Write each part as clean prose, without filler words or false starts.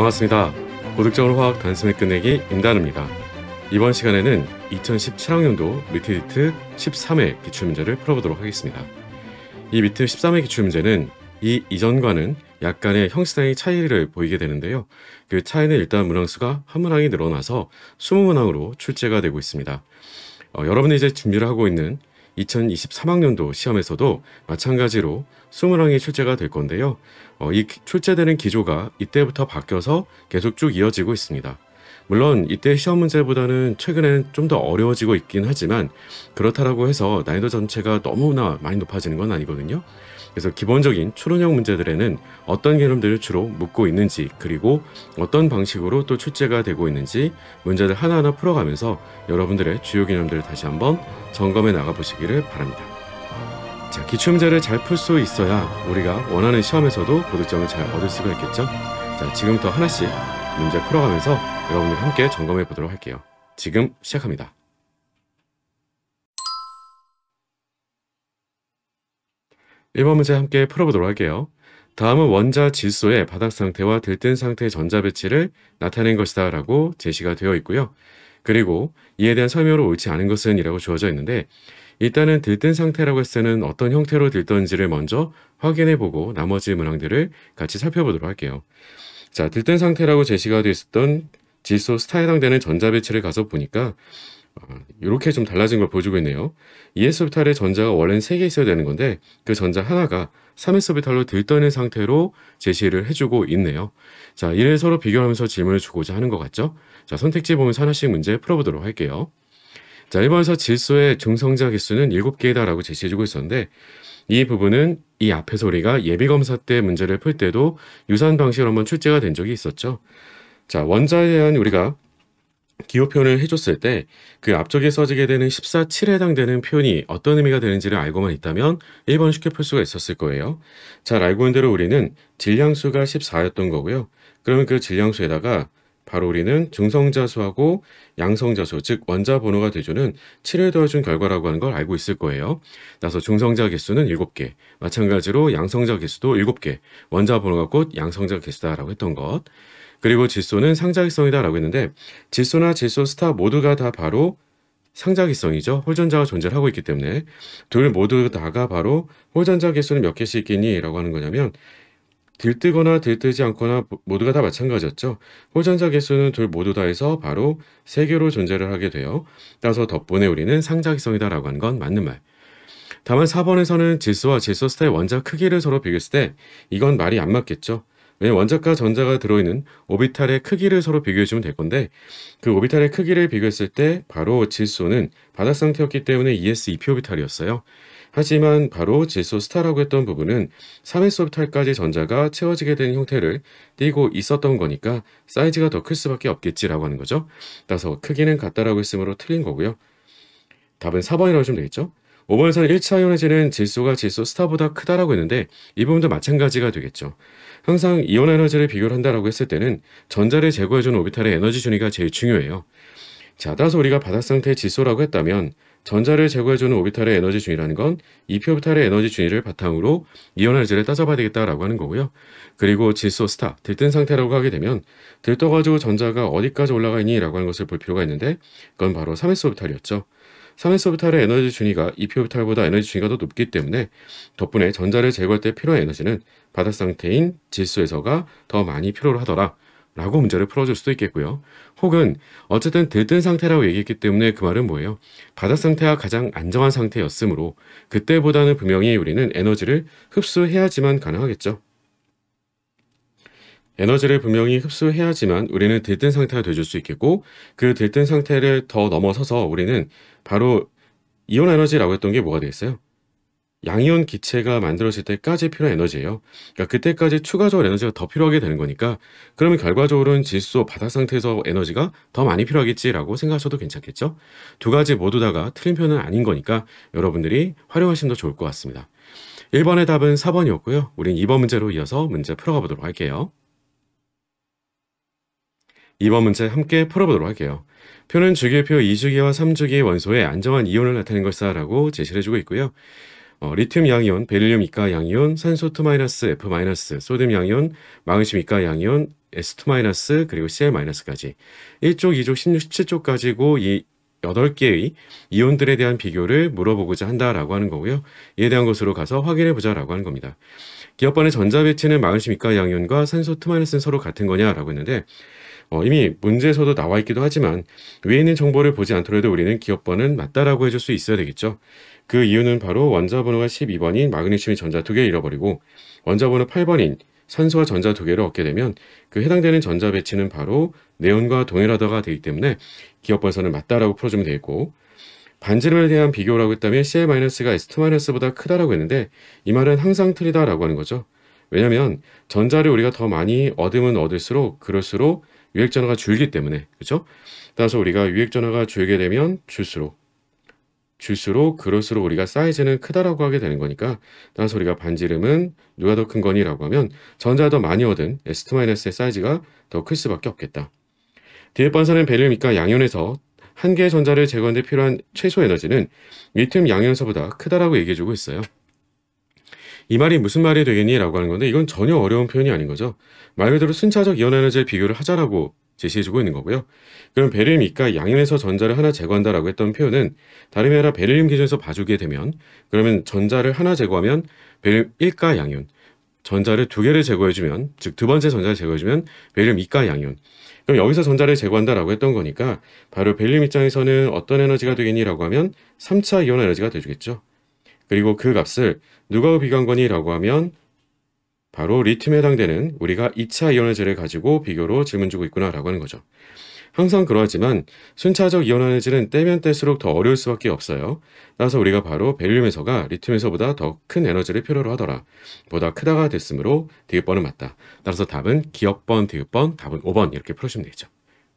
반갑습니다. 고득점을 화학 단숨에 끝내기 임다은입니다. 이번 시간에는 2017학년도 미트디트 13회 기출문제를 풀어보도록 하겠습니다. 이 미트 13회 기출문제는 이 이전과는 약간의 형식상의 차이를 보이게 되는데요. 그 차이는 일단 문항수가 한 문항이 늘어나서 20문항으로 출제가 되고 있습니다. 여러분이 이제 준비를 하고 있는 2023학년도 시험에서도 마찬가지로 20항이 출제가 될 건데요. 이 출제되는 기조가 이때부터 바뀌어서 계속 쭉 이어지고 있습니다. 물론 이때 시험 문제보다는 최근에는 좀 더 어려워지고 있긴 하지만 그렇다고 해서 난이도 전체가 너무나 많이 높아지는 건 아니거든요. 그래서 기본적인 추론형 문제들에는 어떤 개념들을 주로 묻고 있는지, 그리고 어떤 방식으로 또 출제가 되고 있는지 문제들 하나하나 풀어가면서 여러분들의 주요 개념들을 다시 한번 점검해 나가 보시기를 바랍니다. 자, 기출문제를 잘 풀 수 있어야 우리가 원하는 시험에서도 고득점을 잘 얻을 수가 있겠죠. 자, 지금부터 하나씩 문제 풀어가면서 여러분들과 함께 점검해 보도록 할게요. 지금 시작합니다. 1번 문제 함께 풀어보도록 할게요. 다음은 원자 질소의 바닥 상태와 들뜬 상태의 전자 배치를 나타낸 것이다 라고 제시가 되어 있고요. 그리고 이에 대한 설명으로 옳지 않은 것은 이라고 주어져 있는데, 일단은 들뜬 상태라고 했을 때는 어떤 형태로 들떴는지를 먼저 확인해 보고 나머지 문항들을 같이 살펴보도록 할게요. 자, 들뜬 상태라고 제시가 되어 있었던 질소 스타에 해당되는 전자 배치를 가서 보니까 이렇게 좀 달라진 걸 보여주고 있네요. 2s오비탈의 전자가 원래는 3개 있어야 되는 건데 그 전자 하나가 3s오비탈로 들떠있는 상태로 제시를 해주고 있네요. 자, 이를 서로 비교하면서 질문을 주고자 하는 것 같죠? 자, 선택지 보면서 하나씩 문제 풀어보도록 할게요. 자, 1번에서 질소의 중성자 개수는 7개이다 라고 제시해주고 있었는데, 이 부분은 이 앞에서 우리가 예비검사 때 문제를 풀 때도 유사한 방식으로 한번 출제가 된 적이 있었죠. 자, 원자에 대한 우리가 기호 표현을 해줬을 때 그 앞쪽에 써지게 되는 14,7에 해당되는 표현이 어떤 의미가 되는지를 알고만 있다면 1번 쉽게 풀 수가 있었을 거예요. 잘 알고 있는 대로 우리는 질량수가 14였던 거고요. 그러면 그 질량수에다가 바로 우리는 중성자수하고 양성자수, 즉 원자 번호가 돼주는 7을 더해준 결과라고 하는 걸 알고 있을 거예요. 따라서 중성자 개수는 7개, 마찬가지로 양성자 개수도 7개, 원자 번호가 곧 양성자 개수다라고 했던 것. 그리고 질소는 상자기성이다 라고 했는데, 질소나 질소 스타 모두가 다 바로 상자기성이죠. 홀전자가 존재를 하고 있기 때문에 둘 모두 다가 바로 홀전자 개수는 몇 개씩 있니? 라고 하는 거냐면 들뜨거나 들뜨지 않거나 모두가 다 마찬가지였죠. 홀전자 개수는 둘 모두 다 해서 바로 3개로 존재를 하게 돼요. 따라서 덕분에 우리는 상자기성이다 라고 하는 건 맞는 말. 다만 4번에서는 질소와 질소 스타의 원자 크기를 서로 비교했을 때 이건 말이 안 맞겠죠. 왜냐면 원자과 전자가 들어있는 오비탈의 크기를 서로 비교해주면 될 건데, 그 오비탈의 크기를 비교했을 때 바로 질소는 바닥 상태였기 때문에 ES 2p 오비탈이었어요. 하지만 바로 질소 스타라고 했던 부분은 3s 오비탈까지 전자가 채워지게 되는 형태를 띠고 있었던 거니까 사이즈가 더 클 수밖에 없겠지라고 하는 거죠. 따라서 크기는 같다라고 했으므로 틀린 거고요. 답은 4번이라고 하시면 되겠죠. 5번에서는 1차 이온에지는 질소가 질소 스타보다 크다라고 했는데 이 부분도 마찬가지가 되겠죠. 항상 이온 에너지를 비교를 한다라고 했을 때는 전자를 제거해주는 오비탈의 에너지 준위가 제일 중요해요. 자, 따라서 우리가 바닥 상태의 질소라고 했다면 전자를 제거해주는 오비탈의 에너지 준위라는 건 2p 오비탈의 에너지 준위를 바탕으로 이온 에너지를 따져봐야 되겠다라고 하는 거고요. 그리고 질소 스타, 들뜬 상태라고 하게 되면 들떠가지고 전자가 어디까지 올라가 있니? 라고 하는 것을 볼 필요가 있는데 그건 바로 3s 오비탈이었죠. 3s 오비탈의 에너지 준위가 2p 오비탈보다 에너지 준위가 더 높기 때문에 덕분에 전자를 제거할 때 필요한 에너지는 바닥 상태인 질소에서가 더 많이 필요로 하더라 라고 문제를 풀어줄 수도 있겠고요. 혹은 어쨌든 들뜬 상태라고 얘기했기 때문에 그 말은 뭐예요? 바닥 상태가 가장 안정한 상태였으므로 그때보다는 분명히 우리는 에너지를 흡수해야지만 가능하겠죠. 에너지를 분명히 흡수해야지만 우리는 들뜬 상태가 돼줄 수 있겠고, 그 들뜬 상태를 더 넘어서서 우리는 바로 이온 에너지라고 했던 게 뭐가 되겠어요? 양이온 기체가 만들어질 때까지 필요한 에너지예요. 그러니까 그때까지 추가적으로 에너지가 더 필요하게 되는 거니까 그러면 결과적으로는 질소 바닥 상태에서 에너지가 더 많이 필요하겠지라고 생각하셔도 괜찮겠죠? 두 가지 모두 다가 틀린 표현은 아닌 거니까 여러분들이 활용하시면 더 좋을 것 같습니다. 1번의 답은 4번이었고요. 우린 2번 문제로 이어서 문제 풀어가 보도록 할게요. 2번 문제 함께 풀어보도록 할게요. 표는 주기표 2주기와 3주기의 원소에 안정한 이온을 나타낸 것이다 라고 제시를 해주고 있고요. 리튬 양이온, 베릴륨 이가 양이온, 산소 2-F-, 소듐 양이온, 마그네슘 이가 양이온, S2-, 그리고 Cl-까지 1쪽, 2쪽, 16, 17쪽까지고 이 8개의 이온들에 대한 비교를 물어보고자 한다라고 하는 거고요. 이에 대한 것으로 가서 확인해 보자라고 하는 겁니다. 기업번의 전자 배치는 마그네슘 이가 양이온과 산소 2-는 서로 같은 거냐라고 했는데 이미 문제에서도 나와 있기도 하지만 위에 있는 정보를 보지 않더라도 우리는 기업번은 맞다라고 해줄 수 있어야 되겠죠. 그 이유는 바로 원자 번호가 12번인 마그네슘이 전자 2개를 잃어버리고 원자 번호 8번인 산소와 전자 2개를 얻게 되면 그 해당되는 전자 배치는 바로 네온과 동일하다가 되기 때문에 기업번선은 맞다라고 풀어주면 되겠고, 반지름에 대한 비교라고 했다면 Cl-가 S2-보다 크다라고 했는데 이 말은 항상 틀리다라고 하는 거죠. 왜냐하면 전자를 우리가 더 많이 얻으면 얻을수록 그럴수록 유액전하가 줄기 때문에, 그렇죠? 따라서 우리가 유액전하가 줄게 되면 줄수록 그럴수록 우리가 사이즈는 크다라고 하게 되는 거니까, 따라서 우리가 반지름은 누가 더 큰 거니라고 하면 전자가 더 많이 얻은 S2-의 사이즈가 더 클 수밖에 없겠다. 디귿 반사는 베릴륨 이가 양이온에서 한 개의 전자를 제거하는 데 필요한 최소 에너지는 리튬 양이온에서보다 크다라고 얘기해주고 있어요. 이 말이 무슨 말이 되겠니? 라고 하는 건데 이건 전혀 어려운 표현이 아닌 거죠. 말 그대로 순차적 이온 에너지를 비교를 하자라고 제시해주고 있는 거고요. 그럼 베릴륨 이가 양이온에서 전자를 하나 제거한다라고 했던 표현은 다름이 아니라 베릴륨 기준에서 봐주게 되면, 그러면 전자를 하나 제거하면 베릴륨 1가 양이온, 전자를 2개를 제거해주면, 즉 2번째 전자를 제거해주면 베릴륨 2가 양이온. 그럼 여기서 전자를 제거한다라고 했던 거니까 바로 베릴륨 입장에서는 어떤 에너지가 되겠니라고 하면 3차 이온 에너지가 돼주겠죠. 그리고 그 값을 누가 비교한 거니라고 하면 바로 리튬에 해당되는 우리가 2차 이온 에너지를 가지고 비교로 질문 주고 있구나라고 하는 거죠. 항상 그러하지만 순차적 이온 에너지는 떼면 뗄수록 더 어려울 수밖에 없어요. 따라서 우리가 바로 베릴륨에서가 리튬에서보다 더 큰 에너지를 필요로 하더라. 보다 크다가 됐으므로 디귿번은 맞다. 따라서 답은 기업번, 디귿번, 답은 5번 이렇게 풀으시면 되겠죠.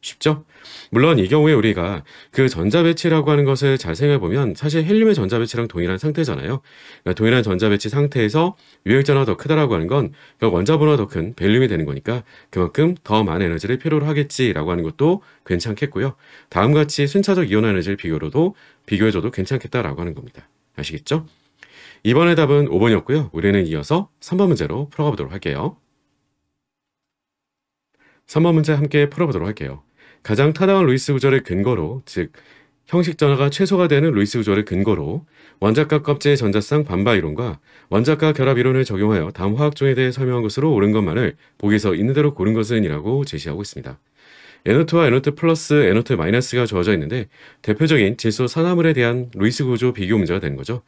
쉽죠? 물론 이 경우에 우리가 그 전자 배치라고 하는 것을 잘 생각해보면 사실 헬륨의 전자 배치랑 동일한 상태잖아요. 그러니까 동일한 전자 배치 상태에서 유액전화가 더 크다라고 하는 건 원자 번호가 더 큰 베릴륨이 되는 거니까 그만큼 더 많은 에너지를 필요로 하겠지라고 하는 것도 괜찮겠고요. 다음과 같이 순차적 이온 에너지를 비교로도 비교해줘도 괜찮겠다라고 하는 겁니다. 아시겠죠? 이번의 답은 5번이었고요. 우리는 이어서 3번 문제로 풀어가 보도록 할게요. 3번 문제 함께 풀어보도록 할게요. 가장 타당한 루이스 구조를 근거로, 즉 형식 전하가 최소가 되는 루이스 구조를 근거로 원자과 껍질 전자쌍 반바 이론과 원자과 결합 이론을 적용하여 다음 화학종에 대해 설명한 것으로 옳은 것만을 보기에서 있는 대로 고른 것은 이라고 제시하고 있습니다. NO2와 NO2 플러스, NO2 마이너스가 주어져 있는데 대표적인 질소 산화물에 대한 루이스 구조 비교 문제가 되는 거죠.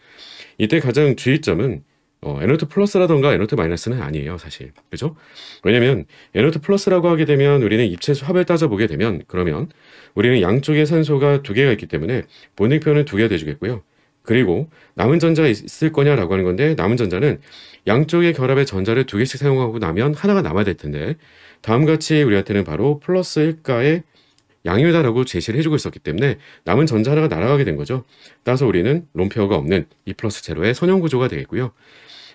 이때 가장 주의점은 NO2 플러스라던가 NO2 마이너스는 아니에요, 사실. 그죠? 왜냐면 NO2 플러스라고 하게 되면 우리는 입체수 합을 따져보게 되면 그러면 우리는 양쪽에 산소가 2개가 있기 때문에 본등표는 2개가 돼주겠고요. 그리고 남은 전자가 있을 거냐라고 하는 건데 남은 전자는 양쪽의 결합의 전자를 2개씩 사용하고 나면 하나가 남아야 될 텐데 다음과 같이 우리한테는 바로 플러스 1가의 양이다라고 제시를 해주고 있었기 때문에 남은 전자 하나가 날아가게 된 거죠. 따라서 우리는 롬페어가 없는 2 플러스 제로의 선형 구조가 되겠고요.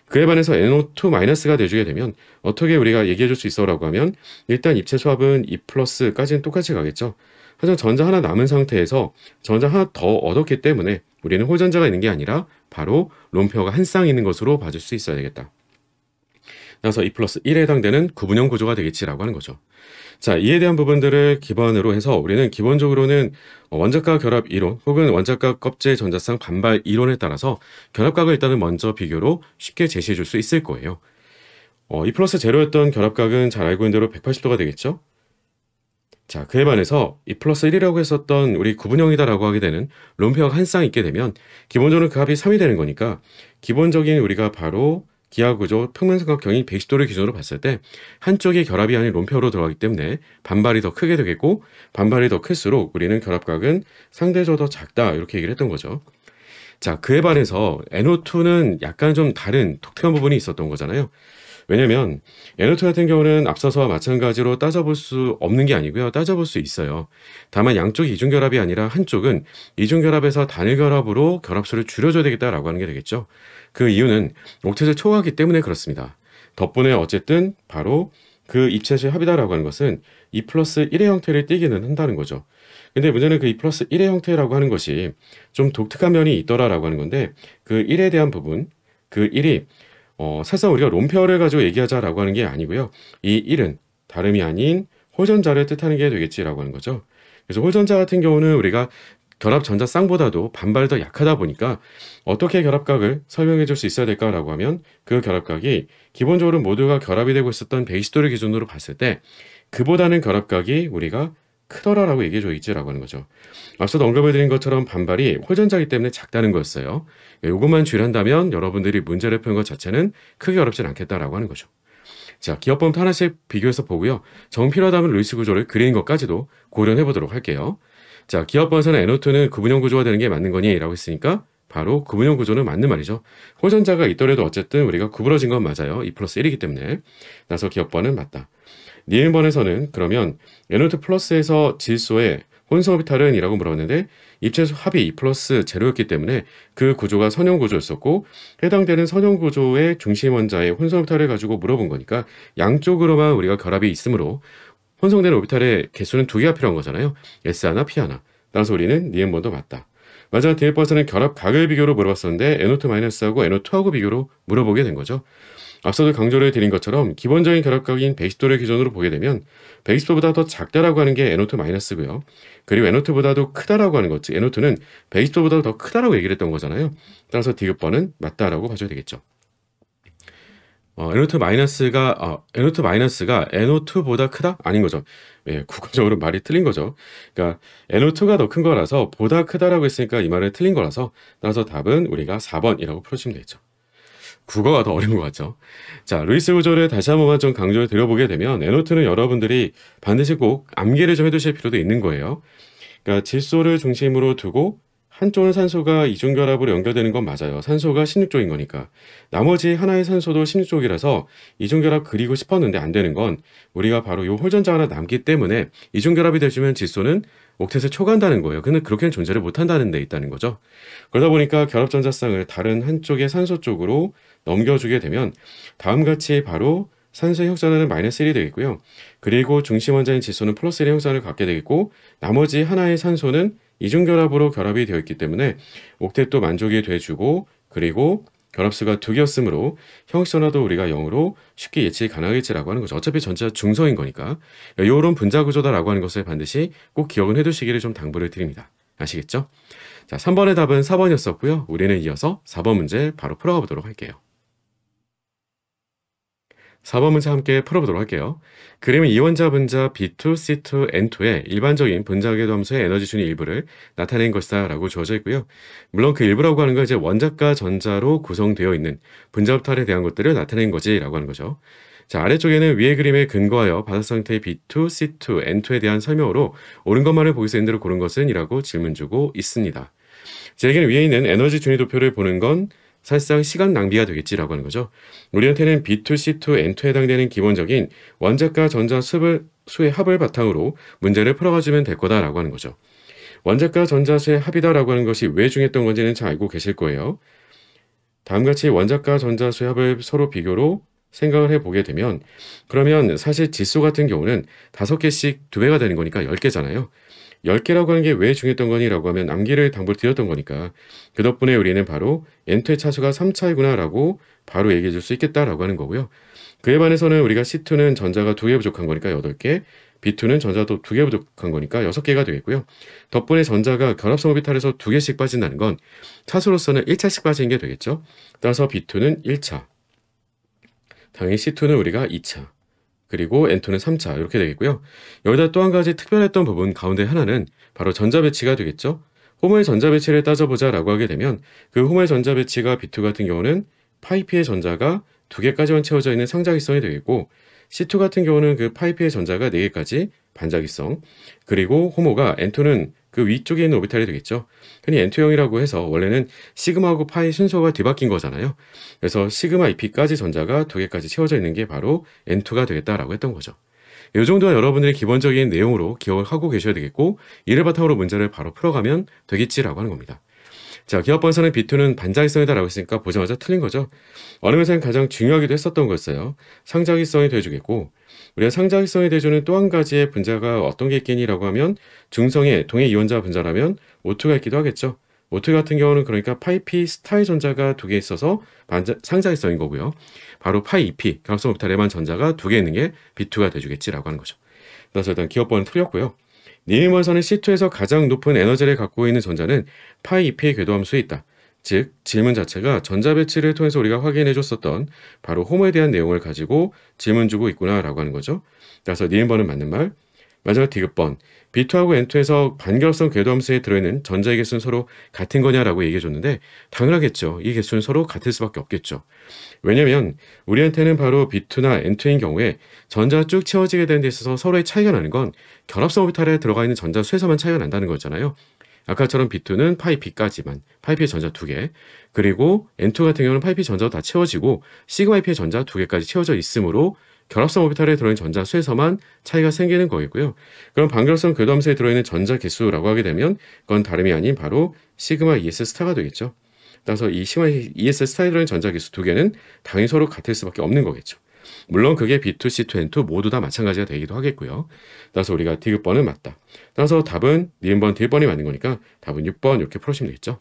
그에 반해서 NO2-가 돼주게 되면 어떻게 우리가 얘기해 줄 수 있어 라고 하면 일단 입체 수합은 2 플러스까지는 똑같이 가겠죠. 하지만 전자 하나 남은 상태에서 전자 하나 더 얻었기 때문에 우리는 홀전자가 있는 게 아니라 바로 롬페어가 한 쌍 있는 것으로 봐줄 수 있어야 되겠다. 따라서 2 플러스 1에 해당되는 구분형 구조가 되겠지라고 하는 거죠. 자, 이에 대한 부분들을 기반으로 해서 우리는 기본적으로는 원자과 결합 이론 혹은 원자과 껍질 전자쌍 반발 이론에 따라서 결합각을 일단은 먼저 비교로 쉽게 제시해 줄 수 있을 거예요. 2 플러스 제로였던 결합각은 잘 알고 있는 대로 180도가 되겠죠. 자, 그에 반해서 2 플러스 1이라고 했었던 우리 구분형이다라고 하게 되는 롬페어가 한 쌍 있게 되면 기본적으로 그 합이 3이 되는 거니까 기본적인 우리가 바로 기하구조 평면삼각형이 110도를 기준으로 봤을 때 한쪽이 결합이 아닌 롬페어로 들어가기 때문에 반발이 더 크게 되겠고 반발이 더 클수록 우리는 결합각은 상대적으로 더 작다 이렇게 얘기를 했던 거죠. 자, 그에 반해서 NO2는 약간 좀 다른 독특한 부분이 있었던 거잖아요. 왜냐면 NO2 같은 경우는 앞서서와 마찬가지로 따져볼 수 없는 게 아니고요. 따져볼 수 있어요. 다만 양쪽이 이중결합이 아니라 한쪽은 이중결합에서 단일결합으로 결합수를 줄여줘야 되겠다라고 하는 게 되겠죠. 그 이유는 옥텟을 초과하기 때문에 그렇습니다. 덕분에 어쨌든 바로 그 입체수의 합이다라고 하는 것은 2 플러스 1의 형태를 띠기는 한다는 거죠. 근데 문제는 그 2 플러스 1의 형태라고 하는 것이 좀 독특한 면이 있더라라고 하는 건데, 그 1에 대한 부분, 그 1이 사실상 우리가 롬페어를 가지고 얘기하자라고 하는 게 아니고요. 이 1은 다름이 아닌 홀전자를 뜻하는 게 되겠지라고 하는 거죠. 그래서 홀전자 같은 경우는 우리가 결합 전자 쌍보다도 반발 더 약하다 보니까 어떻게 결합각을 설명해 줄 수 있어야 될까라고 하면, 그 결합각이 기본적으로 모두가 결합이 되고 있었던 베이스도를 기준으로 봤을 때 그보다는 결합각이 우리가 크더라라고 얘기해 줘 있지라고 하는 거죠. 앞서도 언급해 드린 것처럼 반발이 홀전자이기 때문에 작다는 거였어요. 이것만 주의한다면 여러분들이 문제를 푸는 것 자체는 크게 어렵진 않겠다라고 하는 거죠. 자, 기업법부터 하나씩 비교해서 보고요. 정 필요하다면 루이스 구조를 그리는 것까지도 고려해 보도록 할게요. 자, 기업법에서는 NO2는 구분형 구조가 되는 게 맞는 거니? 라고 했으니까 바로 구분형 구조는 맞는 말이죠. 홀전자가 있더라도 어쨌든 우리가 구부러진 건 맞아요. 2 플러스 1이기 때문에. 따라서 기업번은 맞다. 니은번에서는 그러면 NO2 플러스에서 질소의 혼성 오비탈은 이라고 물었는데, 입체수 합이 2 플러스 제로였기 때문에 그 구조가 선형 구조였었고, 해당되는 선형 구조의 중심 원자의 혼성 오비탈을 가지고 물어본 거니까 양쪽으로만 우리가 결합이 있으므로 혼성되는 오비탈의 개수는 2개가 필요한 거잖아요. S 하나, P 하나. 따라서 우리는 니은번도 맞다. 마지막 디귿번에서는 결합각을 비교로 물어봤었는데 NO2-하고 NO2하고 비교로 물어보게 된 거죠. 앞서도 강조를 드린 것처럼 기본적인 결합각인 베이스도를 기준으로 보게 되면 베이스도보다 더 작다라고 하는 게 NO2-고요. 그리고 NO2보다도 크다라고 하는 것, 즉 NO2는 베이스도보다 더 크다라고 얘기를 했던 거잖아요. 따라서 디귿번은 맞다라고 봐줘야 되겠죠. NO2-가 NO2보다 크다? 아닌 거죠. 예, 국어적으로 말이 틀린 거죠. 그러니까 NO2가 더 큰 거라서 보다 크다라고 했으니까 이 말은 틀린 거라서, 따라서 답은 우리가 4번이라고 풀어주시면 되겠죠. 국어가 더 어려운 것 같죠. 자, 루이스 구조를 다시 한 번만 좀 강조를 드려보게 되면 NO2는 여러분들이 반드시 꼭 암기를 좀 해두실 필요도 있는 거예요. 그러니까 질소를 중심으로 두고 한쪽은 산소가 이중결합으로 연결되는 건 맞아요. 산소가 16쪽인 거니까. 나머지 하나의 산소도 16쪽이라서 이중결합 그리고 싶었는데 안 되는 건 우리가 바로 이 홀전자 하나 남기 때문에 이중결합이 되시면 질소는 옥텟에 초간다는 거예요. 근데 그렇게는 존재를 못한다는 데 있다는 거죠. 그러다 보니까 결합전자쌍을 다른 한쪽의 산소 쪽으로 넘겨주게 되면 다음같이 바로 산소의 혁산하는 마이너스 1이 되겠고요. 그리고 중심 원자인 질소는 플러스 1의 혁산을 갖게 되겠고, 나머지 하나의 산소는 이중결합으로 결합이 되어 있기 때문에 옥텟도 만족이 돼주고, 그리고 결합수가 2개였으므로 형식전화도 우리가 0으로 쉽게 예측이 가능하겠지라고 하는 거죠. 어차피 전체가 중성인 거니까. 이런 분자 구조다라고 하는 것을 반드시 꼭 기억은 해두시기를 좀 당부를 드립니다. 아시겠죠? 자, 3번의 답은 4번이었었고요. 우리는 이어서 4번 문제 바로 풀어가 보도록 할게요. 4번 문제 함께 풀어보도록 할게요. 그림은 이원자 분자 B2, C2, N2의 일반적인 분자궤도 함수의 에너지 준위 일부를 나타낸 것이다 라고 주어져 있고요. 물론 그 일부라고 하는 건 이제 원자과 전자로 구성되어 있는 분자 합탈에 대한 것들을 나타낸 거지 라고 하는 거죠. 자, 아래쪽에는 위의 그림에 근거하여 바닥 상태의 B2, C2, N2에 대한 설명으로 옳은 것만을 보기서 N대로 고른 것은? 이라고 질문 주고 있습니다. 자, 여기는 위에 있는 에너지 준위 도표를 보는 건 사실상 시간 낭비가 되겠지라고 하는 거죠. 우리한테는 B2, C2, N2에 해당되는 기본적인 원자과 전자 수의 합을 바탕으로 문제를 풀어가주면 될 거다라고 하는 거죠. 원자과 전자 수의 합이다라고 하는 것이 왜 중요했던 건지는 잘 알고 계실 거예요. 다음같이 원자과 전자 수의 합을 서로 비교로 생각을 해보게 되면, 그러면 사실 질소 같은 경우는 5개씩 2배가 되는 거니까 10개잖아요. 10개라고 하는 게 왜 중요했던 거니라고 하면 암기를 당부를 드렸던 거니까, 그 덕분에 우리는 바로 N2의 차수가 3차이구나 라고 바로 얘기해 줄 수 있겠다라고 하는 거고요. 그에 반해서는 우리가 C2는 전자가 2개 부족한 거니까 8개, B2는 전자도 2개 부족한 거니까 6개가 되겠고요. 덕분에 전자가 결합성 오비탈에서 2개씩 빠진다는 건 차수로서는 1차씩 빠지는 게 되겠죠. 따라서 B2는 1차, 당연히 C2는 우리가 2차, 그리고 N2는 3차 이렇게 되겠고요. 여기다 또 한 가지 특별했던 부분 가운데 하나는 바로 전자 배치가 되겠죠. 호모의 전자 배치를 따져보자 라고 하게 되면, 그 호모의 전자 배치가 B2 같은 경우는 파이피의 전자가 2개까지만 채워져 있는 상자기성이 되겠고, C2 같은 경우는 그 파이피의 전자가 4개까지 반자기성, 그리고 호모가 N2는 그 위쪽에 있는 오비탈이 되겠죠. 흔히 N2형이라고 해서 원래는 시그마하고 파이 순서가 뒤바뀐 거잖아요. 그래서 시그마 EP까지 전자가 2개까지 채워져 있는 게 바로 N2가 되겠다라고 했던 거죠. 이 정도가 여러분들의 기본적인 내용으로 기억을 하고 계셔야 되겠고, 이를 바탕으로 문제를 바로 풀어가면 되겠지라고 하는 겁니다. 자, 기업번에서는 B2는 반자기성이다라고 했으니까 보자마자 틀린 거죠. 어느 회사는 가장 중요하기도 했었던 거였어요. 상자기성이 돼주겠고, 우리가 상자기성이 돼주는 또 한 가지의 분자가 어떤 게 있겠니라고 하면 중성의 동해 이원자 분자라면 O2가 있기도 하겠죠. O2 같은 경우는 그러니까 파이P 스타의 전자가 2개 있어서 상자기성인 거고요. 바로 파이 2P 결합성 오비탈에만 전자가 2개 있는 게 B2가 돼주겠지라고 하는 거죠. 그래서 일단 기업번은 틀렸고요. 니은번에서는 C2에서 가장 높은 에너지를 갖고 있는 전자는 파이 2P의 궤도함수에 있다. 즉 질문 자체가 전자 배치를 통해서 우리가 확인해 줬었던 바로 홈에 대한 내용을 가지고 질문 주고 있구나라고 하는 거죠. 그래서 니은번은 맞는 말. 마지막 디귿번 B2하고 N2에서 반결합성 궤도함수에 들어있는 전자의 개수는 서로 같은 거냐라고 얘기해 줬는데 당연하겠죠. 이 개수는 서로 같을 수밖에 없겠죠. 왜냐면 우리한테는 바로 B2나 N2인 경우에 전자가 쭉 채워지게 되는 데 있어서 서로의 차이가 나는 건 결합성 오비탈에 들어가 있는 전자 수에서만 차이가 난다는 거잖아요. 아까처럼 B2는 파이P까지만, 파이P의 전자 2개, 그리고 N2 같은 경우는 파이P 전자도 다 채워지고 시그마2P의 전자 2개까지 채워져 있으므로 결합성 오비탈에 들어있는 전자 수에서만 차이가 생기는 거이고요. 그럼 반결합성 궤도함수에 들어있는 전자 개수라고 하게 되면 그건 다름이 아닌 바로 시그마 ES 스타가 되겠죠. 따라서 이 시그마 ES 스타에 들어있는 전자 개수 2개는 당연히 서로 같을 수밖에 없는 거겠죠. 물론 그게 B2, C2, N2 모두 다 마찬가지가 되기도 하겠고요. 따라서 우리가 디귿번은 맞다. 따라서 답은 니은번, 디귿번이 맞는 거니까 답은 6번 이렇게 풀으시면 되겠죠.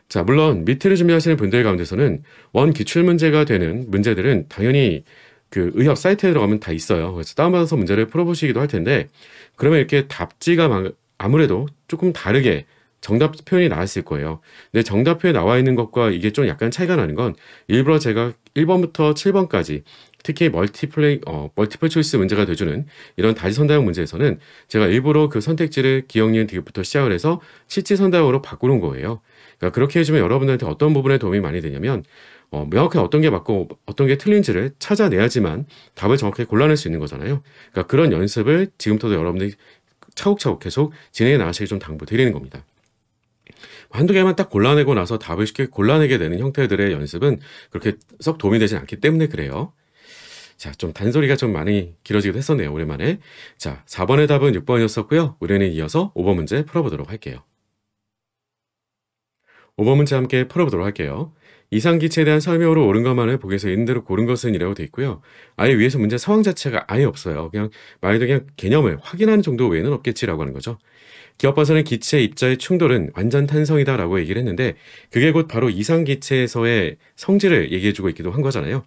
자, 물론 미트를 준비하시는 분들 가운데서는 원 기출 문제가 되는 문제들은 당연히 그 의협 사이트에 들어가면 다 있어요. 그래서 다운받아서 문제를 풀어보시기도 할 텐데 그러면 이렇게 답지가 아무래도 조금 다르게 정답 표현이 나왔을 거예요. 근데 정답 표현이 나와 있는 것과 이게 좀 약간 차이가 나는 건 일부러 제가 1번부터 7번까지 특히 멀티플 초이스 문제가 돼주는 이런 다지선다형 문제에서는 제가 일부러 그 선택지를 기억, 니은, 디귿부터 시작을 해서 치치선다형으로 바꾸는 거예요. 그러니까 그렇게 해주면 여러분들한테 어떤 부분에 도움이 많이 되냐면 명확하게 어떤 게 맞고 어떤 게 틀린지를 찾아내야지만 답을 정확하게 골라낼 수 있는 거잖아요. 그러니까 그런 연습을 지금부터도 여러분들이 차곡차곡 계속 진행해 나가시길 좀 당부드리는 겁니다. 한두 개만 딱 골라내고 나서 답을 쉽게 골라내게 되는 형태들의 연습은 그렇게 썩 도움이 되지 않기 때문에 그래요. 자, 좀 단소리가 좀 많이 길어지기도 했었네요. 오랜만에. 자, 4번의 답은 6번이었었고요. 우리는 이어서 5번 문제 풀어보도록 할게요. 5번 문제 함께 풀어보도록 할게요. 이상기체에 대한 설명으로 옳은 것만을 보기에서 있는 대로 고른 것은 이라고 돼 있고요. 아예 위에서 문제 상황 자체가 아예 없어요. 그냥 말 그대로 그냥 개념을 확인하는 정도 외에는 없겠지라고 하는 거죠. 기업번에서는 기체 입자의 충돌은 완전 탄성이다라고 얘기를 했는데 그게 곧 바로 이상기체에서의 성질을 얘기해주고 있기도 한 거잖아요.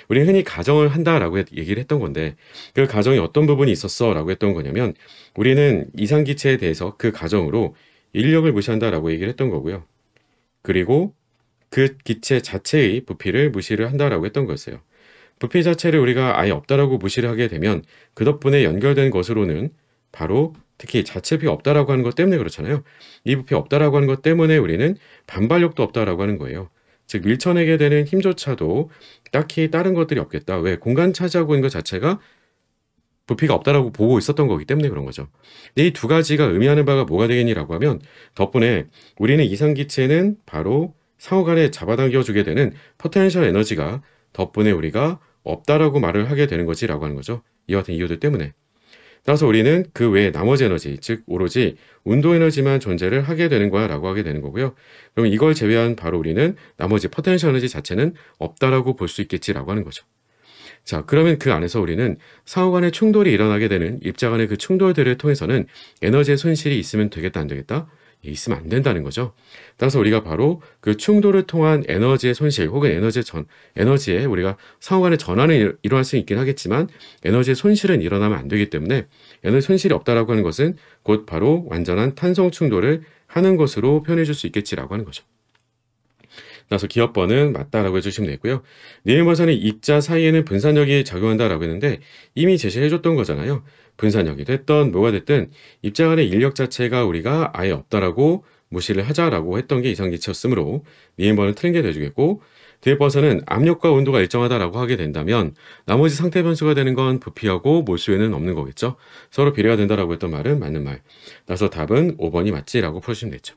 우리는 흔히 가정을 한다라고 얘기를 했던 건데 그 가정이 어떤 부분이 있었어라고 했던 거냐면 우리는 이상기체에 대해서 그 가정으로 인력을 무시한다라고 얘기를 했던 거고요. 그리고 그 기체 자체의 부피를 무시를 한다라고 했던 거였어요. 부피 자체를 우리가 아예 없다라고 무시를 하게 되면 그 덕분에 연결된 것으로는 바로 특히 자체 부피가 없다라고 하는 것 때문에 그렇잖아요. 이 부피 없다라고 하는 것 때문에 우리는 반발력도 없다라고 하는 거예요. 즉 밀쳐내게 되는 힘조차도 딱히 다른 것들이 없겠다. 왜? 공간 차지하고 있는 것 자체가 부피가 없다라고 보고 있었던 거기 때문에 그런 거죠. 이 두 가지가 의미하는 바가 뭐가 되겠니라고 하면 덕분에 우리는 이상기체는 바로 상호간에 잡아당겨주게 되는 포텐셜 에너지가 덕분에 우리가 없다라고 말을 하게 되는 거지라고 하는 거죠. 이와 같은 이유들 때문에. 따라서 우리는 그 외에 나머지 에너지, 즉 오로지 운동 에너지만 존재를 하게 되는 거야 라고 하게 되는 거고요. 그럼 이걸 제외한 바로 우리는 나머지 포텐셜 에너지 자체는 없다라고 볼 수 있겠지라고 하는 거죠. 자, 그러면 그 안에서 우리는 상호간의 충돌이 일어나게 되는 입자 간의 그 충돌들을 통해서는 에너지의 손실이 있으면 되겠다 안 되겠다? 있으면 안 된다는 거죠. 따라서 우리가 바로 그 충돌을 통한 에너지의 손실 혹은 에너지에 우리가 상호간의 전환이 일어날 수 있긴 하겠지만 에너지의 손실은 일어나면 안 되기 때문에 에너지 손실이 없다라고 하는 것은 곧 바로 완전한 탄성 충돌을 하는 것으로 표현해 줄 수 있겠지라고 하는 거죠. 따라서 기업번은 맞다라고 해주시면 되고요. 니은번에서는 입자 사이에는 분산력이 작용한다라고 했는데 이미 제시해줬던 거잖아요. 분산력이 됐던 뭐가 됐든 입자 간의 인력 자체가 우리가 아예 없다라고 무시를 하자라고 했던 게 이상기체였으므로 니은번은 틀린 게 돼주겠고 디귿번에서는 압력과 온도가 일정하다라고 하게 된다면 나머지 상태 변수가 되는 건 부피하고 몰수에는 없는 거겠죠. 서로 비례가 된다라고 했던 말은 맞는 말. 따라서 답은 5번이 맞지라고 풀으시면 되죠.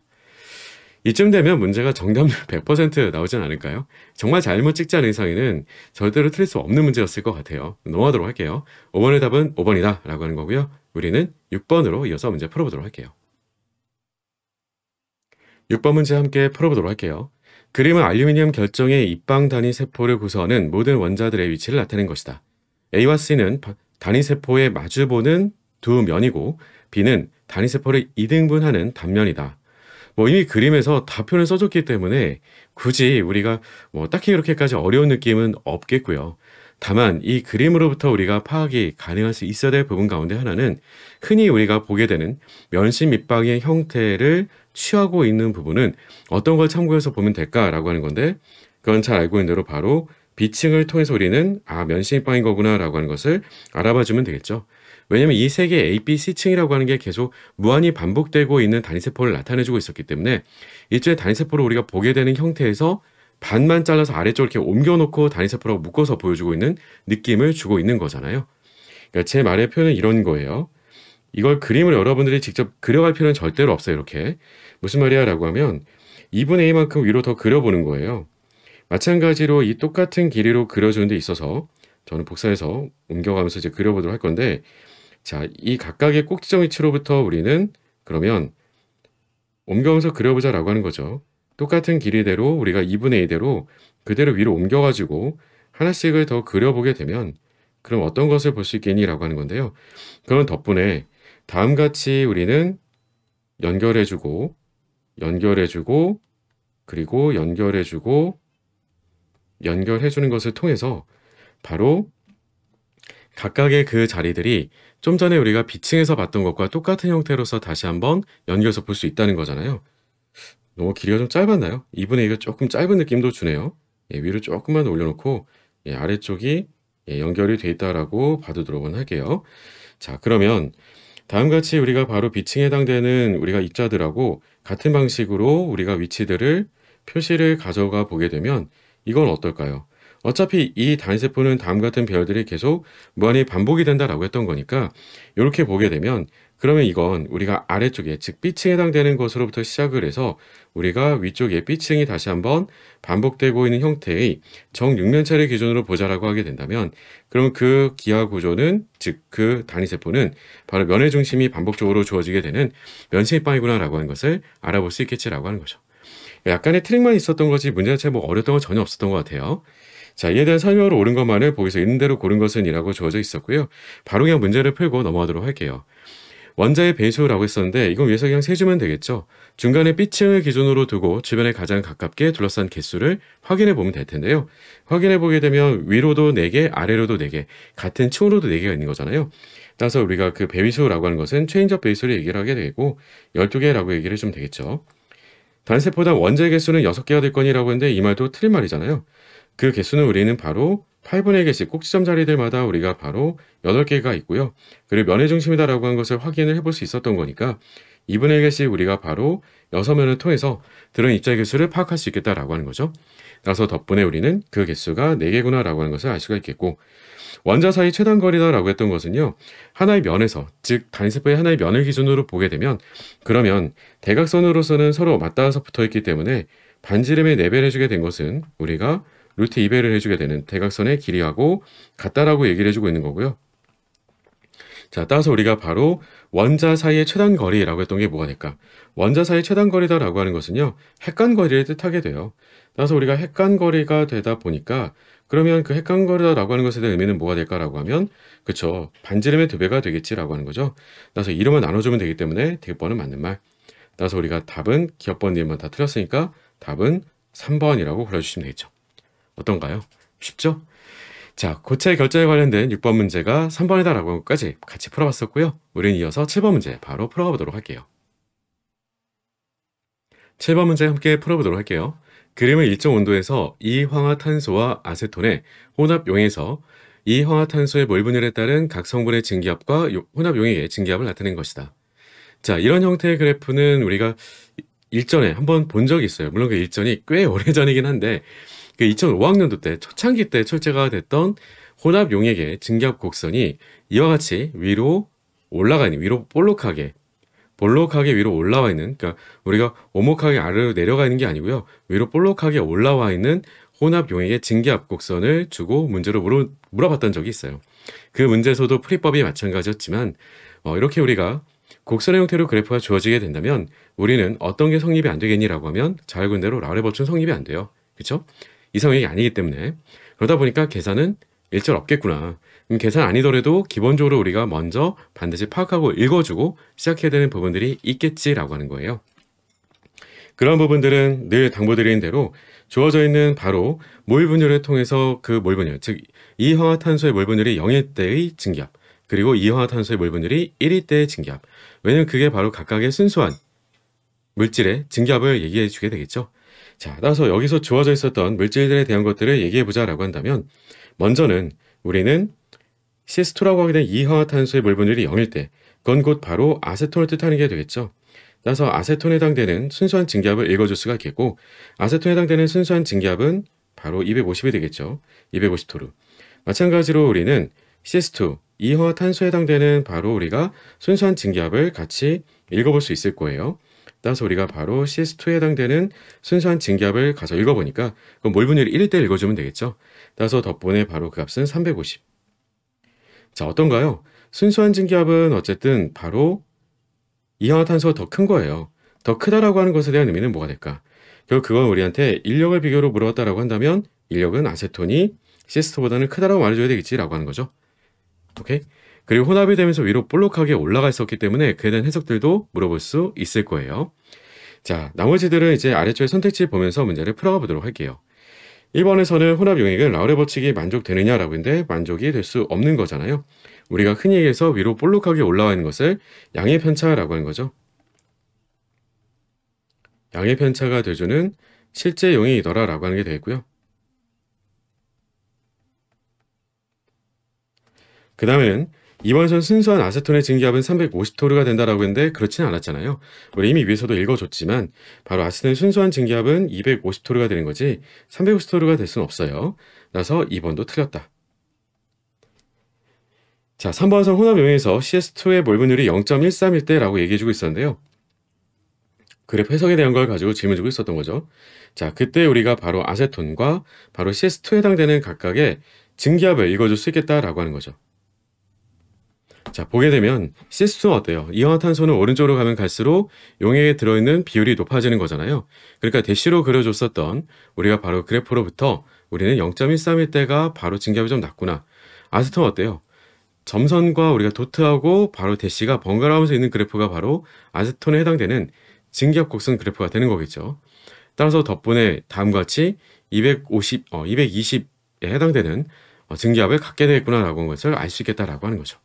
이쯤 되면 문제가 정답률 100% 나오진 않을까요? 정말 잘못 찍지 않은 이상에는 절대로 틀릴 수 없는 문제였을 것 같아요. 넘어가도록 할게요. 5번의 답은 5번이다 라고 하는 거고요. 우리는 6번으로 이어서 문제 풀어보도록 할게요. 6번 문제 함께 풀어보도록 할게요. 그림은 알루미늄 결정의 입방 단위 세포를 구성하는 모든 원자들의 위치를 나타낸 것이다. A와 C는 단위 세포에 마주보는 두 면이고 B는 단위 세포를 이등분하는 단면이다. 이미 그림에서 다 표현을 써줬기 때문에 굳이 우리가 딱히 그렇게까지 어려운 느낌은 없겠고요. 다만 이 그림으로부터 우리가 파악이 가능할 수 있어야 될 부분 가운데 하나는 흔히 우리가 보게 되는 면심 밑방의 형태를 취하고 있는 부분은 어떤 걸 참고해서 보면 될까라고 하는 건데, 그건 잘 알고 있는 대로 바로 비층을 통해서 우리는 면심 밑방인 거구나 라고 하는 것을 알아봐 주면 되겠죠. 왜냐면 이 세 개의 A, B, C층이라고 하는 게 계속 무한히 반복되고 있는 단위세포를 나타내주고 있었기 때문에 일종의 단위세포를 우리가 보게 되는 형태에서 반만 잘라서 아래쪽으로 이렇게 옮겨놓고 단위세포라고 묶어서 보여주고 있는 느낌을 주고 있는 거잖아요. 그러니까 제 말의 표현은 이런 거예요. 이걸 그림을 여러분들이 직접 그려갈 필요는 절대로 없어요. 이렇게. 무슨 말이야 라고 하면 2분의 A만큼 위로 더 그려보는 거예요. 마찬가지로 이 똑같은 길이로 그려주는 데 있어서 저는 복사해서 옮겨가면서 이제 그려보도록 할 건데, 자, 이 각각의 꼭지점 위치로부터 우리는 그러면 옮겨가면서 그려보자 라고 하는 거죠. 똑같은 길이대로 우리가 2분의 2대로 그대로 위로 옮겨가지고 하나씩을 더 그려보게 되면 그럼 어떤 것을 볼 수 있겠니? 라고 하는 건데요. 그런 덕분에 다음같이 우리는 연결해주고 그리고 연결해주는 것을 통해서 바로 각각의 그 자리들이 좀 전에 우리가 비층에서 봤던 것과 똑같은 형태로서 다시 한번 연결해서 볼 수 있다는 거잖아요. 너무 길이가 좀 짧았나요? 2분의 2가 조금 짧은 느낌도 주네요. 위로 조금만 올려놓고 아래쪽이 연결이 돼 있다라고 봐두도록 할게요. 자, 그러면 다음같이 우리가 바로 비층에 해당되는 우리가 입자들하고 같은 방식으로 우리가 위치들을 표시를 가져가 보게 되면 이건 어떨까요? 어차피 이 단위세포는 다음 같은 별들이 계속 무한히 반복이 된다라고 했던 거니까 이렇게 보게 되면 그러면 이건 우리가 아래쪽에 즉 B층에 해당되는 것으로부터 시작을 해서 우리가 위쪽에 B층이 다시 한번 반복되고 있는 형태의 정육면체를 기준으로 보자라고 하게 된다면 그럼 그 기하 구조는 즉 그 단위세포는 바로 면의 중심이 반복적으로 주어지게 되는 면심입방이구나 라고 하는 것을 알아볼 수 있겠지라고 하는 거죠. 약간의 트릭만 있었던 거지 문제 자체 어려웠던 건 전혀 없었던 것 같아요. 자, 이에 대한 설명으로 옳은 것만을 보기서 있는 대로 고른 것은 이라고 주어져 있었고요. 바로 그냥 문제를 풀고 넘어가도록 할게요. 원자의 배수라고 했었는데 이건 위에서 그냥 세주면 되겠죠. 중간에 B층을 기준으로 두고 주변에 가장 가깝게 둘러싼 개수를 확인해 보면 될 텐데요. 확인해 보게 되면 위로도 4개, 아래로도 4개, 같은 층으로도 4개가 있는 거잖아요. 따라서 우리가 그 배위수라고 하는 것은 최인적 배수를 얘기를 하게 되고 12개라고 얘기를 해주면 되겠죠. 단세포당 원자의 개수는 6개가 될 거니라고 했는데 이 말도 틀린 말이잖아요. 그 개수는 우리는 바로 8분의 1개씩 꼭지점 자리들마다 우리가 바로 8개가 있고요. 그리고 면의 중심이다라고 한 것을 확인을 해볼 수 있었던 거니까 2분의 1개씩 우리가 바로 6면을 통해서 들은 입자의 개수를 파악할 수 있겠다라고 하는 거죠. 따라서 덕분에 우리는 그 개수가 4개구나 라고 하는 것을 알 수가 있겠고, 원자 사이 최단 거리다라고 했던 것은요. 하나의 면에서 즉 단세포의 하나의 면을 기준으로 보게 되면 그러면 대각선으로서는 서로 맞닿아서 붙어있기 때문에 반지름에 4배를 해주게 된 것은 우리가 루트 2배를 해주게 되는 대각선의 길이하고 같다라고 얘기를 해주고 있는 거고요. 자, 따라서 우리가 바로 원자 사이의 최단 거리라고 했던 게 뭐가 될까? 원자 사이의 최단 거리다라고 하는 것은요. 핵간 거리를 뜻하게 돼요. 따라서 우리가 핵간 거리가 되다 보니까 그러면 그 핵간 거리다라고 하는 것에 대한 의미는 뭐가 될까라고 하면 그쵸. 반지름의 2배가 되겠지라고 하는 거죠. 따라서 이름을 나눠주면 되기 때문에 대번은 맞는 말. 따라서 우리가 답은 기업번, 니은번 다 틀렸으니까 답은 3번이라고 골라주시면 되겠죠. 어떤가요? 쉽죠? 자, 고체 결제에 관련된 6번 문제가 3번이다라고 한 것까지 같이 풀어봤었고요. 우리는 이어서 7번 문제 바로 풀어가 보도록 할게요. 7번 문제 함께 풀어보도록 할게요. 그림은 일정 온도에서 이황화탄소와 아세톤의 혼합용에서 이황화탄소의 몰 분율에 따른 각 성분의 증기압과 혼합용액의 증기압을 나타낸 것이다. 자, 이런 형태의 그래프는 우리가 일전에 한번 본 적이 있어요. 물론 그 일전이 꽤 오래전이긴 한데 그 2005학년도 때 초창기 때 출제가 됐던 혼합용액의 증기압 곡선이 이와 같이 위로 올라가 있는, 위로 볼록하게 위로 올라와 있는, 그러니까 우리가 오목하게 아래로 내려가 있는 게 아니고요. 위로 볼록하게 올라와 있는 혼합용액의 증기압 곡선을 주고 문제로 물어봤던 적이 있어요. 그 문제에서도 풀이법이 마찬가지였지만 이렇게 우리가 곡선의 형태로 그래프가 주어지게 된다면 우리는 어떤 게 성립이 안 되겠니라고 하면 잘 알고 있는 대로 라울의 법칙은 성립이 안 돼요. 그렇죠? 이상형이 아니기 때문에. 그러다 보니까 계산은 일절 없겠구나. 계산 아니더라도 기본적으로 우리가 먼저 반드시 파악하고 읽어주고 시작해야 되는 부분들이 있겠지라고 하는 거예요. 그런 부분들은 늘 당부드리는 대로 주어져 있는 바로 몰 분율을 통해서 그 몰 분율, 즉 이화탄소의 몰 분율이 0일 때의 증기압, 그리고 이화탄소의 몰 분율이 1일 때의 증기압. 왜냐면 그게 바로 각각의 순수한 물질의 증기압을 얘기해 주게 되겠죠. 자, 따라서 여기서 주어져 있었던 물질들에 대한 것들을 얘기해 보자라고 한다면 먼저는 우리는 CS2라고 하게 된 이화탄소의 몰 분율이 0일 때 그건 곧 바로 아세톤을 뜻하는 게 되겠죠. 따라서 아세톤에 해당되는 순수한 증기압을 읽어줄 수가 있겠고 아세톤에 해당되는 순수한 증기압은 바로 250이 되겠죠. 250토르. 마찬가지로 우리는 CS2, 이화탄소에 해당되는 바로 우리가 순수한 증기압을 같이 읽어볼 수 있을 거예요. 따라서 우리가 바로 CS2에 해당되는 순수한 증기압을 가서 읽어보니까 그럼 몰 분율이 1일 때 읽어주면 되겠죠. 따라서 덕분에 바로 그 값은 350. 자, 어떤가요? 순수한 증기압은 어쨌든 바로 이화탄소가 더 큰 거예요. 더 크다라고 하는 것에 대한 의미는 뭐가 될까? 결국 그건 우리한테 인력을 비교로 물어봤다라고 한다면 인력은 아세톤이 CS2보다는 크다라고 말해줘야 되겠지라고 하는 거죠. 오케이? 그리고 혼합이 되면서 위로 볼록하게 올라가 있었기 때문에 그에 대한 해석들도 물어볼 수 있을 거예요. 자, 나머지들은 이제 아래쪽에 선택지 보면서 문제를 풀어가 보도록 할게요. 1번에서는 혼합 용액은 라울의 법칙이 만족되느냐라고 했는데 만족이 될 수 없는 거잖아요. 우리가 흔히 얘기해서 위로 볼록하게 올라와 있는 것을 양의 편차라고 하는 거죠. 양의 편차가 돼주는 실제 용액이더라라고 하는 게 되겠고요. 그 다음에는 이번선 순수한 아세톤의 증기압은 350토르가 된다라고 했는데 그렇지는 않았잖아요. 우리 이미 위에서도 읽어줬지만 바로 아세톤의 순수한 증기압은 250토르가 되는 거지 350토르가 될 수는 없어요. 그래서 2번도 틀렸다. 자, 3번선 혼합 용액에서 CS2의 몰 분율이 0.13일 때라고 얘기해주고 있었는데요. 그래프 해석에 대한 걸 가지고 질문 주고 있었던 거죠. 자, 그때 우리가 바로 아세톤과 바로 CS2에 해당되는 각각의 증기압을 읽어줄 수 있겠다라고 하는 거죠. 자, 보게 되면 CS2는 어때요? 이화탄소는 오른쪽으로 가면 갈수록 용액에 들어있는 비율이 높아지는 거잖아요. 그러니까 대시로 그려줬었던 우리가 바로 그래프로부터 우리는 0.13일 때가 바로 증기압이 좀 낮구나. 아세톤은 어때요? 점선과 우리가 도트하고 바로 대시가 번갈아가면서 있는 그래프가 바로 아세톤에 해당되는 증기압 곡선 그래프가 되는 거겠죠. 따라서 덕분에 다음과 같이 220에 해당되는 증기압을 갖게 되겠구나라고 하는 것을 알 수 있겠다라고 하는 거죠.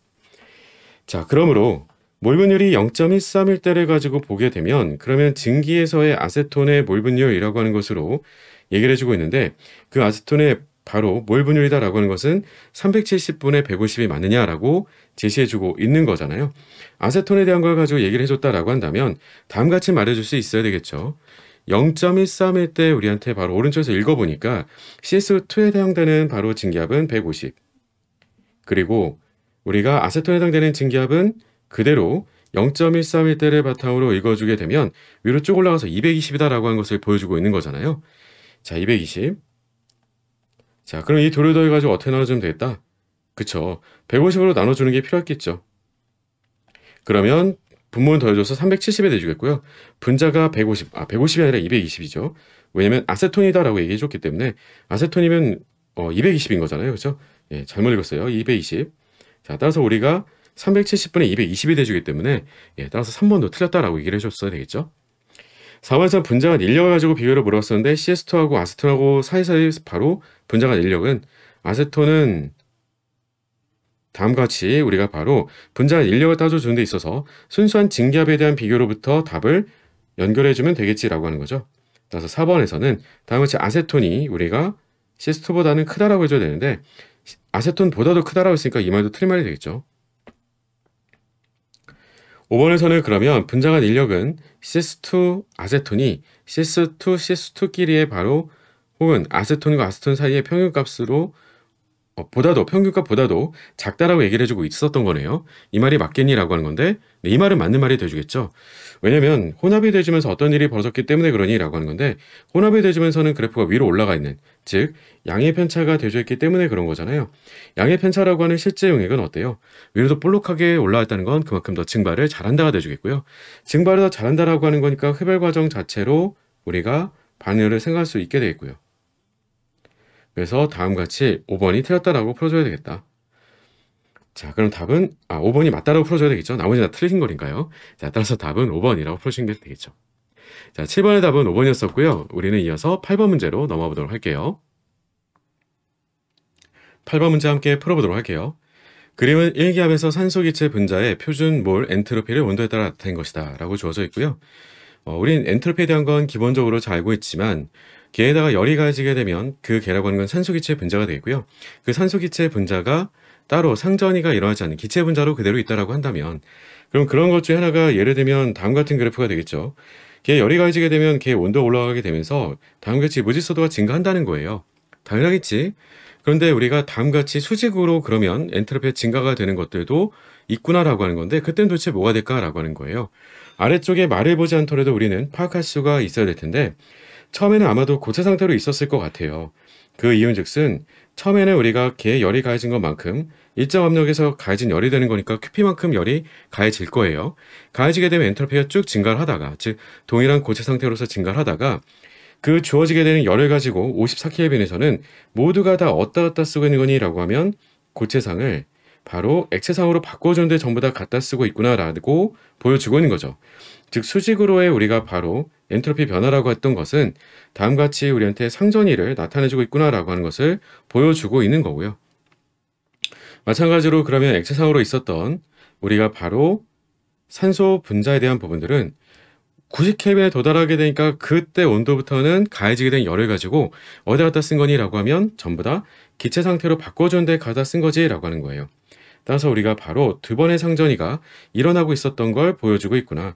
자, 그러므로 몰 분율이 0.13일 때를 가지고 보게 되면 그러면 증기에서의 아세톤의 몰 분율이라고 하는 것으로 얘기를 해주고 있는데 그 아세톤의 바로 몰 분율이다라고 하는 것은 370분의 150이 맞느냐라고 제시해주고 있는 거잖아요. 아세톤에 대한 걸 가지고 얘기를 해줬다라고 한다면 다음같이 말해줄 수 있어야 되겠죠. 0.13일 때 우리한테 바로 오른쪽에서 읽어보니까 CS2에 해당되는 바로 증기압은 150. 그리고 우리가 아세톤에 해당되는 증기압은 그대로 0.13일 때를 바탕으로 읽어주게 되면 위로 쭉 올라가서 220이다라고 하는 것을 보여주고 있는 거잖아요. 자, 220. 자, 그럼 이 둘을 더해가지고 어떻게 나눠주면 되겠다? 그쵸. 150으로 나눠주는 게 필요했겠죠. 그러면 분모는 더해줘서 370에 내주겠고요. 분자가 150이 아니라 220이죠. 왜냐면 아세톤이다라고 얘기해줬기 때문에 아세톤이면 220인 거잖아요. 그렇죠? 예, 잘못 읽었어요. 220. 자, 따라서 우리가 370분의 220이 돼주기 때문에 따라서 3번도 틀렸다라고 얘기를 해줬어야 되겠죠. 4번에서 분자간 인력을 가지고 비교를 물었었는데 CS2하고 아세톤하고 사이사이 바로 분자간 인력은 아세톤은 다음과 같이 우리가 바로 분자간 인력을 따져주는 데 있어서 순수한 증기압에 대한 비교로부터 답을 연결해주면 되겠지라고 하는 거죠. 따라서 4번에서는 다음과 같이 아세톤이 우리가 CS2보다는 크다라고 해줘야 되는데 아세톤보다도 크다라고 했으니까 이 말도 틀린 말이 되겠죠. 5번에서는 그러면 분자간 인력은 CS2 아세톤이 CS2 CS2끼리의 바로 혹은 아세톤과 아세톤 사이의 평균값으로 보다도 평균값보다도 작다라고 얘기를 해주고 있었던 거네요. 이 말이 맞겠니라고 하는 건데 네, 이 말은 맞는 말이 돼주겠죠. 왜냐면 혼합이 돼주면서 어떤 일이 벌어졌기 때문에 그러니라고 하는 건데 혼합이 돼주면서는 그래프가 위로 올라가 있는 즉 양의 편차가 돼져 있기 때문에 그런 거잖아요. 양의 편차라고 하는 실제 용액은 어때요? 위로도 볼록하게 올라왔다는 건 그만큼 더 증발을 잘한다가 돼주겠고요. 증발을 더 잘한다라고 하는 거니까 흡열 과정 자체로 우리가 반응을 생각할 수 있게 되겠고요. 그래서 다음같이 5번이 틀렸다라고 풀어줘야 되겠다. 자, 그럼 답은 5번이 맞다라고 풀어줘야 되겠죠. 나머지 다 틀린 거니까요. 자, 따라서 답은 5번이라고 풀어주시는 게 되겠죠. 자, 7번의 답은 5번이었었고요. 우리는 이어서 8번 문제로 넘어가 보도록 할게요. 8번 문제 함께 풀어보도록 할게요. 그림은 일기압에서 산소기체 분자의 표준 몰 엔트로피를 온도에 따라 나타낸 것이다 라고 주어져 있고요. 우린 엔트로피에 대한 건 기본적으로 잘 알고 있지만 개에다가 열이 가해지게 되면 그 개라고 하는 건 산소기체 분자가 되겠고요. 그 산소기체 분자가 따로 상전이가 일어나지 않는 기체 분자로 그대로 있다라고 한다면 그럼 그런 것 중에 하나가 예를 들면 다음 같은 그래프가 되겠죠. 개에 열이 가해지게 되면 개의 온도가 올라가게 되면서 다음같이 무질서도가 증가한다는 거예요. 당연하겠지. 그런데 우리가 다음같이 수직으로 그러면 엔트로피의 증가가 되는 것들도 있구나라고 하는 건데 그때는 도대체 뭐가 될까라고 하는 거예요. 아래쪽에 말을 보지 않더라도 우리는 파악할 수가 있어야 될 텐데 처음에는 아마도 고체 상태로 있었을 것 같아요. 그 이유는즉슨 처음에는 우리가 개에 열이 가해진 것만큼 일정 압력에서 가해진 열이 되는 거니까 QP만큼 열이 가해질 거예요. 가해지게 되면 엔트로피가 쭉 증가를 하다가 즉 동일한 고체 상태로서 증가를 하다가 그 주어지게 되는 열을 가지고 54켈빈에서는 모두가 다 어디다 갖다 쓰고 있는 거니라고 하면 고체상을 바로 액체상으로 바꿔주는데 전부 다 갖다 쓰고 있구나라고 보여주고 있는 거죠. 즉 수직으로의 우리가 바로 엔트로피 변화라고 했던 것은 다음같이 우리한테 상전이를 나타내주고 있구나라고 하는 것을 보여주고 있는 거고요. 마찬가지로 그러면 액체상으로 있었던 우리가 바로 산소 분자에 대한 부분들은 90켈빈에 도달하게 되니까 그때 온도부터는 가해지게 된 열을 가지고 어디다 갖다 쓴 거니라고 하면 전부 다 기체 상태로 바꿔주는 데 갖다 쓴 거지라고 하는 거예요. 따라서 우리가 바로 두 번의 상전이가 일어나고 있었던 걸 보여주고 있구나.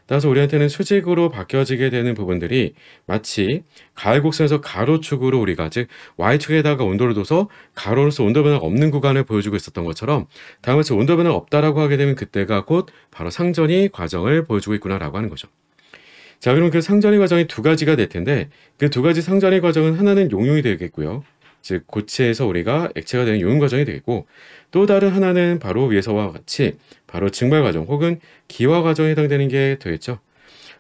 따라서 우리한테는 수직으로 바뀌어지게 되는 부분들이 마치 가열곡선에서 가로축으로 우리가 즉 Y축에다가 온도를 둬서 가로로서 온도 변화가 없는 구간을 보여주고 있었던 것처럼 다음에서 온도 변화가 없다라고 하게 되면 그때가 곧 바로 상전이 과정을 보여주고 있구나라고 하는 거죠. 자, 그럼 그 상전이 과정이 두 가지가 될 텐데 그 두 가지 상전의 과정은 하나는 용융이 되겠고요. 즉 고체에서 우리가 액체가 되는 용융 과정이 되겠고 또 다른 하나는 바로 위에서와 같이 바로 증발 과정 혹은 기화 과정에 해당되는 게 되겠죠.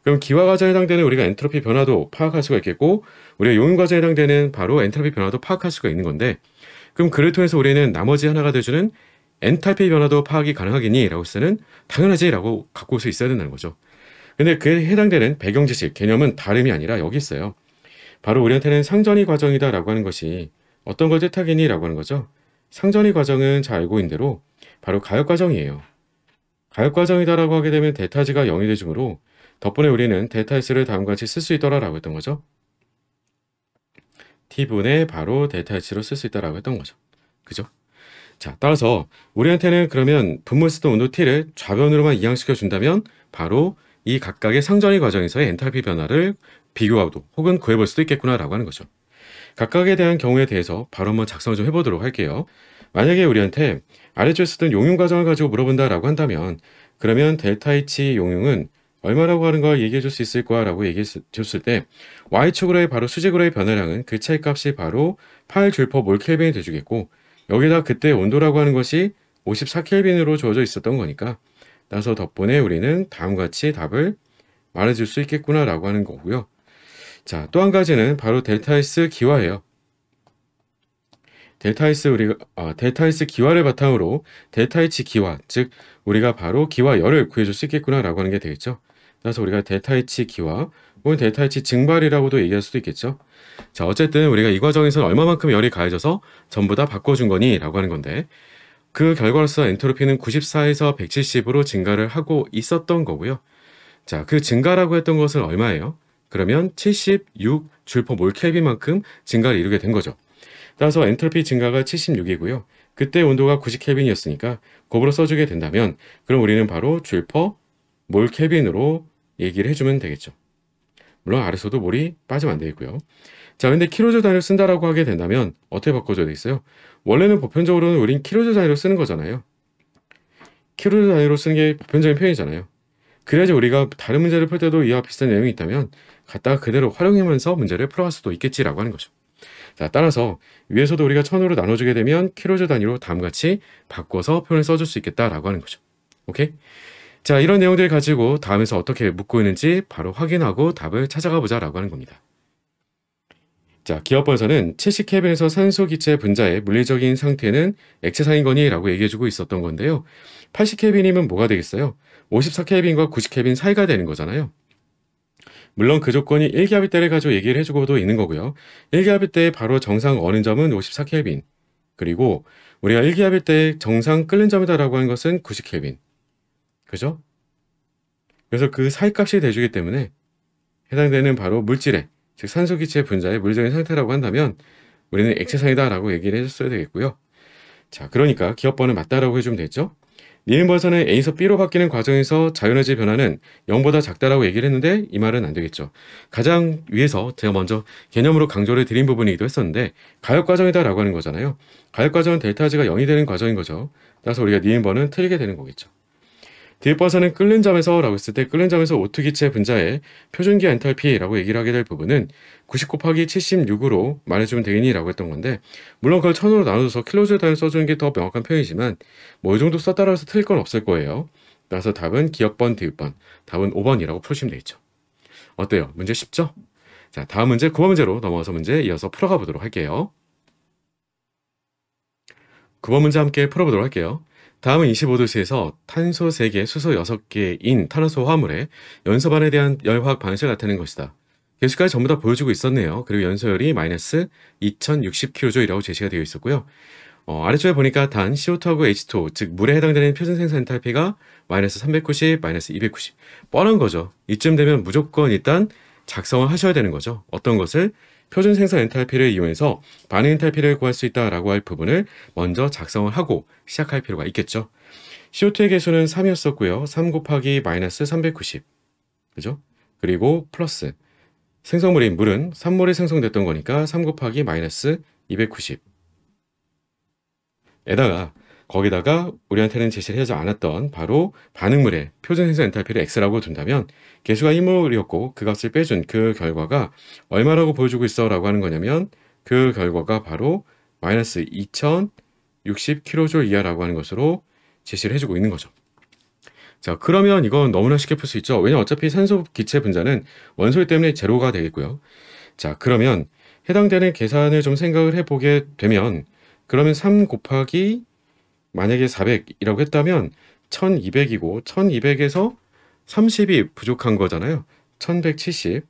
그럼 기화 과정에 해당되는 우리가 엔트로피 변화도 파악할 수가 있겠고 우리가 용융 과정에 해당되는 바로 엔탈피 변화도 파악할 수가 있는 건데 그럼 그를 통해서 우리는 나머지 하나가 돼주는 엔탈피 변화도 파악이 가능하겠니? 라고 했을 때는 당연하지 라고 갖고 올 수 있어야 된다는 거죠. 근데 그에 해당되는 배경 지식, 개념은 다름이 아니라 여기 있어요. 바로 우리한테는 상전이 과정이다 라고 하는 것이 어떤 걸 뜻하겠니? 라고 하는 거죠. 상전이 과정은 잘 알고 있는 대로 바로 가역 과정이에요. 가역 과정이다 라고 하게 되면 데타지가 0이 되므로 덕분에 우리는 데타 S를 다음과 같이 쓸 수 있더라 라고 했던 거죠. T분의 바로 데타 H로 쓸 수 있다라고 했던 거죠. 그죠? 자, 따라서 우리한테는 그러면 분모 쓰던 온도 T를 좌변으로만 이항시켜 준다면 바로 이 각각의 상전이 과정에서의 엔탈피 변화를 비교하고 혹은 구해볼 수도 있겠구나라고 하는 거죠. 각각에 대한 경우에 대해서 바로 한번 작성을 좀 해보도록 할게요. 만약에 우리한테 아래쪽에 쓰던 용융 과정을 가지고 물어본다라고 한다면 그러면 델타 H 용융은 얼마라고 하는 걸 얘기해 줄 수 있을 거야 라고 얘기해 줬을 때 Y축으로의 바로 수직으로의 변화량은 그 차이값이 바로 8줄/몰켈빈이 돼주겠고 여기다 그때 온도라고 하는 것이 54켈빈으로 주어져 있었던 거니까 따라서 덕분에 우리는 다음과 같이 답을 말해줄 수 있겠구나 라고 하는 거고요. 자, 또 한 가지는 바로 델타 S 기화예요. 델타 S 기화를 바탕으로 델타 H 기화, 즉 우리가 바로 기화열을 구해줄 수 있겠구나 라고 하는 게 되겠죠. 따라서 우리가 델타 H 기화 혹은 델타 H 증발이라고도 얘기할 수도 있겠죠. 자, 어쨌든 우리가 이 과정에서는 얼마만큼 열이 가해져서 전부 다 바꿔준 거니 라고 하는 건데 그 결과로서 엔트로피는 94에서 170으로 증가를 하고 있었던 거고요. 자, 그 증가라고 했던 것은 얼마예요? 그러면 76줄/몰켈빈만큼 증가를 이루게 된 거죠. 따라서 엔트로피 증가가 76이고요. 그때 온도가 90켈빈이었으니까 곱으로 써주게 된다면 그럼 우리는 바로 줄/몰켈빈으로 얘기를 해주면 되겠죠. 물론 아래서도 몰이 빠지면 안 되겠고요. 자, 근데 킬로조 단위로 쓴다라고 하게 된다면 어떻게 바꿔줘야 되겠어요? 원래는 보편적으로는 우린 킬로조 단위로 쓰는 거잖아요. 킬로조 단위로 쓰는 게 보편적인 표현이잖아요. 그래야지 우리가 다른 문제를 풀 때도 이와 비슷한 내용이 있다면 갖다가 그대로 활용하면서 문제를 풀어갈 수도 있겠지라고 하는 거죠. 자, 따라서 위에서도 우리가 1000으로 나눠주게 되면 킬로조 단위로 다음같이 바꿔서 표현을 써줄 수 있겠다라고 하는 거죠. 오케이? 자, 이런 내용들 가지고 다음에서 어떻게 묻고 있는지 바로 확인하고 답을 찾아가 보자라고 하는 겁니다. 자, 기업번에서는 70켈빈에서 산소 기체 분자의 물리적인 상태는 액체상인 거니? 라고 얘기해주고 있었던 건데요. 80켈빈이면 뭐가 되겠어요? 54켈빈과 90켈빈 사이가 되는 거잖아요. 물론 그 조건이 1기압일 때를 가지고 얘기를 해주고도 있는 거고요. 1기압일 때 바로 정상 어는 점은 54켈빈. 그리고 우리가 1기압일 때 정상 끓는 점이다라고 하는 것은 90켈빈. 그죠? 그래서 그 사이 값이 돼주기 때문에 해당되는 바로 물질의, 즉 산소기체 분자의 물리적인 상태라고 한다면 우리는 액체상이다라고 얘기를 해줬어야 되겠고요. 자, 그러니까 기업번은 맞다라고 해주면 되겠죠? 니은번에서는 A에서 B로 바뀌는 과정에서 자유에너지 변화는 0보다 작다라고 얘기를 했는데 이 말은 안 되겠죠. 가장 위에서 제가 먼저 개념으로 강조를 드린 부분이기도 했었는데 가역 과정이다라고 하는 거잖아요. 가역 과정은 델타 G가 0이 되는 과정인 거죠. 따라서 우리가 니은번은 틀리게 되는 거겠죠. 디귿번에서는 끓는 점에서 라고 했을 때 끓는 점에서 O2 기체 분자의 표준기 엔탈피라고 얘기를 하게 될 부분은 90 곱하기 76으로 말해주면 되겠니? 라고 했던 건데 물론 그걸 1000으로 나눠줘서 킬로줄 단위를 써주는 게 더 명확한 표현이지만 뭐 이 정도 썼다고 해서 틀릴 건 없을 거예요. 따라서 답은 기역번, 디귿번, 답은 5번이라고 푸시면 되겠죠. 어때요? 문제 쉽죠? 자, 다음 문제 9번 문제로 넘어가서 문제 이어서 풀어가 보도록 할게요. 9번 문제 함께 풀어보도록 할게요. 다음은 25도씨에서 탄소 3개, 수소 6개인 탄화수 화물의 연소반에 대한 열화학 반응식을 나타낸 것이다. 계수까지 전부 다 보여주고 있었네요. 그리고 연소열이 마이너스 2060kJ라고 제시가 되어 있었고요. 아래쪽에 보니까 단 CO2하고 H2O, 즉 물에 해당되는 표준 생산 엔탈피가 마이너스 390, 마이너스 290. 뻔한 거죠. 이쯤 되면 무조건 일단 작성을 하셔야 되는 거죠. 어떤 것을? 표준 생산 엔탈피를 이용해서 반응 엔탈피를 구할 수 있다라고 할 부분을 먼저 작성을 하고 시작할 필요가 있겠죠. CO2의 개수는 3이었었고요. 3 곱하기 마이너스 390. 그죠? 그리고 플러스 생성물인 물은 3몰이 생성됐던 거니까 3 곱하기 마이너스 290. 에다가 거기다가 우리한테는 제시를 하지 않았던 바로 반응물의 표준 생성 엔탈피를 X라고 둔다면 개수가 1몰이었고 그 값을 빼준 그 결과가 얼마라고 보여주고 있어 라고 하는 거냐면 그 결과가 바로 마이너스 2060kJ 이하라고 하는 것으로 제시를 해주고 있는 거죠. 자, 그러면 이건 너무나 쉽게 풀 수 있죠. 왜냐면 어차피 산소 기체 분자는 원소이기 때문에 제로가 되겠고요. 자, 그러면 해당되는 계산을 좀 생각을 해보게 되면 그러면 3 곱하기 만약에 400이라고 했다면 1200이고 1200에서 30이 부족한 거잖아요. 1170.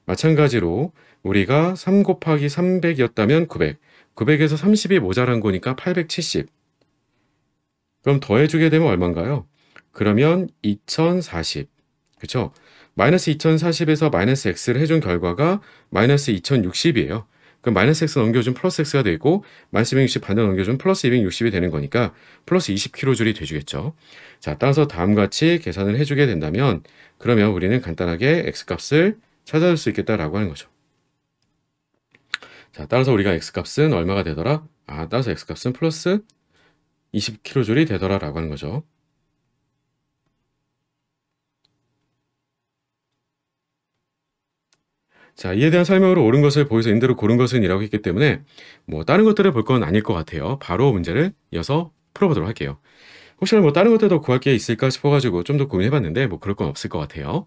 마찬가지로 우리가 3 곱하기 300이었다면 900. 900에서 30이 모자란 거니까 870. 그럼 더해주게 되면 얼마인가요? 그러면 2040. 그쵸? 마이너스 2040에서 마이너스 x를 해준 결과가 마이너스 2060이에요. 그럼 마이너스 x 넘겨준 플러스 x가 되고 마이너스 260 반대로 넘겨준 플러스 260이 되는 거니까 플러스 20kJ이 돼주겠죠. 자, 따라서 다음같이 계산을 해주게 된다면 그러면 우리는 간단하게 x값을 찾아줄 수 있겠다라고 하는 거죠. 자, 따라서 우리가 x값은 얼마가 되더라? 따라서 x값은 플러스 20kJ이 되더라라고 하는 거죠. 자, 이에 대한 설명으로 옳은 것을 보여서 인대로 고른 것은 이라고 했기 때문에 뭐 다른 것들을 볼 건 아닐 것 같아요. 바로 문제를 이어서 풀어보도록 할게요. 혹시나 뭐 다른 것들도 구할 게 있을까 싶어가지고 좀 더 고민해봤는데 뭐 그럴 건 없을 것 같아요.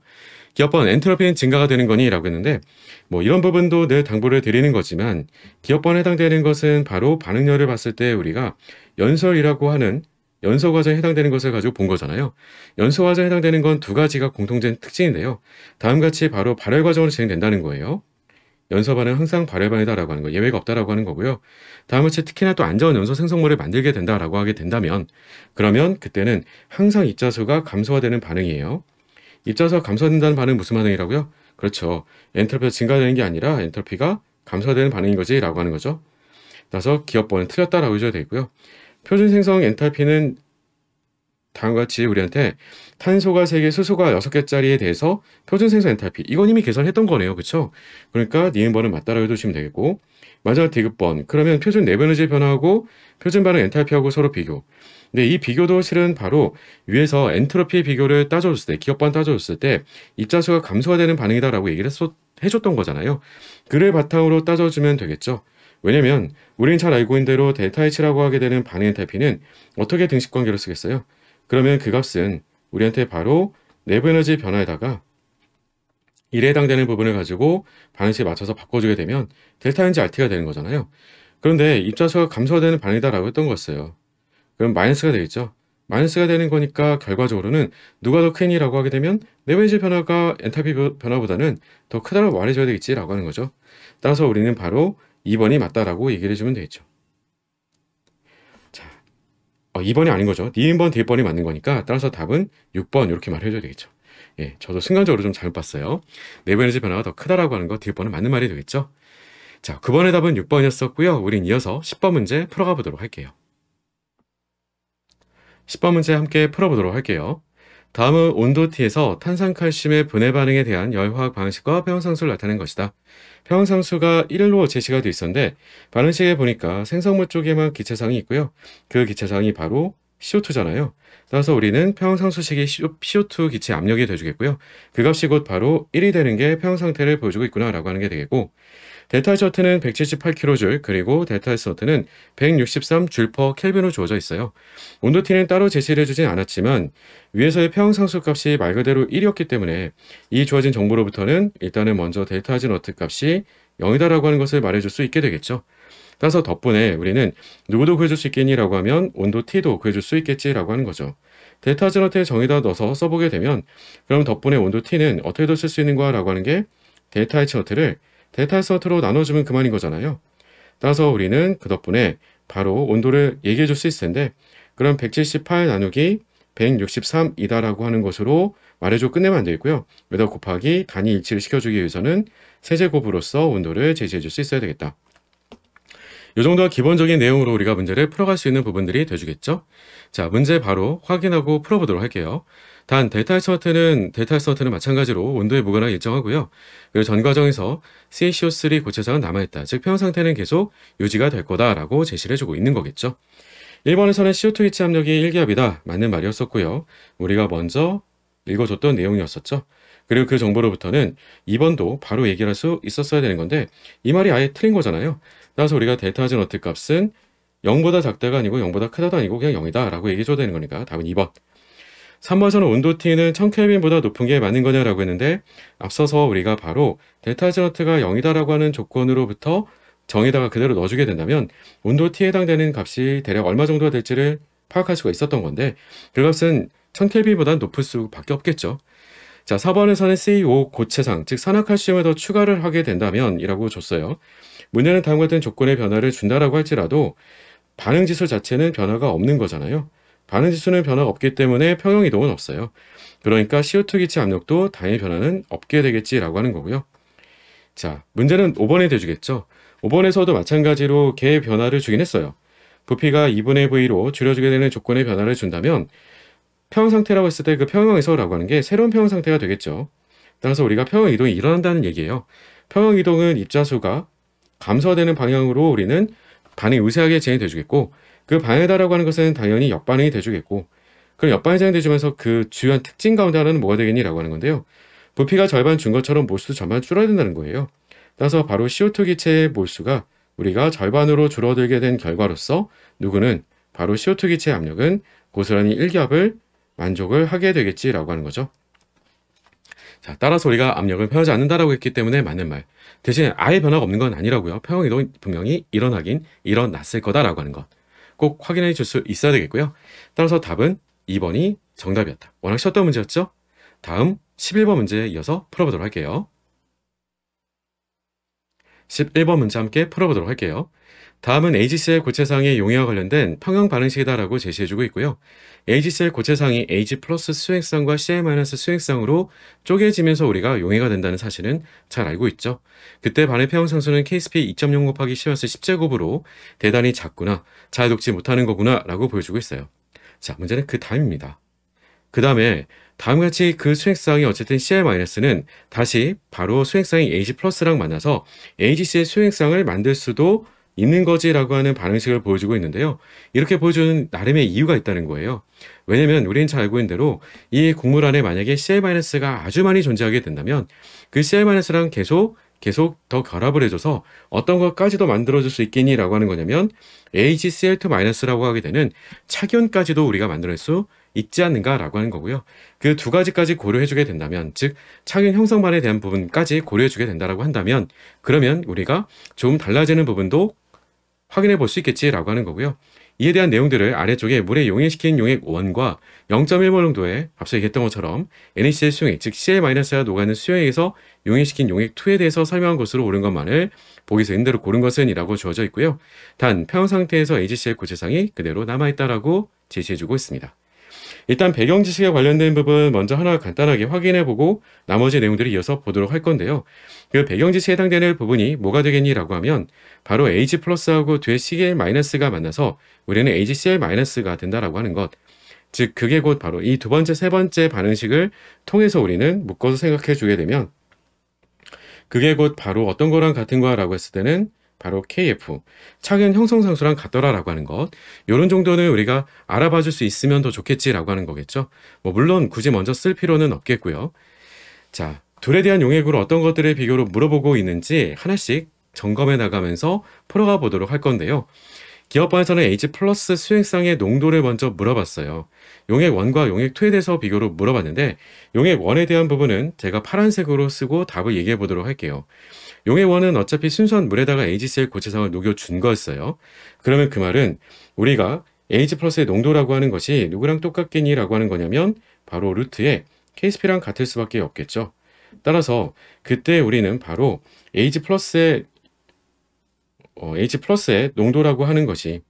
기업번 엔트로피는 증가가 되는 거니? 라고 했는데 뭐 이런 부분도 늘 당부를 드리는 거지만 기업번에 해당되는 것은 바로 반응열을 봤을 때 우리가 연설이라고 하는 연소 과정에 해당되는 것을 가지고 본 거잖아요. 연소 과정에 해당되는 건 두 가지가 공통된 특징인데요. 다음같이 바로 발열 과정으로 진행된다는 거예요. 연소 반응은 항상 발열 반이다라고 하는 거, 예외가 없다라고 하는 거고요. 다음같이 특히나 또 안 좋은 연소 생성물을 만들게 된다라고 하게 된다면 그러면 그때는 항상 입자수가 감소가 되는 반응이에요. 입자수가 감소된다는 반응은 무슨 반응이라고요? 그렇죠. 엔트로피가 증가되는 게 아니라 엔트로피가 감소되는 반응인 거지 라고 하는 거죠. 따라서 기업번은 틀렸다라고 해줘야 되고요. 표준 생성 엔탈피는 다음과 같이 우리한테 탄소가 3개, 수소가 6개짜리에 대해서 표준 생성 엔탈피 이건 이미 계산했던 거네요. 그쵸? 그러니까 니은번은 맞다라고 해두시면 되겠고 마지막 디귿번 그러면 표준 내부 에너지 변화하고 표준 반응 엔탈피하고 서로 비교. 근데 이 비교도 실은 바로 위에서 엔트로피 비교를 따져줬을 때 기업반 따져줬을 때 입자수가 감소가 되는 반응이다라고 얘기를 해줬던 거잖아요. 그를 바탕으로 따져주면 되겠죠. 왜냐면 우리는 잘 알고 있는 대로 델타 H라고 하게 되는 반응 엔탈피는 어떻게 등식 관계로 쓰겠어요? 그러면 그 값은 우리한테 바로 내부 에너지 변화에다가 1에 해당되는 부분을 가지고 반응식에 맞춰서 바꿔주게 되면 델타 N지 RT가 되는 거잖아요. 그런데 입자수가 감소가 되는 반응이다라고 했던 거였어요. 그럼 마이너스가 되겠죠. 마이너스가 되는 거니까 결과적으로는 누가 더 크니라고 하게 되면 내부 에너지 변화가 엔탈피 변화보다는 더 크다라고 말해줘야 되겠지라고 하는 거죠. 따라서 우리는 바로 2번이 맞다라고 얘기를 해주면 되겠죠. 자, 2번이 아닌 거죠. 니은번, 디귿번이 맞는 거니까 따라서 답은 6번 이렇게 말해줘야 되겠죠. 예, 저도 순간적으로 좀 잘못 봤어요. 내부 에너지 변화가 더 크다라고 하는 거 디귿번은 맞는 말이 되겠죠. 자, 9번의 답은 6번이었었고요. 우린 이어서 10번 문제 풀어가 보도록 할게요. 10번 문제 함께 풀어보도록 할게요. 다음은 온도 T에서 탄산칼슘의 분해 반응에 대한 열화학 방식과 평형상수를 나타낸 것이다. 평형상수가 1로 제시가 되어 있었는데 반응식에 보니까 생성물 쪽에만 기체상이 있고요. 그 기체상이 바로 CO2잖아요. 따라서 우리는 평형상수식이 CO2 기체 압력이 되어주겠고요. 그 값이 곧 바로 1이 되는 게 평형상태를 보여주고 있구나 라고 하는 게 되겠고 델타 H는 178kJ 그리고 델타 S는 163J/Kelvin으로 주어져 있어요. 온도 T는 따로 제시를 해주진 않았지만 위에서의 평형상수 값이 말 그대로 1이었기 때문에 이 주어진 정보로부터는 일단은 먼저 델타 H 너트 값이 0이다라고 하는 것을 말해줄 수 있게 되겠죠. 따라서 덕분에 우리는 누구도 구해줄 수 있겠니? 라고 하면 온도 T도 구해줄 수 있겠지? 라고 하는 거죠. 델타 H 너트에 정의다 넣어서 써보게 되면 그럼 덕분에 온도 T는 어떻게 더 쓸 수 있는 거야? 라고 하는 게 델타 H 너트를 델타 S 너트로 나눠주면 그만인 거잖아요. 따라서 우리는 그 덕분에 바로 온도를 얘기해 줄 수 있을 텐데 그럼 178 나누기 163이다라고 하는 것으로 말해줘 끝내면 안 되겠고요. 여기다 곱하기 단위 일치를 시켜주기 위해서는 세제곱으로서 온도를 제시해 줄 수 있어야 되겠다. 이 정도가 기본적인 내용으로 우리가 문제를 풀어갈 수 있는 부분들이 되주겠죠. 자, 문제 바로 확인하고 풀어보도록 할게요. 단 델타 S 너트는 마찬가지로 온도의 무관하게 일정하고요. 그리고 전 과정에서 CaCO3 고체상은 남아있다. 즉 평형 상태는 계속 유지가 될 거다라고 제시를 해주고 있는 거겠죠. 1번에서는 CO2 기체 압력이 1기압이다. 맞는 말이었었고요. 우리가 먼저 읽어줬던 내용이었었죠. 그리고 그 정보로부터는 2번도 바로 얘기를 할 수 있었어야 되는 건데 이 말이 아예 틀린 거잖아요. 따라서 우리가 델타 H 너트 값은 0보다 작다가 아니고 0보다 크다도 아니고 그냥 0이다 라고 얘기해줘야 되는 거니까 답은 2번. 3번에서는 온도 T는 1000켈빈보다 높은 게 맞는 거냐라고 했는데 앞서서 우리가 바로 델타 H 너트가 0이다라고 하는 조건으로부터 정에다가 그대로 넣어주게 된다면 온도 T에 해당되는 값이 대략 얼마 정도가 될지를 파악할 수가 있었던 건데 그 값은 1000켈빈보다 높을 수밖에 없겠죠. 자, 4번에서는 CO 고체상, 즉 산화칼슘을 더 추가를 하게 된다면 이라고 줬어요. 문제는 다음과 같은 조건의 변화를 준다라고 할지라도 반응지수 자체는 변화가 없는 거잖아요. 반응지수는 변화가 없기 때문에 평형이동은 없어요. 그러니까 CO2 기체 압력도 당연히 변화는 없게 되겠지라고 하는 거고요. 자, 문제는 5번에 대주겠죠. 5번에서도 마찬가지로 개의 변화를 주긴 했어요. 부피가 2분의 V로 줄여주게 되는 조건의 변화를 준다면 평형 상태라고 했을 때 그 평형에서라고 하는 게 새로운 평형 상태가 되겠죠. 따라서 우리가 평형 이동이 일어난다는 얘기예요. 평형 이동은 입자수가 감소되는 방향으로 우리는 반응이 우세하게 진행이 돼주겠고 그 방향이다라고 하는 것은 당연히 역반응이 돼주겠고 그럼 역반응이 진행돼주면서 그 주요한 특징 가운데 하나는 뭐가 되겠니? 라고 하는 건데요. 부피가 절반 준 것처럼 몰수도 절반 줄어야 된다는 거예요. 따라서 바로 CO2 기체의 몰수가 우리가 절반으로 줄어들게 된 결과로서 누구는 바로 CO2 기체의 압력은 고스란히 1기압을 만족을 하게 되겠지라고 하는 거죠. 자, 따라서 우리가 압력을 변하지 않는다라고 했기 때문에 맞는 말. 대신 아예 변화가 없는 건 아니라고요. 평형이동이 분명히 일어나긴 일어났을 거다라고 하는 것. 꼭 확인해 줄 수 있어야 되겠고요. 따라서 답은 2번이 정답이었다. 워낙 쉬웠던 문제였죠? 다음 11번 문제에 이어서 풀어보도록 할게요. 11번 문제 함께 풀어보도록 할게요. 다음은 AgCl 고체상의 용해와 관련된 평형 반응식이다라고 제시해주고 있고요. AgCl 고체상이 Ag 플러스 수행쌍과 Cl 마이너스 수행쌍으로 쪼개지면서 우리가 용해가 된다는 사실은 잘 알고 있죠. 그때 반의 평형상수는 KSP 2.0 곱하기 10^10제곱으로 대단히 작구나, 잘 녹지 못하는 거구나 라고 보여주고 있어요. 자, 문제는 그 다음입니다. 그 다음에 다음과 같이 그 수행성이 어쨌든 CL-는 다시 바로 수행성인 AG+랑 만나서 AGC의 수행성을 만들 수도 있는 거지라고 하는 반응식을 보여주고 있는데요. 이렇게 보여주는 나름의 이유가 있다는 거예요. 왜냐면 우리는 잘 알고 있는 대로 이 곡물 안에 만약에 CL-가 아주 많이 존재하게 된다면 그 CL-랑 계속 더 결합을 해줘서 어떤 것까지도 만들어줄 수 있겠니? 라고 하는 거냐면 AgCl2-라고 하게 되는 착연까지도 우리가 만들어낼 수 있지 않는가라고 하는 거고요. 그 두 가지까지 고려해주게 된다면, 즉 착연 형성반에 대한 부분까지 고려해주게 된다라고 한다면, 그러면 우리가 조금 달라지는 부분도 확인해 볼 수 있겠지라고 하는 거고요. 이에 대한 내용들을 아래쪽에 물에 용해시킨 용액 1과 0.1몰 농도의 앞서 얘기했던 것처럼 NaCl 수용액, 즉 CL-가 녹아있는 수용액에서 용해시킨 용액 2에 대해서 설명한 것으로 옳은 것만을 보기서 임대로 고른 것은 이라고 주어져 있고요. 단 평형 상태에서 AgCl 고체상이 그대로 남아있다라고 제시해주고 있습니다. 일단 배경 지식에 관련된 부분 먼저 하나 간단하게 확인해보고 나머지 내용들을 이어서 보도록 할 건데요. 그 배경 지식에 해당되는 부분이 뭐가 되겠니라고 하면 바로 Ag+하고 뒤에 CL-가 만나서 우리는 AgCl-가 된다라고 하는 것. 즉 그게 곧 바로 이 두 번째, 세 번째 반응식을 통해서 우리는 묶어서 생각해 주게 되면 그게 곧 바로 어떤 거랑 같은 거라고 했을 때는 바로 KF, 착연 형성상수랑 같더라라고 하는 것. 이런 정도는 우리가 알아봐 줄 수 있으면 더 좋겠지라고 하는 거겠죠. 물론 굳이 먼저 쓸 필요는 없겠고요. 자, 둘에 대한 용액으로 어떤 것들을 비교로 물어보고 있는지 하나씩 점검해 나가면서 풀어가 보도록 할 건데요. 기업반에서는 Ag+ 수행성의 농도를 먼저 물어봤어요. 용액 1과 용액 2에 대해서 비교로 물어봤는데 용액 1에 대한 부분은 제가 파란색으로 쓰고 답을 얘기해 보도록 할게요. 용액 1은 어차피 순수한 물에다가 AgCl 고체상을 녹여준 거였어요. 그러면 그 말은 우리가 Ag+의 농도라고 하는 것이 누구랑 똑같겠니? 라고 하는 거냐면 바로 루트에 KSP랑 같을 수밖에 없겠죠. 따라서 그때 우리는 바로 Ag+의 농도라고 하는 것이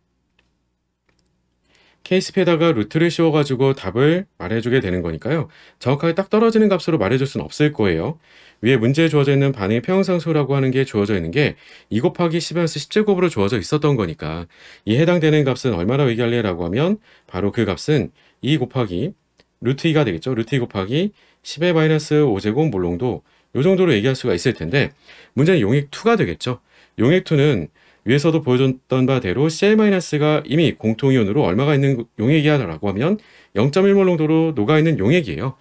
KSP에다가 루트를 씌워가지고 답을 말해주게 되는 거니까요. 정확하게 딱 떨어지는 값으로 말해줄 수는 없을 거예요. 위에 문제에 주어져 있는 반응의 평형상수라고 하는 게 주어져 있는 게 2 곱하기 10-10제곱으로 주어져 있었던 거니까 이 해당되는 값은 얼마나 얘기할래라고 하면 바로 그 값은 2 곱하기 루트 2가 되겠죠. 루트 2 곱하기 10-5제곱 몰농도 이 정도로 얘기할 수가 있을 텐데 문제는 용액 2가 되겠죠. 용액 2는 위에서도 보여줬던 바대로 CL-가 이미 공통이온으로 얼마가 있는 용액이야라고 하면 0.1몰 농도로 녹아있는 용액이에요.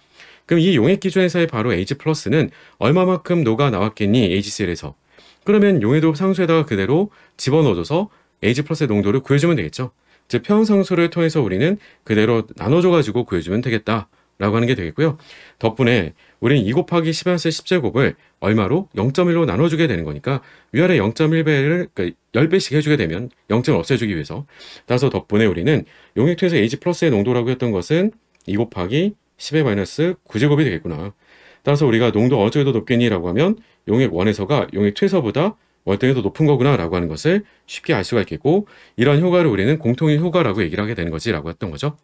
그럼 이 용액 기준에서의 바로 Ag+는 얼마만큼 녹아 나왔겠니? AgCl에서. 그러면 용해도 상수에다가 그대로 집어넣어줘서 Ag+의 농도를 구해주면 되겠죠. 즉 평형상수를 통해서 우리는 그대로 나눠줘가지고 구해주면 되겠다. 라고 하는 게 되겠고요. 덕분에 우리는 2 곱하기 10-10제곱을 얼마로? 0.1로 나눠주게 되는 거니까 위아래 0.1배를 그러니까 10배씩 해주게 되면 0점을 없애주기 위해서 따라서 덕분에 우리는 용액2에서 Ag+의 농도라고 했던 것은 2 곱하기 10-9제곱이 되겠구나. 따라서 우리가 농도 어느 쪽이 더 높겠니? 라고 하면 용액 1에서가 용액 2에서보다 월등히 더 높은 거구나 라고 하는 것을 쉽게 알 수가 있겠고 이런 효과를 우리는 공통인 효과라고 얘기를 하게 되는 거지 라고 했던 거죠.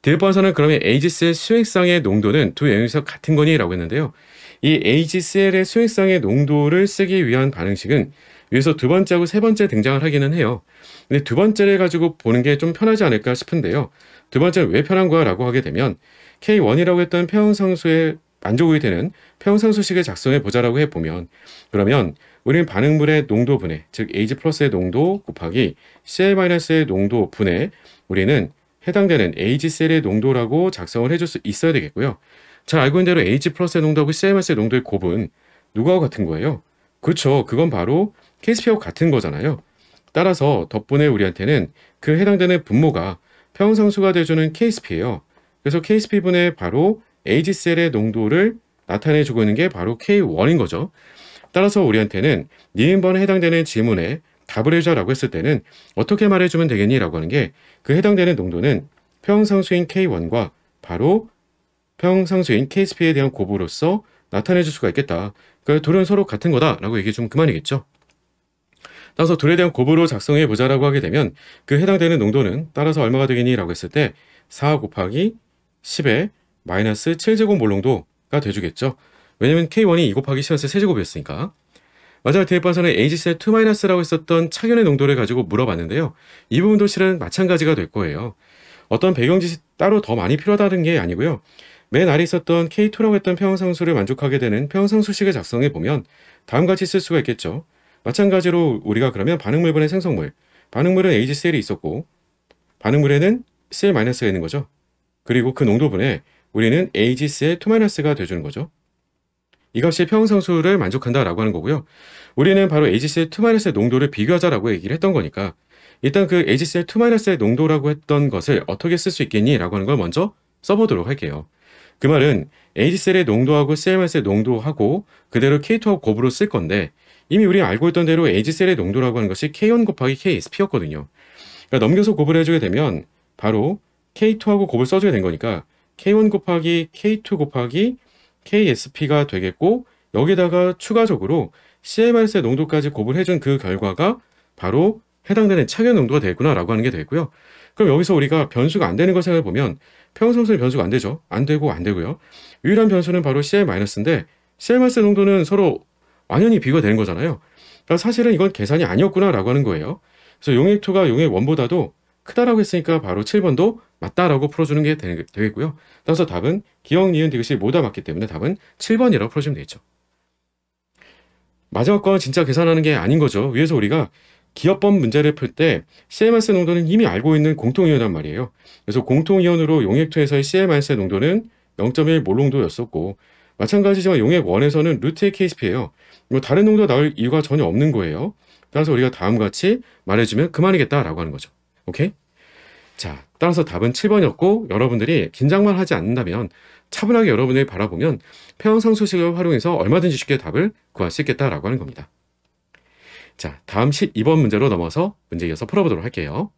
디귿번에서는 그러면 AgCl 수행성의 농도는 두 영역에서 같은 거니? 라고 했는데요. 이 AgCl의 수행성의 농도를 쓰기 위한 반응식은 위에서 두 번째하고 세 번째 등장을 하기는 해요. 근데 두 번째를 가지고 보는 게 좀 편하지 않을까 싶은데요. 두 번째는 왜 편한 거야? 라고 하게 되면 K1이라고 했던 평형상수에 만족이 되는 평형상수식을 작성해 보자라고 해보면 그러면 우리는 반응물의 농도 분해, 즉 Ag+의 농도 곱하기 CL-의 농도 분해 우리는 해당되는 AgCl의 농도라고 작성을 해줄 수 있어야 되겠고요. 잘 알고 있는 대로 Ag+의 농도하고 CL-의 농도의 곱은 누구하고 같은 거예요? 그렇죠. 그건 바로 KSP하고 같은 거잖아요. 따라서 덕분에 우리한테는 그 해당되는 분모가 평형상수가 돼주는 KSP예요. 그래서 KSP분의 바로 AgCl의 농도를 나타내주고 있는 게 바로 K1인 거죠. 따라서 우리한테는 니은번에 해당되는 질문에 답을 해줘라고 했을 때는 어떻게 말해주면 되겠니? 라고 하는 게 그 해당되는 농도는 평형상수인 K1과 바로 평형상수인 KSP에 대한 곱으로서 나타내줄 수가 있겠다. 그 둘은 서로 같은 거다 라고 얘기해 주면 그만이겠죠. 따라서 둘에 대한 곱으로 작성해 보자라고 하게 되면 그 해당되는 농도는 따라서 얼마가 되겠니? 라고 했을 때 4 곱하기 10의 마이너스 7제곱 몰농도가 돼주겠죠. 왜냐면 K1이 2 곱하기 10의 세제곱이었으니까. 마지막 대입반선은 AgCl2-라고 했었던 착연의 농도를 가지고 물어봤는데요. 이 부분도 실은 마찬가지가 될 거예요. 어떤 배경지시 따로 더 많이 필요하다는 게 아니고요. 맨 아래 있었던 K2라고 했던 평형상수를 만족하게 되는 평형상수식을 작성해 보면 다음과 같이 쓸 수가 있겠죠. 마찬가지로 우리가 그러면 반응물분의 생성물, 반응물은 AgCl이 있었고 반응물에는 Cl-가 있는 거죠. 그리고 그 농도분에 우리는 AgCl2-가 돼주는 거죠. 이 값이 평형상수를 만족한다라고 하는 거고요. 우리는 바로 AgCl2-의 농도를 비교하자라고 얘기를 했던 거니까 일단 그 AgCl2-의 농도라고 했던 것을 어떻게 쓸 수 있겠니? 라고 하는 걸 먼저 써보도록 할게요. 그 말은 AgCl의 농도하고 Cl-의 농도하고 그대로 K2하고 곱으로 쓸 건데 이미 우리가 알고 있던 대로 AgCl의 농도라고 하는 것이 K1 곱하기 KSP였거든요. 그러니까 넘겨서 곱을 해주게 되면 바로 K2하고 곱을 써주게 된 거니까 K1 곱하기 K2 곱하기 KSP가 되겠고 여기다가 추가적으로 CL-의 농도까지 곱을 해준 그 결과가 바로 해당되는 착연 농도가 되겠구나 라고 하는 게 되겠고요. 그럼 여기서 우리가 변수가 안 되는 걸 생각해보면 평형상수는 변수가 안 되죠. 안 되고 안 되고요. 유일한 변수는 바로 CL-인데 CL-의 농도는 서로 완연히 비교가 되는 거잖아요. 그러니까 사실은 이건 계산이 아니었구나 라고 하는 거예요. 그래서 용액2가 용액1보다도 크다라고 했으니까 바로 7번도 맞다라고 풀어주는 게 되겠고요. 따라서 답은 기억, 니은, 디귿이 모두 다 맞기 때문에 답은 7번이라고 풀어주면 되겠죠. 마지막 건 진짜 계산하는 게 아닌 거죠. 위에서 우리가 기억법 문제를 풀 때 CL-의 농도는 이미 알고 있는 공통이온이란 말이에요. 그래서 공통이온으로 용액2에서의 CL-의 농도는 0.1 몰농도였었고 마찬가지지만 용액1에서는 루트의 KSP예요. 뭐 다른 농도가 나올 이유가 전혀 없는 거예요. 따라서 우리가 다음과 같이 말해주면 그만이겠다라고 하는 거죠. 오케이? 자, 따라서 답은 7번이었고 여러분들이 긴장만 하지 않는다면 차분하게 여러분들이 바라보면 평형상수식을 활용해서 얼마든지 쉽게 답을 구할 수 있겠다라고 하는 겁니다. 자, 다음 12번 문제로 넘어서 문제 이어서 풀어보도록 할게요.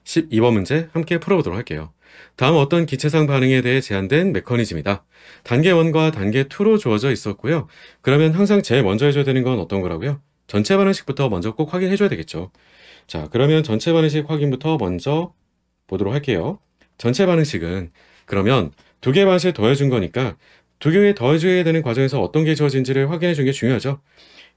12번 문제 함께 풀어보도록 할게요. 다음 어떤 기체상 반응에 대해 제한된 메커니즘이다. 단계 1과 단계 2로 주어져 있었고요. 그러면 항상 제일 먼저 해줘야 되는 건 어떤 거라고요? 전체 반응식부터 먼저 꼭 확인해줘야 되겠죠. 자, 그러면 전체 반응식 확인부터 먼저 보도록 할게요. 전체 반응식은 그러면 두 개의 반응식을 더해준 거니까 두 개의 더해줘야 되는 과정에서 어떤 게 주어진지를 확인해 주는 게 중요하죠.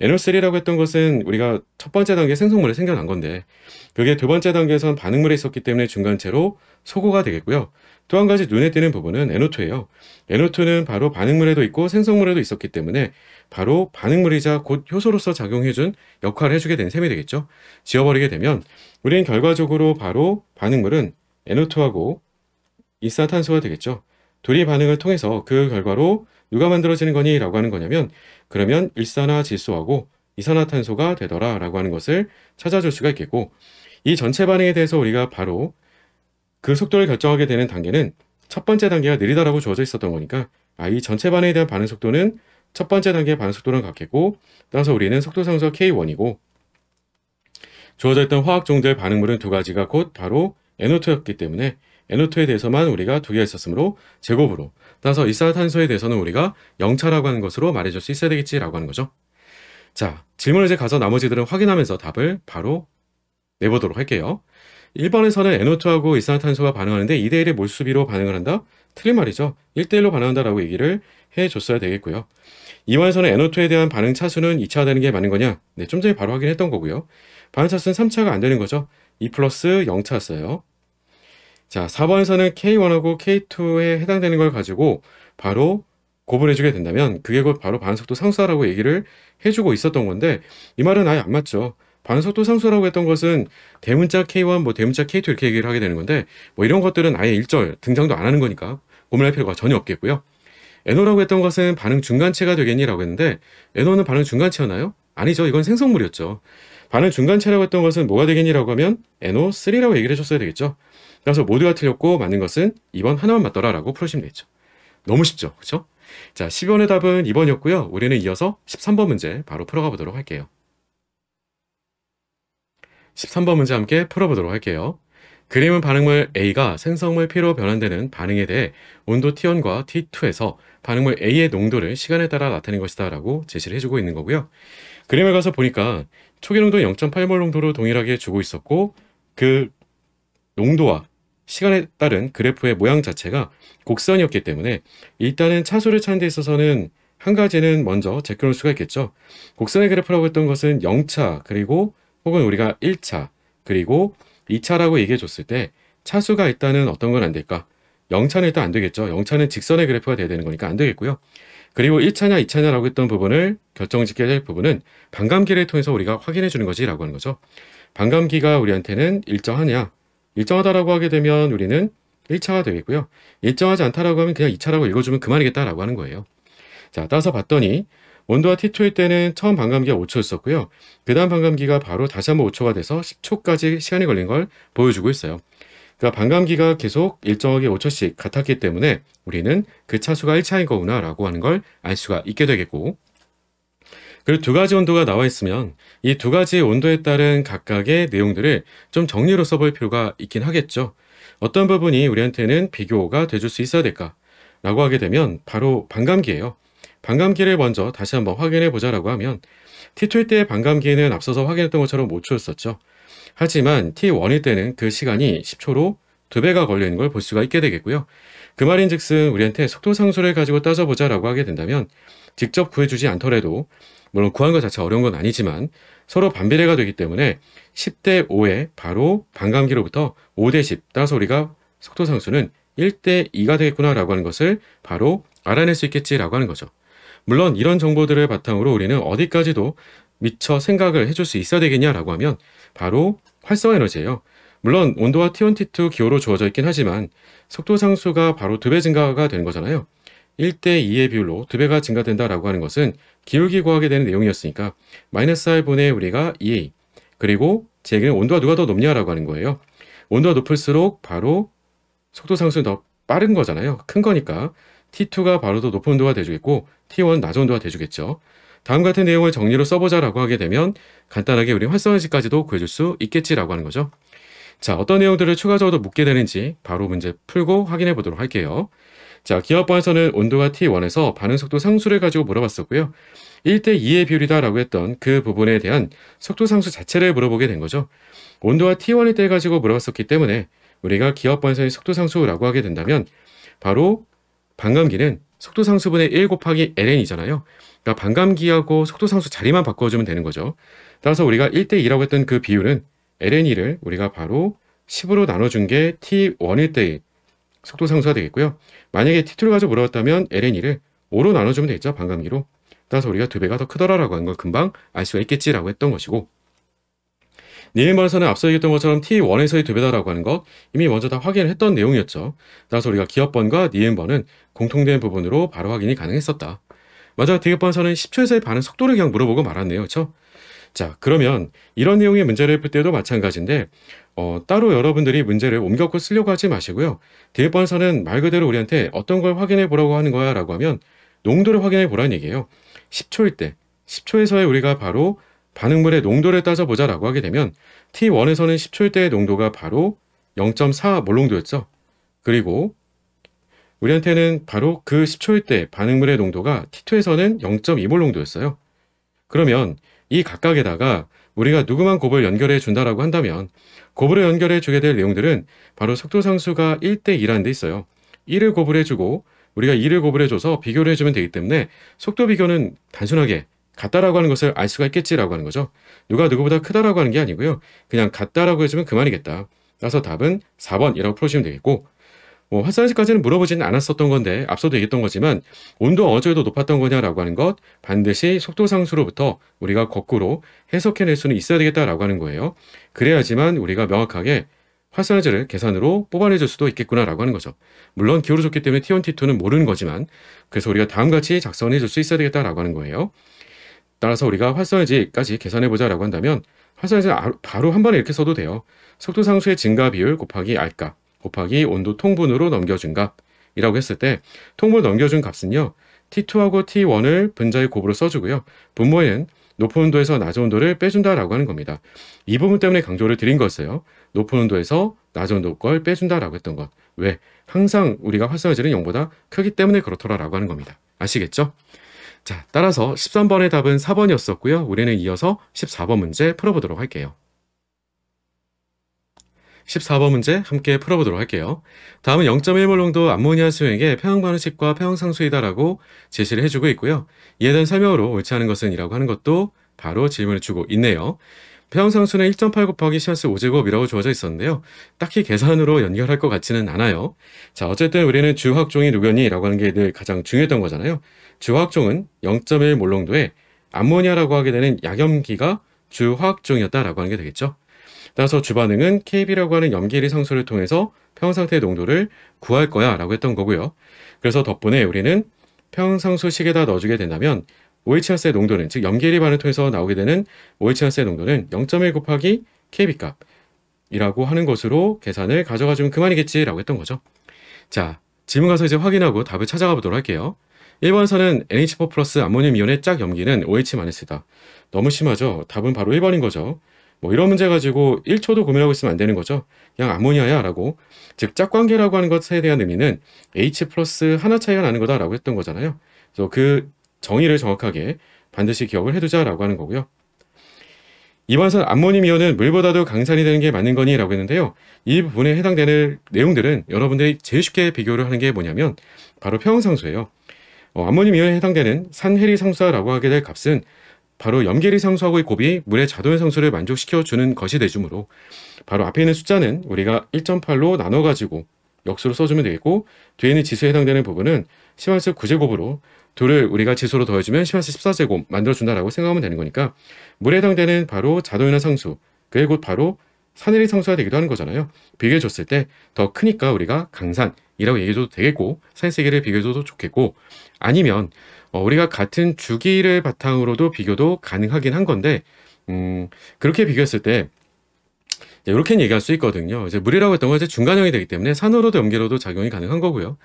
NO3라고 했던 것은 우리가 첫 번째 단계 생성물에 생겨난 건데 그게 두 번째 단계에선 반응물에 있었기 때문에 중간체로 소고가 되겠고요. 또 한 가지 눈에 띄는 부분은 NO2예요. NO2는 바로 반응물에도 있고 생성물에도 있었기 때문에 바로 반응물이자 곧 효소로서 작용해준 역할을 해주게 된 셈이 되겠죠. 지워버리게 되면 우리는 결과적으로 바로 반응물은 NO2하고 이산화탄소가 되겠죠. 둘이 반응을 통해서 그 결과로 누가 만들어지는 거니? 라고 하는 거냐면 그러면 일산화질소하고 이산화탄소가 되더라 라고 하는 것을 찾아줄 수가 있겠고 이 전체 반응에 대해서 우리가 바로 그 속도를 결정하게 되는 단계는 첫 번째 단계가 느리다라고 주어져 있었던 거니까 이 전체 반응에 대한 반응 속도는 첫 번째 단계의 반응 속도랑 같겠고 따라서 우리는 속도 상수가 K1이고 주어져 있던 화학 종들 반응물은 두 가지가 곧 바로 NO2였기 때문에 NO2에 대해서만 우리가 두 개가 있었으므로 제곱으로 따라서 이산화탄소에 대해서는 우리가 0차라고 하는 것으로 말해줄 수 있어야 되겠지라고 하는 거죠. 자, 질문을 이제 가서 나머지들은 확인하면서 답을 바로 내보도록 할게요. 1번에서는 NO2하고 이산화탄소가 반응하는데 2대1의 몰수비로 반응을 한다? 틀린 말이죠. 1대1로 반응한다라고 얘기를 해줬어야 되겠고요. 2번에서는 NO2에 대한 반응 차수는 2차가 되는 게 맞는 거냐? 네, 좀 전에 바로 확인했던 거고요. 반응 차수는 3차가 안 되는 거죠. 2 플러스 0차였어요. 자, 4번에서는 K1하고 K2에 해당되는 걸 가지고 바로 곱을 해주게 된다면 그게 곧 바로 반응속도 상수라고 얘기를 해주고 있었던 건데 이 말은 아예 안 맞죠. 반응속도 상수라고 했던 것은 대문자 K1, 뭐 대문자 K2 이렇게 얘기를 하게 되는 건데 뭐 이런 것들은 아예 일절 등장도 안 하는 거니까 고민할 필요가 전혀 없겠고요. NO라고 했던 것은 반응 중간체가 되겠니? 라고 했는데 NO는 반응 중간체였나요? 아니죠. 이건 생성물이었죠. 반응 중간체라고 했던 것은 뭐가 되겠니? 라고 하면 NO3라고 얘기를 해줬어야 되겠죠. 그래서 모두가 틀렸고 맞는 것은 2번 하나만 맞더라 라고 풀으시면 되겠죠. 너무 쉽죠? 그렇죠? 자, 12번의 답은 2번이었고요. 우리는 이어서 13번 문제 바로 풀어가 보도록 할게요. 13번 문제 함께 풀어보도록 할게요. 그림은 반응물 A가 생성물 P로 변환되는 반응에 대해 온도 T1과 T2에서 반응물 A의 농도를 시간에 따라 나타낸 것이다 라고 제시를 해주고 있는 거고요. 그림을 가서 보니까 초기 농도 0.8몰 농도로 동일하게 주고 있었고 그 농도와 시간에 따른 그래프의 모양 자체가 곡선이었기 때문에 일단은 차수를 찾는 데 있어서는 한 가지는 먼저 제껴놓을 수가 있겠죠. 곡선의 그래프라고 했던 것은 0차 그리고 혹은 우리가 1차 그리고 2차라고 얘기해 줬을 때 차수가 일단은 어떤 건 안 될까? 0차는 일단 안 되겠죠. 0차는 직선의 그래프가 돼야 되는 거니까 안 되겠고요. 그리고 1차냐 2차냐라고 했던 부분을 결정짓게 될 부분은 반감기를 통해서 우리가 확인해 주는 거지 라고 하는 거죠. 반감기가 우리한테는 일정하냐? 일정하다라고 하게 되면 우리는 1차가 되겠고요. 일정하지 않다라고 하면 그냥 2차라고 읽어주면 그만이겠다라고 하는 거예요. 자, 따서 봤더니 온도가 T2일 때는 처음 반감기가 5초였었고요. 그 다음 반감기가 바로 다시 한번 5초가 돼서 10초까지 시간이 걸린 걸 보여주고 있어요. 그러니까 반감기가 계속 일정하게 5초씩 같았기 때문에 우리는 그 차수가 1차인 거구나 라고 하는 걸 알 수가 있게 되겠고, 그리고 두 가지 온도가 나와 있으면 이 두 가지 온도에 따른 각각의 내용들을 좀 정리로 써볼 필요가 있긴 하겠죠. 어떤 부분이 우리한테는 비교가 돼줄 수 있어야 될까? 라고 하게 되면 바로 반감기예요. 반감기를 먼저 다시 한번 확인해 보자라고 하면 T2일 때의 반감기는 앞서서 확인했던 것처럼 5초였었죠. 하지만 T1일 때는 그 시간이 10초로 2배가 걸리는 걸 볼 수가 있게 되겠고요. 그 말인즉슨 우리한테 속도 상수를 가지고 따져보자라고 하게 된다면 직접 구해주지 않더라도, 물론 구하는 것 자체가 어려운 건 아니지만 서로 반비례가 되기 때문에 10대 5에 바로 반감기로부터 5대 10, 따라서 우리가 속도 상수는 1대 2가 되겠구나라고 하는 것을 바로 알아낼 수 있겠지라고 하는 거죠. 물론 이런 정보들을 바탕으로 우리는 어디까지도 미처 생각을 해줄 수 있어야 되겠냐라고 하면 바로 활성화 에너지예요. 물론 온도와 T1, T2 기호로 주어져 있긴 하지만 속도 상수가 바로 2배 증가가 되는 거잖아요. 1대 2의 비율로 2배가 증가된다라고 하는 것은 기울기 구하게 되는 내용이었으니까 마이너스 R분의 우리가 2A, 그리고 제 얘기는 온도가 누가 더 높냐라고 하는 거예요. 온도가 높을수록 바로 속도 상수는 더 빠른 거잖아요. 큰 거니까 T2가 바로 더 높은 온도가 돼주겠고 T1 낮은 온도가 돼주겠죠. 다음 같은 내용을 정리로 써보자라고 하게 되면 간단하게 우리 활성화지까지도 구해줄 수 있겠지라고 하는 거죠. 자, 어떤 내용들을 추가적으로 묻게 되는지 바로 문제 풀고 확인해 보도록 할게요. 자, 기하학번에서는 온도가 T1에서 반응 속도 상수를 가지고 물어봤었고요. 1대 2의 비율이다라고 했던 그 부분에 대한 속도 상수 자체를 물어보게 된 거죠. 온도가 T1일 때 가지고 물어봤었기 때문에 우리가 기하학번에서의 속도 상수라고 하게 된다면 바로 반감기는 속도 상수분의 1 곱하기 ln이잖아요. 그러니까 반감기하고 속도 상수 자리만 바꿔주면 되는 거죠. 따라서 우리가 1대 2라고 했던 그 비율은 ln2를 우리가 바로 10으로 나눠준 게 T1일 때의 속도 상수가 되겠고요. 만약에 T2를 가지고 물어봤다면 ln2를 5로 나눠주면 되겠죠. 반감기로. 따라서 우리가 2배가 더 크더라라고 하는 걸 금방 알 수가 있겠지라고 했던 것이고, 니은번에서는 앞서 얘기했던 것처럼 T1에서의 2배다라고 하는 것 이미 먼저 다 확인을 했던 내용이었죠. 따라서 우리가 기업번과 니은번은 공통된 부분으로 바로 확인이 가능했었다. 맞아, 디귿번에서는 10초에서의 반응 속도를 그냥 물어보고 말았네요. 그렇죠? 자, 그러면 이런 내용의 문제를 풀 때도 마찬가지인데 따로 여러분들이 문제를 옮겨갖고 쓰려고 하지 마시고요. 디귿번에서는 말 그대로 우리한테 어떤 걸 확인해 보라고 하는 거야 라고 하면 농도를 확인해 보라는 얘기예요. 10초일 때 10초에서의 우리가 바로 반응물의 농도를 따져보자 라고 하게 되면 T1에서는 10초일 때의 농도가 바로 0.4 몰농도였죠. 그리고 우리한테는 바로 그 10초일 때 반응물의 농도가 T2에서는 0.2 몰농도였어요. 그러면 이 각각에다가 우리가 누구만 곱을 연결해 준다라고 한다면 곱으로 연결해 주게 될 내용들은 바로 속도 상수가 1대 2라는 데 있어요. 1을 곱을 해주고 우리가 2를 곱을 해줘서 비교를 해주면 되기 때문에 속도 비교는 단순하게 같다라고 하는 것을 알 수가 있겠지라고 하는 거죠. 누가 누구보다 크다라고 하는 게 아니고요. 그냥 같다라고 해주면 그만이겠다. 따라서 답은 4번이라고 풀어주시면 되겠고, 활성화지까지는 물어보지는 않았었던 건데 앞서도 얘기했던 거지만 온도 어느 정도 높았던 거냐라고 하는 것 반드시 속도 상수로부터 우리가 거꾸로 해석해낼 수는 있어야 되겠다라고 하는 거예요. 그래야지만 우리가 명확하게 활성화지를 계산으로 뽑아내줄 수도 있겠구나라고 하는 거죠. 물론 기호로 줬기 때문에 T1, T2는 모르는 거지만 그래서 우리가 다음같이 작성해줄 수 있어야 되겠다라고 하는 거예요. 따라서 우리가 활성화지까지 계산해보자라고 한다면 활성화지는 바로 한 번에 이렇게 써도 돼요. 속도 상수의 증가 비율 곱하기 R값 곱하기 온도 통분으로 넘겨준 값이라고 했을 때 통분을 넘겨준 값은요. T2하고 T1을 분자의 곱으로 써주고요. 분모에는 높은 온도에서 낮은 온도를 빼준다라고 하는 겁니다. 이 부분 때문에 강조를 드린 거였어요. 높은 온도에서 낮은 온도 걸 빼준다라고 했던 것. 왜? 항상 우리가 활성화질은 0보다 크기 때문에 그렇더라라고 하는 겁니다. 아시겠죠? 자, 따라서 13번의 답은 4번이었었고요. 우리는 이어서 14번 문제 풀어보도록 할게요. 14번 문제 함께 풀어보도록 할게요. 다음은 0.1몰 농도 암모니아 수용액의 평형반응식과 평형상수이다라고 제시를 해주고 있고요. 이에 대한 설명으로 옳지 않은 것은 이라고 하는 것도 바로 질문을 주고 있네요. 평형상수는 1.8 곱하기 시한수 5제곱이라고 주어져 있었는데요. 딱히 계산으로 연결할 것 같지는 않아요. 자, 어쨌든 우리는 주화학종이 누구니? 라고 하는 게 늘 가장 중요했던 거잖아요. 주화학종은 0.1 몰롱도의 암모니아라고 하게 되는 약염기가 주화학종이었다라고 하는 게 되겠죠. 따라서 주반응은 KB라고 하는 염기리 상수를 통해서 평형상태의 농도를 구할 거야 라고 했던 거고요. 그래서 덕분에 우리는 평형상수식에다 넣어주게 된다면 OH-의 농도는, 즉 염기리 반응을 통해서 나오게 되는 OH-의 농도는 0.1 곱하기 KB 값이라고 하는 것으로 계산을 가져가주면 그만이겠지라고 했던 거죠. 자, 질문 가서 이제 확인하고 답을 찾아가 보도록 할게요. 1번에서는 NH4 플러스 암모늄 이온의 짝 염기는 OH-다. 너무 심하죠? 답은 바로 1번인 거죠. 뭐 이런 문제 가지고 1초도 고민하고 있으면 안 되는 거죠. 그냥 암모니아야 라고. 즉 짝관계라고 하는 것에 대한 의미는 H 플러스 하나 차이가 나는 거다라고 했던 거잖아요. 그래서 그 정의를 정확하게 반드시 기억을 해두자 라고 하는 거고요. 2번에서는 암모늄 이온은 물보다도 강산이 되는 게 맞는 거니? 라고 했는데요. 이 부분에 해당되는 내용들은 여러분들이 제일 쉽게 비교를 하는 게 뭐냐면 바로 평형상수예요. 암모늄 이온에 해당되는 산해리 상수라고 하게 될 값은 바로 염계리 상수하고의 곱이 물의 자도연 상수를 만족시켜주는 것이 되므로 바로 앞에 있는 숫자는 우리가 1.8로 나눠가지고 역수로 써주면 되겠고, 뒤에 있는 지수에 해당되는 부분은 10수 9제곱으로 둘을 우리가 지수로 더해주면 10수 14제곱 만들어준다라고 생각하면 되는 거니까 물에 해당되는 바로 자도연한 상수, 그게 곧 바로 산해리 상수가 되기도 하는 거잖아요. 비교해줬을 때 더 크니까 우리가 강산이라고 얘기해줘도 되겠고, 산세기를 비교해줘도 좋겠고, 아니면 우리가 같은 주기를 바탕으로도 비교도 가능하긴 한 건데, 그렇게 비교했을 때 이렇게 얘기할 수 있거든요. 이제 물이라고 했던 건 이제 중간형이 되기 때문에 산으로도 염기로도 작용이 가능한 거고요.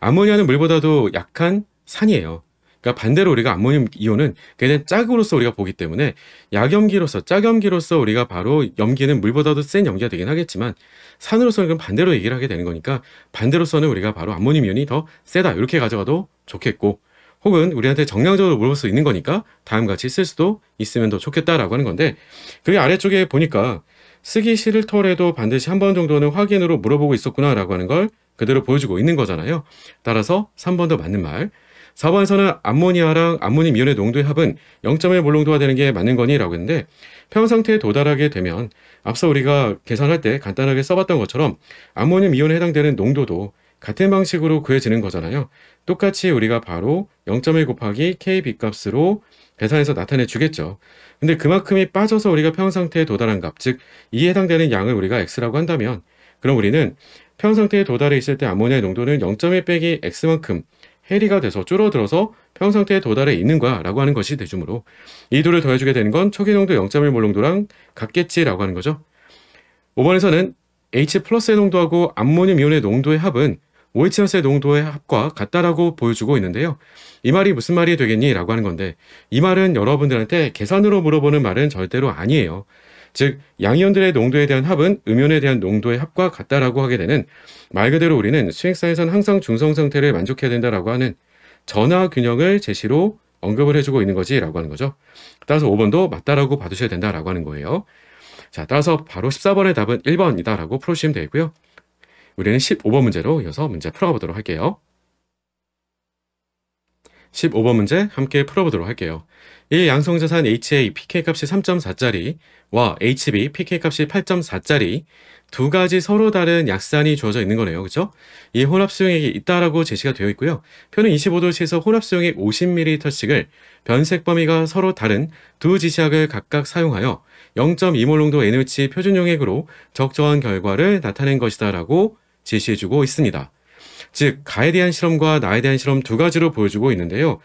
암모니아는 물보다도 약한 산이에요. 그러니까 반대로 우리가 암모늄 이온은 그냥 짝으로서 우리가 보기 때문에 약염기로서, 짝염기로서 우리가 바로 염기는 물보다도 센 염기가 되긴 하겠지만 산으로서는 그럼 반대로 얘기를 하게 되는 거니까 반대로서는 우리가 바로 암모늄 이온이 더 세다 이렇게 가져가도 좋겠고, 혹은 우리한테 정량적으로 물어볼 수 있는 거니까 다음같이 쓸 수도 있으면 더 좋겠다라고 하는 건데, 그게 아래쪽에 보니까 쓰기 싫더라도 반드시 한 번 정도는 확인으로 물어보고 있었구나 라고 하는 걸 그대로 보여주고 있는 거잖아요. 따라서 3번도 맞는 말. 4번에서는 암모니아랑 암모늄 이온의 농도의 합은 0.1 몰롱도가 되는 게 맞는 거니? 라고 했는데, 평형상태에 도달하게 되면 앞서 우리가 계산할 때 간단하게 써봤던 것처럼 암모늄 이온에 해당되는 농도도 같은 방식으로 구해지는 거잖아요. 똑같이 우리가 바로 0.1 곱하기 KB 값으로 계산해서 나타내 주겠죠. 근데 그만큼이 빠져서 우리가 평형상태에 도달한 값, 즉 이에 해당되는 양을 우리가 X라고 한다면, 그럼 우리는 평형상태에 도달해 있을 때 암모니아의 농도는 0.1 빼기 X만큼 해리가 돼서 줄어들어서 평형상태에 도달해 있는 거야 라고 하는 것이 되므로 이 둘을 더해주게 되는 건 초기 농도 0.1 몰롱도랑 같겠지라고 하는 거죠. 5번에서는 H 플러스의 농도하고 암모늄 이온의 농도의 합은 OH-의 농도의 합과 같다라고 보여주고 있는데요. 이 말이 무슨 말이 되겠니? 라고 하는 건데, 이 말은 여러분들한테 계산으로 물어보는 말은 절대로 아니에요. 즉 양이온들의 농도에 대한 합은 음이온에 대한 농도의 합과 같다라고 하게 되는, 말 그대로 우리는 수행사에서는 항상 중성 상태를 만족해야 된다라고 하는 전화 균형을 제시로 언급을 해주고 있는 거지 라고 하는 거죠. 따라서 5번도 맞다라고 봐두셔야 된다라고 하는 거예요. 자, 따라서 바로 14번의 답은 1번이다 라고 풀어주시면 되고요. 우리는 15번 문제로 이어서 문제 풀어보도록 할게요. 15번 문제 함께 풀어보도록 할게요. 1. 양성자산 HA pK값이 3.4짜리와 HB pK값이 8.4짜리 두 가지 서로 다른 약산이 주어져 있는 거네요. 그렇죠? 이 혼합수용액이 있다라고 제시가 되어 있고요. 표는 25도씨에서 혼합수용액 50ml씩을 변색 범위가 서로 다른 두 지시약을 각각 사용하여 0.2몰 농도 NH 표준용액으로 적정한 결과를 나타낸 것이다 라고 제시해주고 있습니다. 즉 가에 대한 실험과 나에 대한 실험 두 가지로 보여주고 있는데요.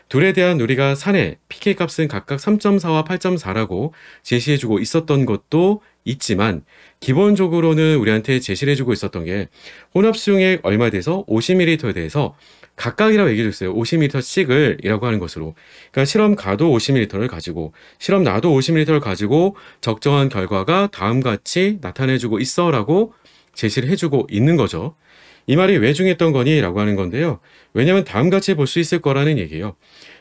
둘에 대한 우리가 산의 pK값은 각각 3.4와 8.4라고 제시해주고 있었던 것도 있지만, 기본적으로는 우리한테 제시를 해주고 있었던 게 혼합수용액 얼마에 대해서 50ml에 대해서 각각이라고 얘기해줬어요. 50m씩을 이라고 하는 것으로. 그러니까 실험 가도 50ml를 가지고 실험 나도 50ml를 가지고 적정한 결과가 다음같이 나타내주고 있어 라고 제시를 해주고 있는 거죠. 이 말이 왜 중요했던 거니? 라고 하는 건데요. 왜냐하면 다음같이 볼 수 있을 거라는 얘기예요.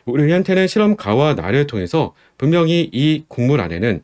우리한테는 실험 가와 나를 통해서 분명히 이 곡물 안에는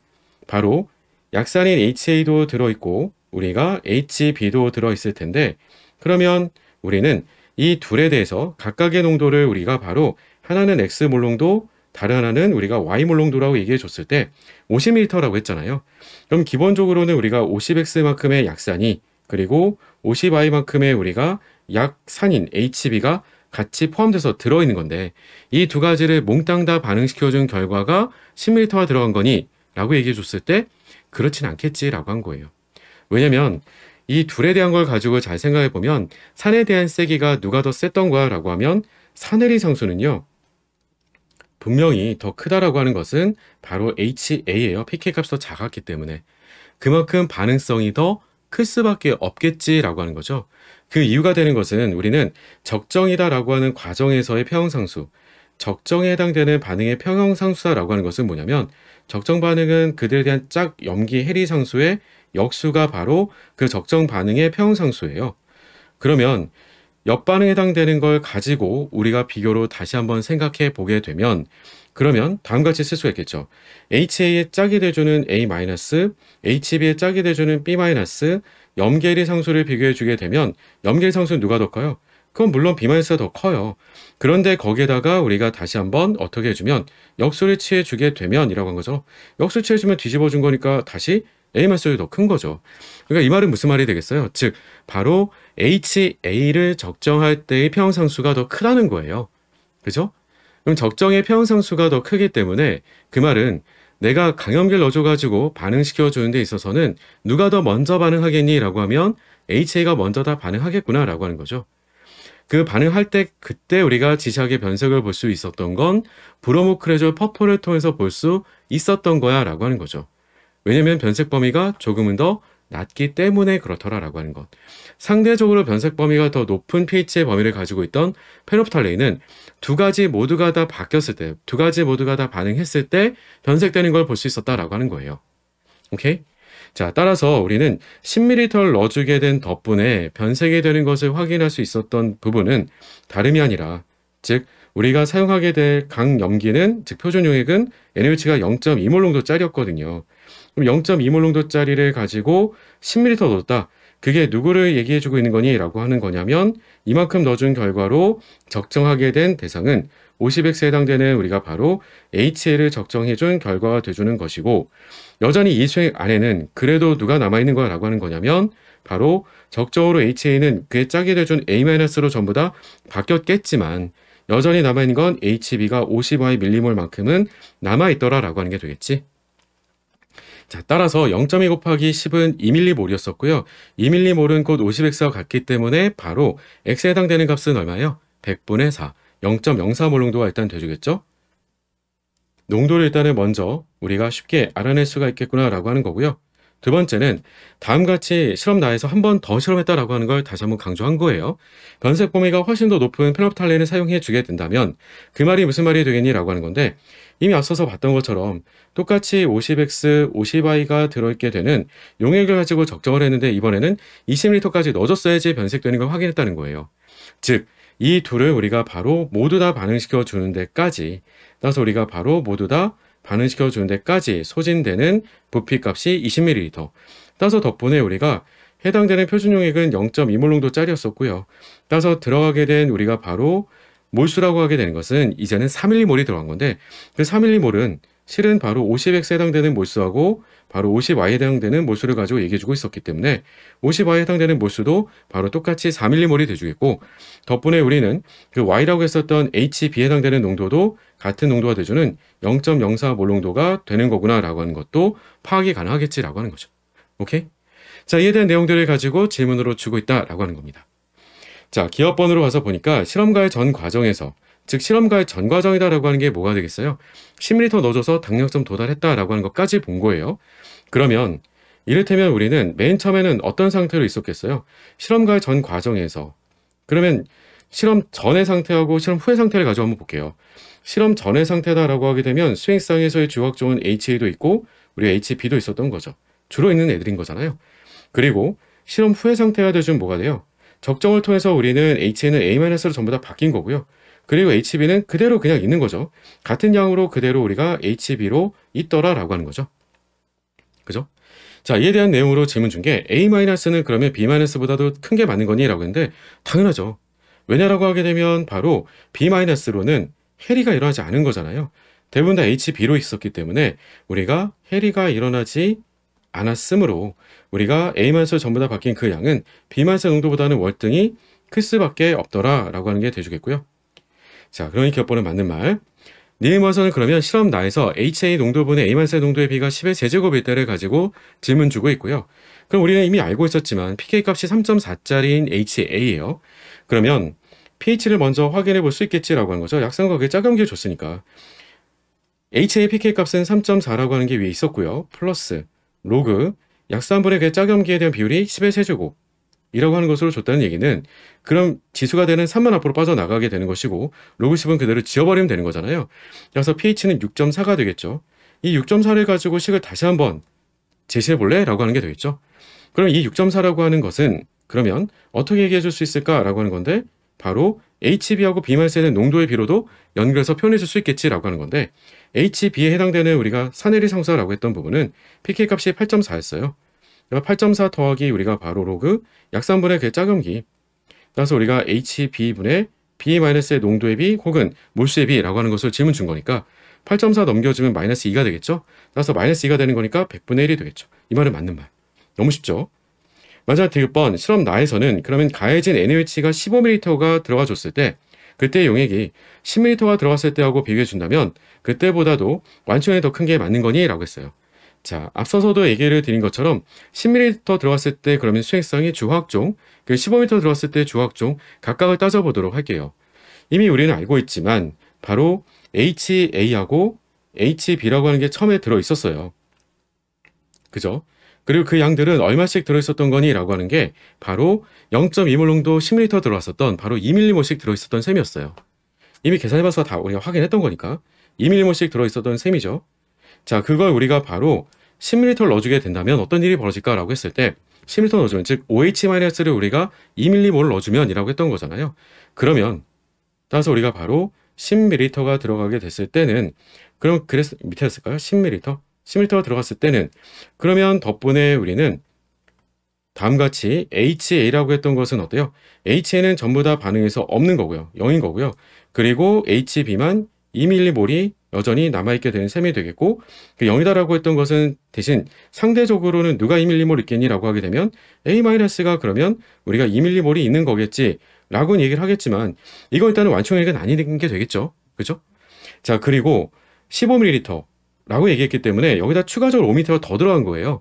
바로 약산인 HA도 들어있고 우리가 HB도 들어있을 텐데, 그러면 우리는 이 둘에 대해서 각각의 농도를 우리가 바로 하나는 X몰 농도, 다른 하나는 우리가 Y 몰롱도라고 얘기해 줬을 때 50ml라고 했잖아요. 그럼 기본적으로는 우리가 50X만큼의 약산이 그리고 50Y만큼의 우리가 약산인 HB가 같이 포함돼서 들어있는 건데 이 두 가지를 몽땅 다 반응시켜준 결과가 10m가 들어간 거니? 라고 얘기해 줬을 때 그렇진 않겠지라고 한 거예요. 왜냐면 이 둘에 대한 걸 가지고 잘 생각해 보면 산에 대한 세기가 누가 더 셌던 거야 라고 하면 산해리 상수는요. 분명히 더 크다라고 하는 것은 바로 HA예요. pK 값이 더 작았기 때문에. 그만큼 반응성이 더 클 수밖에 없겠지라고 하는 거죠. 그 이유가 되는 것은 우리는 적정이다라고 하는 과정에서의 평형상수, 적정에 해당되는 반응의 평형상수다라고 하는 것은 뭐냐면 적정 반응은 그들에 대한 짝 염기 해리상수의 역수가 바로 그 적정 반응의 평형상수예요. 그러면 옆반응에 해당되는 걸 가지고 우리가 비교로 다시 한번 생각해 보게 되면 그러면 다음같이 쓸 수가 있겠죠. HA의 짝이 돼주는 A-, HB의 짝이 돼주는 B-, 염계리 상수를 비교해 주게 되면 염계리 상수는 누가 더 커요? 그건 물론 B-가 더 커요. 그런데 거기에다가 우리가 다시 한번 어떻게 해주면 역수를 취해 주게 되면 이라고 한 거죠. 역수 취해 주면 뒤집어 준 거니까 다시 A-가 더 큰 거죠. 그러니까 이 말은 무슨 말이 되겠어요? 즉 바로 HA를 적정할 때의 평형상수가 더 크다는 거예요. 그죠? 그럼 적정의 평형상수가 더 크기 때문에 그 말은 내가 강염기를 넣어줘가지고 반응시켜 주는 데 있어서는 누가 더 먼저 반응하겠니? 라고 하면 HA가 먼저 다 반응하겠구나 라고 하는 거죠. 그 반응할 때 그때 우리가 지시하게 변색을 볼 수 있었던 건 브로모크레졸 퍼포를 통해서 볼 수 있었던 거야 라고 하는 거죠. 왜냐면 변색 범위가 조금은 더 낮기 때문에 그렇더라라고 하는 것. 상대적으로 변색 범위가 더 높은 pH의 범위를 가지고 있던 페노프탈레인은 두 가지 모두가 다 바뀌었을 때, 두 가지 모두가 다 반응했을 때 변색되는 걸 볼 수 있었다라고 하는 거예요. 오케이? 자, 따라서 우리는 10ml를 넣어주게 된 덕분에 변색이 되는 것을 확인할 수 있었던 부분은 다름이 아니라, 즉 우리가 사용하게 될 강염기는, 즉 표준 용액은 NaOH가 0.2몰 농도짜리였거든요. 그럼 0.2몰 농도짜리를 가지고 10ml 넣었다. 그게 누구를 얘기해주고 있는 거니? 라고 하는 거냐면 이만큼 넣어준 결과로 적정하게 된 대상은 50X에 해당되는 우리가 바로 HA를 적정해준 결과가 돼주는 것이고 여전히 이 수액 안에는 그래도 누가 남아있는 거야? 라고 하는 거냐면 바로 적정으로 HA는 그의 짝이 돼준 A-로 전부 다 바뀌었겠지만 여전히 남아있는 건 HB가 50Y/mm만큼은 남아있더라 라고 하는 게 되겠지. 자, 따라서 0.2 곱하기 10은 2mm몰이었었고요. 2mm몰은 곧 50X와 같기 때문에 바로 X에 해당되는 값은 얼마예요? 100분의 4, 0.04몰 농도가 일단 돼주겠죠? 농도를 일단은 먼저 우리가 쉽게 알아낼 수가 있겠구나 라고 하는 거고요. 두 번째는 다음같이 실험 나에서 한 번 더 실험했다라고 하는 걸 다시 한번 강조한 거예요. 변색 범위가 훨씬 더 높은 페노프탈렌을 사용해 주게 된다면 그 말이 무슨 말이 되겠니? 라고 하는 건데 이미 앞서서 봤던 것처럼 똑같이 50X, 50Y가 들어있게 되는 용액을 가지고 적정을 했는데 이번에는 20L까지 넣어줬어야지 변색되는 걸 확인했다는 거예요. 즉, 이 둘을 우리가 바로 모두 다 반응시켜 주는 데까지 따라서 우리가 바로 모두 다 반응시켜 주는 데까지 소진되는 부피값이 20ml. 따라서 덕분에 우리가 해당되는 표준 용액은 0.2몰 농도짜리였었고요. 따라서 들어가게 된 우리가 바로 몰수라고 하게 되는 것은 이제는 4mm몰이 들어간 건데 그 4mm몰은 실은 바로 50X에 해당되는 몰수하고 바로 50Y에 해당되는 몰수를 가지고 얘기해주고 있었기 때문에 50Y에 해당되는 몰수도 바로 똑같이 4mm몰이 돼주겠고 덕분에 우리는 그 Y라고 했었던 HB에 해당되는 농도도 같은 농도가 돼주는 0.04몰 농도가 되는 거구나 라고 하는 것도 파악이 가능하겠지라고 하는 거죠. 오케이? 자, 이에 대한 내용들을 가지고 질문으로 주고 있다라고 하는 겁니다. 자, 기업번으로 가서 보니까 실험가의 전 과정에서 즉 실험가의 전 과정이다라고 하는 게 뭐가 되겠어요? 10ml 넣어줘서 당력점 도달했다라고 하는 것까지 본 거예요. 그러면 이를테면 우리는 맨 처음에는 어떤 상태로 있었겠어요? 실험가의 전 과정에서. 그러면 실험 전의 상태하고 실험 후의 상태를 가지고 한번 볼게요. 실험 전의 상태다라고 하게 되면 수행상에서의 주각종은 HA도 있고 우리 HB도 있었던 거죠. 주로 있는 애들인 거잖아요. 그리고 실험 후의 상태가 되면 뭐가 돼요? 적정을 통해서 우리는 HA는 A-로 전부 다 바뀐 거고요. 그리고 HB는 그대로 그냥 있는 거죠. 같은 양으로 그대로 우리가 HB로 있더라라고 하는 거죠. 그죠? 자, 이에 대한 내용으로 질문 준 게 A-는 그러면 B-보다도 큰 게 맞는 거니? 라고 했는데 당연하죠. 왜냐라고 하게 되면 바로 B-로는 해리가 일어나지 않은 거잖아요. 대부분 다 HB로 있었기 때문에 우리가 해리가 일어나지 않았으므로 우리가 A만수 전부 다 바뀐 그 양은 B만수 농도보다는 월등히 클 수밖에 없더라 라고 하는 게 돼주겠고요. 자, 그러니 기억번호 맞는 말. 니은원서는 그러면 실험 나에서 HA 농도분의 A만수의 농도의 비가 10의 제제곱일 때를 가지고 질문 주고 있고요. 그럼 우리는 이미 알고 있었지만 pK 값이 3.4짜리인 HA예요. 그러면 pH를 먼저 확인해 볼 수 있겠지라고 하는 거죠. 약산과학의 짜감기를 줬으니까. HA pK 값은 3.4라고 하는 게 위에 있었고요. 플러스 로그 약산분의 그 짜감기에 대한 비율이 10의 세제곱 이라고 하는 것으로 줬다는 얘기는 그럼 지수가 되는 3만 앞으로 빠져나가게 되는 것이고 로그 10은 그대로 지워버리면 되는 거잖아요. 그래서 pH는 6.4가 되겠죠. 이 6.4를 가지고 식을 다시 한번 제시해 볼래? 라고 하는 게 되겠죠. 그럼 이 6.4라고 하는 것은 그러면 어떻게 얘기해 줄 수 있을까? 라고 하는 건데 바로 HB하고 B만 쓰는 농도의 비로도 연결해서 표현해 줄 수 있겠지라고 하는 건데 HB에 해당되는 우리가 사내리 상수라고 했던 부분은 pK 값이 8.4였어요. 8.4 더하기 우리가 바로 로그 약산분의 그 짜금기 따라서 우리가 HB분의 B-의 농도의 비 혹은 몰수의 비라고 하는 것을 질문 준 거니까 8.4 넘겨주면 마이너스 2가 되겠죠. 따라서 마이너스 2가 되는 거니까 100분의 1이 되겠죠. 이 말은 맞는 말. 너무 쉽죠. 마지막 디귿번 실험 나에서는 그러면 가해진 NaOH가 15ml가 들어가 줬을 때 그때 용액이 10ml가 들어갔을 때하고 비교해 준다면 그때보다도 완충량이 더 큰 게 맞는 거니? 라고 했어요. 자, 앞서서도 얘기를 드린 것처럼 10ml 들어갔을 때 그러면 수행성이 주화학종, 그 15m 들어갔을 때 주화학종 각각을 따져보도록 할게요. 이미 우리는 알고 있지만 바로 HA하고 HB라고 하는 게 처음에 들어있었어요. 그죠? 그리고 그 양들은 얼마씩 들어있었던 거니? 라고 하는 게 바로 0.2몰 농도 10ml 들어왔었던 바로 2mm몰씩 들어있었던 셈이었어요. 이미 계산해봐서 다 우리가 확인했던 거니까 2mm몰씩 들어있었던 셈이죠. 자, 그걸 우리가 바로 10ml를 넣어주게 된다면 어떤 일이 벌어질까라고 했을 때 10ml 넣어주면 즉 OH-를 우리가 2mm몰 넣어주면 이라고 했던 거잖아요. 그러면 따라서 우리가 바로 10ml가 들어가게 됐을 때는 그럼 그래서 밑에였을까요? 10ml? 10ml가 들어갔을 때는 그러면 덕분에 우리는 다음같이 HA라고 했던 것은 어때요? HA는 전부 다 반응해서 없는 거고요. 0인 거고요. 그리고 HB만 2mm몰이 여전히 남아있게 되는 셈이 되겠고 그 0이다라고 했던 것은 대신 상대적으로는 누가 2mm몰 있겠니? 라고 하게 되면 A-가 그러면 우리가 2mm몰이 있는 거겠지 라고 얘기를 하겠지만 이거 일단은 완충액은 아닌 게 되겠죠. 그죠? 자, 그리고 15ml 라고 얘기했기 때문에 여기다 추가적으로 5ml가 더 들어간 거예요.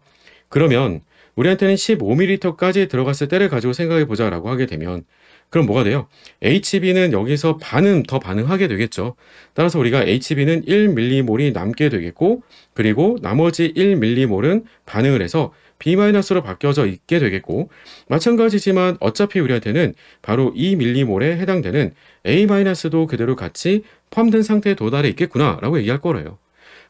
그러면 우리한테는 15ml까지 들어갔을 때를 가지고 생각해 보자 라고 하게 되면 그럼 뭐가 돼요? HB는 여기서 더 반응하게 되겠죠. 따라서 우리가 HB는 1mm몰이 남게 되겠고 그리고 나머지 1mm몰은 반응을 해서 B-로 바뀌어져 있게 되겠고 마찬가지지만 어차피 우리한테는 바로 2mm몰에 해당되는 A-도 그대로 같이 포함된 상태에 도달해 있겠구나 라고 얘기할 거래요.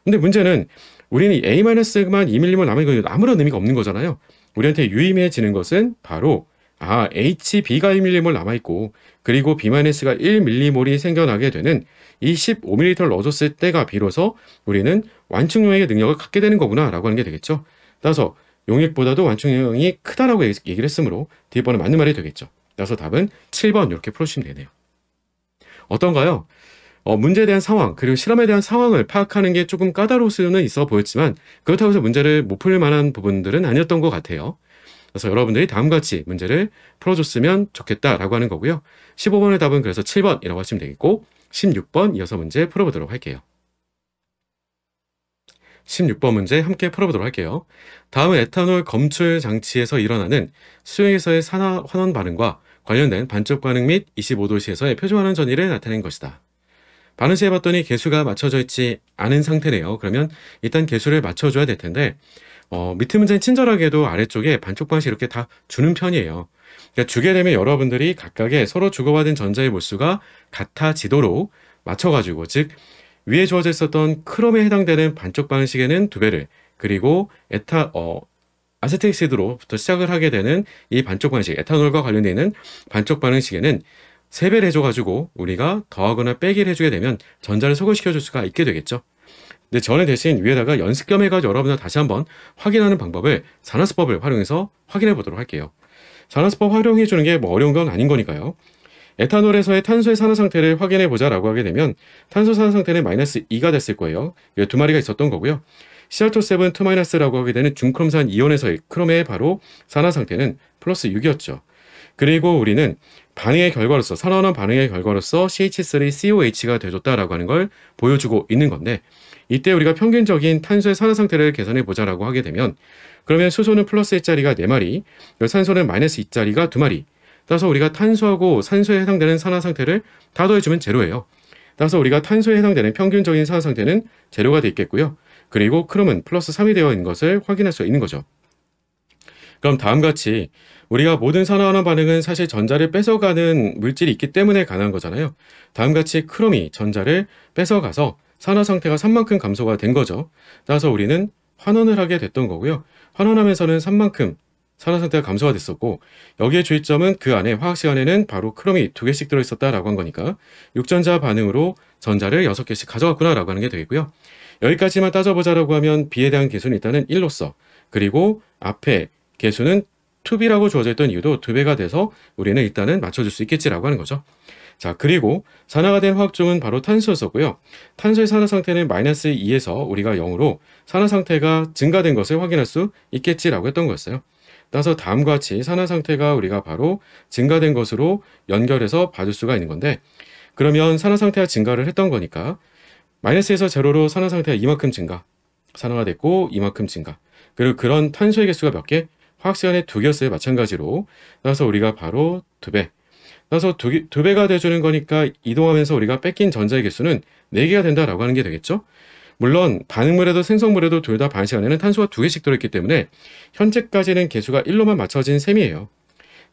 근데 문제는 우리는 A-만 2mm몰 남은 건 아무런 의미가 없는 거잖아요. 우리한테 유의미해지는 것은 바로 HB가 1mm몰 남아있고 그리고 B-가 1mm몰이 생겨나게 되는 이 15ml를 넣어줬을 때가 비로소 우리는 완충용액의 능력을 갖게 되는 거구나 라고 하는 게 되겠죠. 따라서 용액보다도 완충용이 크다라고 얘기를 했으므로 D번은 맞는 말이 되겠죠. 따라서 답은 7번 이렇게 풀어주시면 되네요. 어떤가요? 문제에 대한 상황 그리고 실험에 대한 상황을 파악하는 게 조금 까다로울 수는 있어 보였지만 그렇다고 해서 문제를 못 풀 만한 부분들은 아니었던 것 같아요. 그래서 여러분들이 다음같이 문제를 풀어줬으면 좋겠다라고 하는 거고요. 15번의 답은 그래서 7번이라고 하시면 되겠고 16번 이어서 문제 풀어보도록 할게요. 16번 문제 함께 풀어보도록 할게요. 다음은 에탄올 검출 장치에서 일어나는 수용에서의 환원 반응과 관련된 반쪽 반응 및 25도씨에서의 표준환원 전이를 나타낸 것이다. 반응 시 해봤더니 개수가 맞춰져 있지 않은 상태네요. 그러면 일단 개수를 맞춰줘야 될 텐데 밑에 문제는 친절하게도 아래쪽에 반쪽 방식 이렇게 다 주는 편이에요. 그러니까 주게 되면 여러분들이 각각의 서로 주고받은 전자의 몰수가 같아지도록 맞춰가지고 즉 위에 주어져 있었던 크롬에 해당되는 반쪽 방식에는 2배를 그리고 아세틱시드로부터 시작을 하게 되는 이 반쪽 방식 에탄올과 관련되어 있는 반쪽 방식에는 3배를 해줘가지고 우리가 더하거나 빼기를 해주게 되면 전자를 소거시켜 줄 수가 있게 되겠죠. 근데 저는 대신 위에다가 연습 겸 해가지고 여러분들 다시 한번 확인하는 방법을 산화수법을 활용해서 확인해 보도록 할게요. 산화수법 활용해 주는 게 뭐 어려운 건 아닌 거니까요. 에탄올에서의 탄소의 산화 상태를 확인해 보자라고 하게 되면 탄소 산화 상태는 마이너스 2가 됐을 거예요. 두 마리가 있었던 거고요. CR2, 2-라고 하게 되는 중크롬산 이온에서의 크롬의 바로 산화 상태는 플러스 6이었죠. 그리고 우리는 반응의 결과로서, 산화환원 반응의 결과로서 CH3COH가 되어줬다라고 하는 걸 보여주고 있는 건데, 이때 우리가 평균적인 탄소의 산화 상태를 계산해 보자라고 하게 되면, 그러면 수소는 플러스 1짜리가 4마리, 산소는 마이너스 2짜리가 2마리. 따라서 우리가 탄소하고 산소에 해당되는 산화 상태를 다 더해주면 제로예요. 따라서 우리가 탄소에 해당되는 평균적인 산화 상태는 제로가 돼 있겠고요. 그리고 크롬은 플러스 3이 되어 있는 것을 확인할 수 있는 거죠. 그럼 다음과 같이 우리가 모든 산화환원 반응은 사실 전자를 뺏어가는 물질이 있기 때문에 가능한 거잖아요. 다음과 같이 크롬이 전자를 뺏어가서 산화 상태가 3만큼 감소가 된 거죠. 따라서 우리는 환원을 하게 됐던 거고요. 환원하면서는 3만큼 산화 상태가 감소가 됐었고, 여기에 주의점은 그 안에 화학 시간에는 바로 크롬이 2개씩 들어있었다라고 한 거니까 6전자 반응으로 전자를 6개씩 가져갔구나라고 하는 게 되겠고요. 여기까지만 따져보자라고 하면 B에 대한 개수는 일단은 1로서, 그리고 앞에 개수는 2B라고 주어져 있던 이유도 2배가 돼서 우리는 일단은 맞춰줄 수 있겠지라고 하는 거죠. 자, 그리고 산화가 된 화학종은 바로 탄소였었고요. 탄소의 산화 상태는 마이너스 2에서 우리가 0으로 산화 상태가 증가된 것을 확인할 수 있겠지라고 했던 거였어요. 따라서 다음과 같이 산화 상태가 우리가 바로 증가된 것으로 연결해서 봐줄 수가 있는 건데, 그러면 산화 상태가 증가를 했던 거니까 마이너스에서 제로로 산화 상태가 이만큼 증가, 산화가 됐고 이만큼 증가, 그리고 그런 탄소의 개수가 몇 개? 화학 시간에 2개였어요. 마찬가지로. 따라서 우리가 바로 2배. 따라서 2배가 돼주는 거니까 이동하면서 우리가 뺏긴 전자의 개수는 4개가 된다라고 하는 게 되겠죠. 물론 반응물에도 생성물에도 둘 다 반응 시간에는 탄소가 2개씩 들어있기 때문에 현재까지는 개수가 1로만 맞춰진 셈이에요.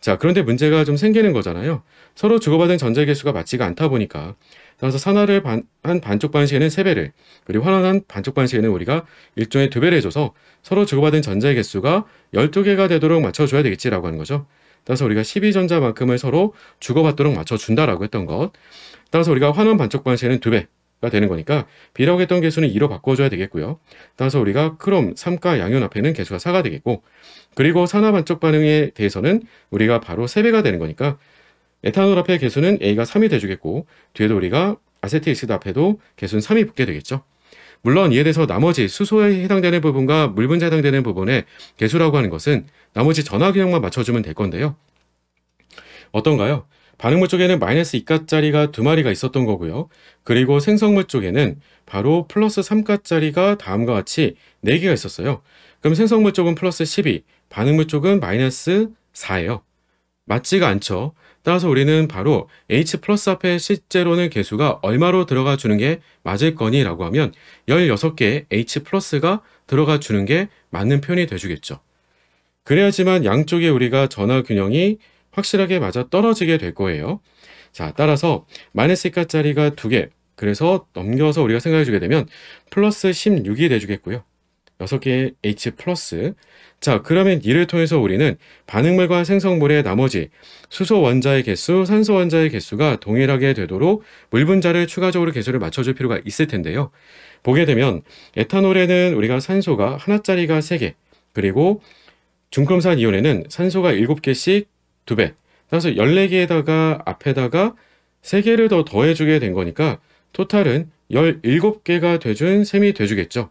자, 그런데 문제가 좀 생기는 거잖아요. 서로 주고받은 전자의 개수가 맞지가 않다 보니까, 따라서 산화를 한 반쪽 반응시에는 3배를, 그리고 환원한 반쪽 반응시에는 우리가 일종의 2배를 해줘서 서로 주고받은 전자의 개수가 12개가 되도록 맞춰줘야 되겠지라고 하는 거죠. 따라서 우리가 12전자만큼을 서로 주고받도록 맞춰준다라고 했던 것. 따라서 우리가 환원 반쪽 반응시에는 2배가 되는 거니까 B라고 했던 개수는 2로 바꿔줘야 되겠고요. 따라서 우리가 크롬 3가 양이온 앞에는 개수가 4가 되겠고, 그리고 산화 반쪽 반응에 대해서는 우리가 바로 3배가 되는 거니까 에탄올 앞에 개수는 A가 3이 돼주겠고, 뒤에도 우리가 아세트이스드 앞에도 개수는 3이 붙게 되겠죠. 물론 이에 대해서 나머지 수소에 해당되는 부분과 물 분자에 해당되는 부분의 개수라고 하는 것은 나머지 전화균형만 맞춰주면 될 건데요. 어떤가요? 반응물 쪽에는 마이너스 2가짜리가 2마리가 있었던 거고요. 그리고 생성물 쪽에는 바로 플러스 3가짜리가 다음과 같이 4개가 있었어요. 그럼 생성물 쪽은 플러스 12, 반응물 쪽은 마이너스 4예요. 맞지가 않죠. 따라서 우리는 바로 H 플러스 앞에 실제로는 개수가 얼마로 들어가 주는 게 맞을 거니? 라고 하면 16개의 H 플러스가 들어가 주는 게 맞는 표현이 돼주겠죠. 그래야지만 양쪽에 우리가 전화 균형이 확실하게 맞아 떨어지게 될 거예요. 자, 따라서 마이너스 2가짜리가 2개, 그래서 넘겨서 우리가 생각해 주게 되면 플러스 16이 돼주겠고요. 6개의 H 플러스. 자, 그러면 이를 통해서 우리는 반응물과 생성물의 나머지 수소 원자의 개수, 산소 원자의 개수가 동일하게 되도록 물 분자를 추가적으로 개수를 맞춰줄 필요가 있을 텐데요. 보게 되면 에탄올에는 우리가 산소가 하나짜리가 3개, 그리고 중크롬산 이온에는 산소가 7개씩 2배, 따라서 14개에다가 앞에다가 3개를 더 더해주게 된 거니까 토탈은 17개가 돼준 셈이 돼주겠죠.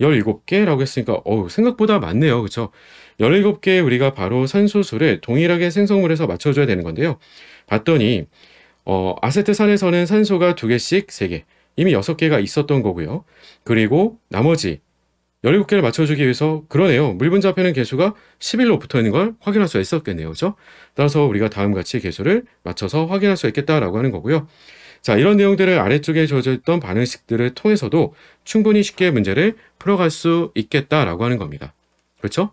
17개라고 했으니까 생각보다 많네요. 그렇죠? 17개 우리가 바로 산소수를 동일하게 생성물에서 맞춰줘야 되는 건데요. 봤더니 아세트산에서는 산소가 2개씩 3개, 이미 6개가 있었던 거고요. 그리고 나머지 17개를 맞춰주기 위해서 그러네요. 물 분자 앞에는 개수가 11로 붙어있는 걸 확인할 수 있었겠네요. 그렇죠? 따라서 우리가 다음과 같이 개수를 맞춰서 확인할 수 있겠다라고 하는 거고요. 자, 이런 내용들을 아래쪽에 주어져 있던 반응식들을 통해서도 충분히 쉽게 문제를 풀어갈 수 있겠다라고 하는 겁니다. 그렇죠?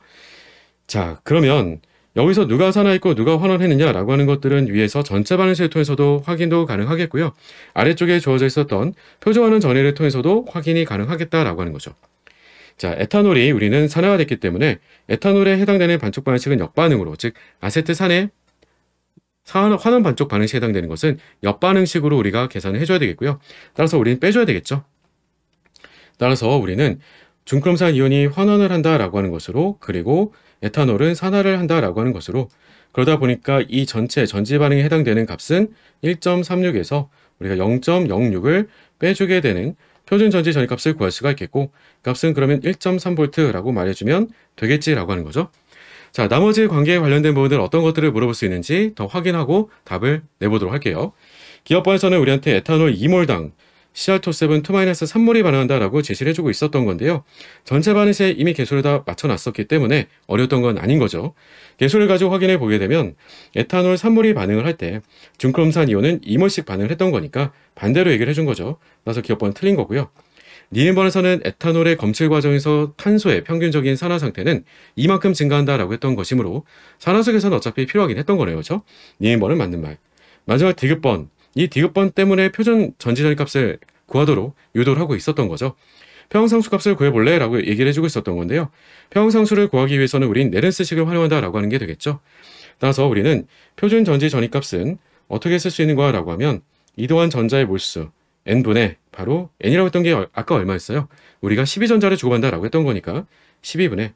자, 그러면 여기서 누가 산화했고 누가 환원했느냐라고 하는 것들은 위에서 전체 반응식을 통해서도 확인도 가능하겠고요. 아래쪽에 주어져 있었던 표준환원 전해를 통해서도 확인이 가능하겠다라고 하는 거죠. 자, 에탄올이 우리는 산화가 됐기 때문에 에탄올에 해당되는 반쪽 반응식은 역반응으로, 즉 아세트산의 환원 반쪽 반응식에 해당되는 것은 역반응식으로 우리가 계산을 해줘야 되겠고요. 따라서 우리는 빼줘야 되겠죠. 따라서 우리는 중크롬산 이온이 환원을 한다라고 하는 것으로, 그리고 에탄올은 산화를 한다라고 하는 것으로, 그러다 보니까 이 전체 전지 반응에 해당되는 값은 1.36에서 우리가 0.06을 빼주게 되는 표준 전지 전입값을 구할 수가 있겠고, 값은 그러면 1.3V라고 말해주면 되겠지라고 하는 거죠. 자, 나머지 관계에 관련된 부분들 어떤 것들을 물어볼 수 있는지 더 확인하고 답을 내보도록 할게요. 기업번에서는 우리한테 에탄올 2몰당 CR27 2-3몰이 반응한다라고 제시를 해주고 있었던 건데요. 전체 반응시에 이미 개수를 다 맞춰놨었기 때문에 어려웠던 건 아닌 거죠. 개수를 가지고 확인해 보게 되면 에탄올 3몰이 반응을 할 때 중크롬산 이온은 2몰씩 반응을 했던 거니까 반대로 얘기를 해준 거죠. 그래서 기업번은 틀린 거고요. 니은번에서는 에탄올의 검출 과정에서 탄소의 평균적인 산화 상태는 이만큼 증가한다라고 했던 것이므로 산화석에서는 어차피 필요하긴 했던 거네요. 그렇죠? 니은번은 맞는 말. 마지막 디귿번. 이 디귿번 때문에 표준 전지전입 값을 구하도록 유도를 하고 있었던 거죠. 평형상수 값을 구해볼래? 라고 얘기를 해주고 있었던 건데요. 평형상수를 구하기 위해서는 우린 네른스식을 활용한다라고 하는 게 되겠죠. 따라서 우리는 표준 전지전입 값은 어떻게 쓸 수 있는 거야? 라고 하면 이동한 전자의 몰수 n분의 바로 n이라고 했던 게 아까 얼마였어요? 우리가 12전자를 주고받는다라고 했던 거니까 12분의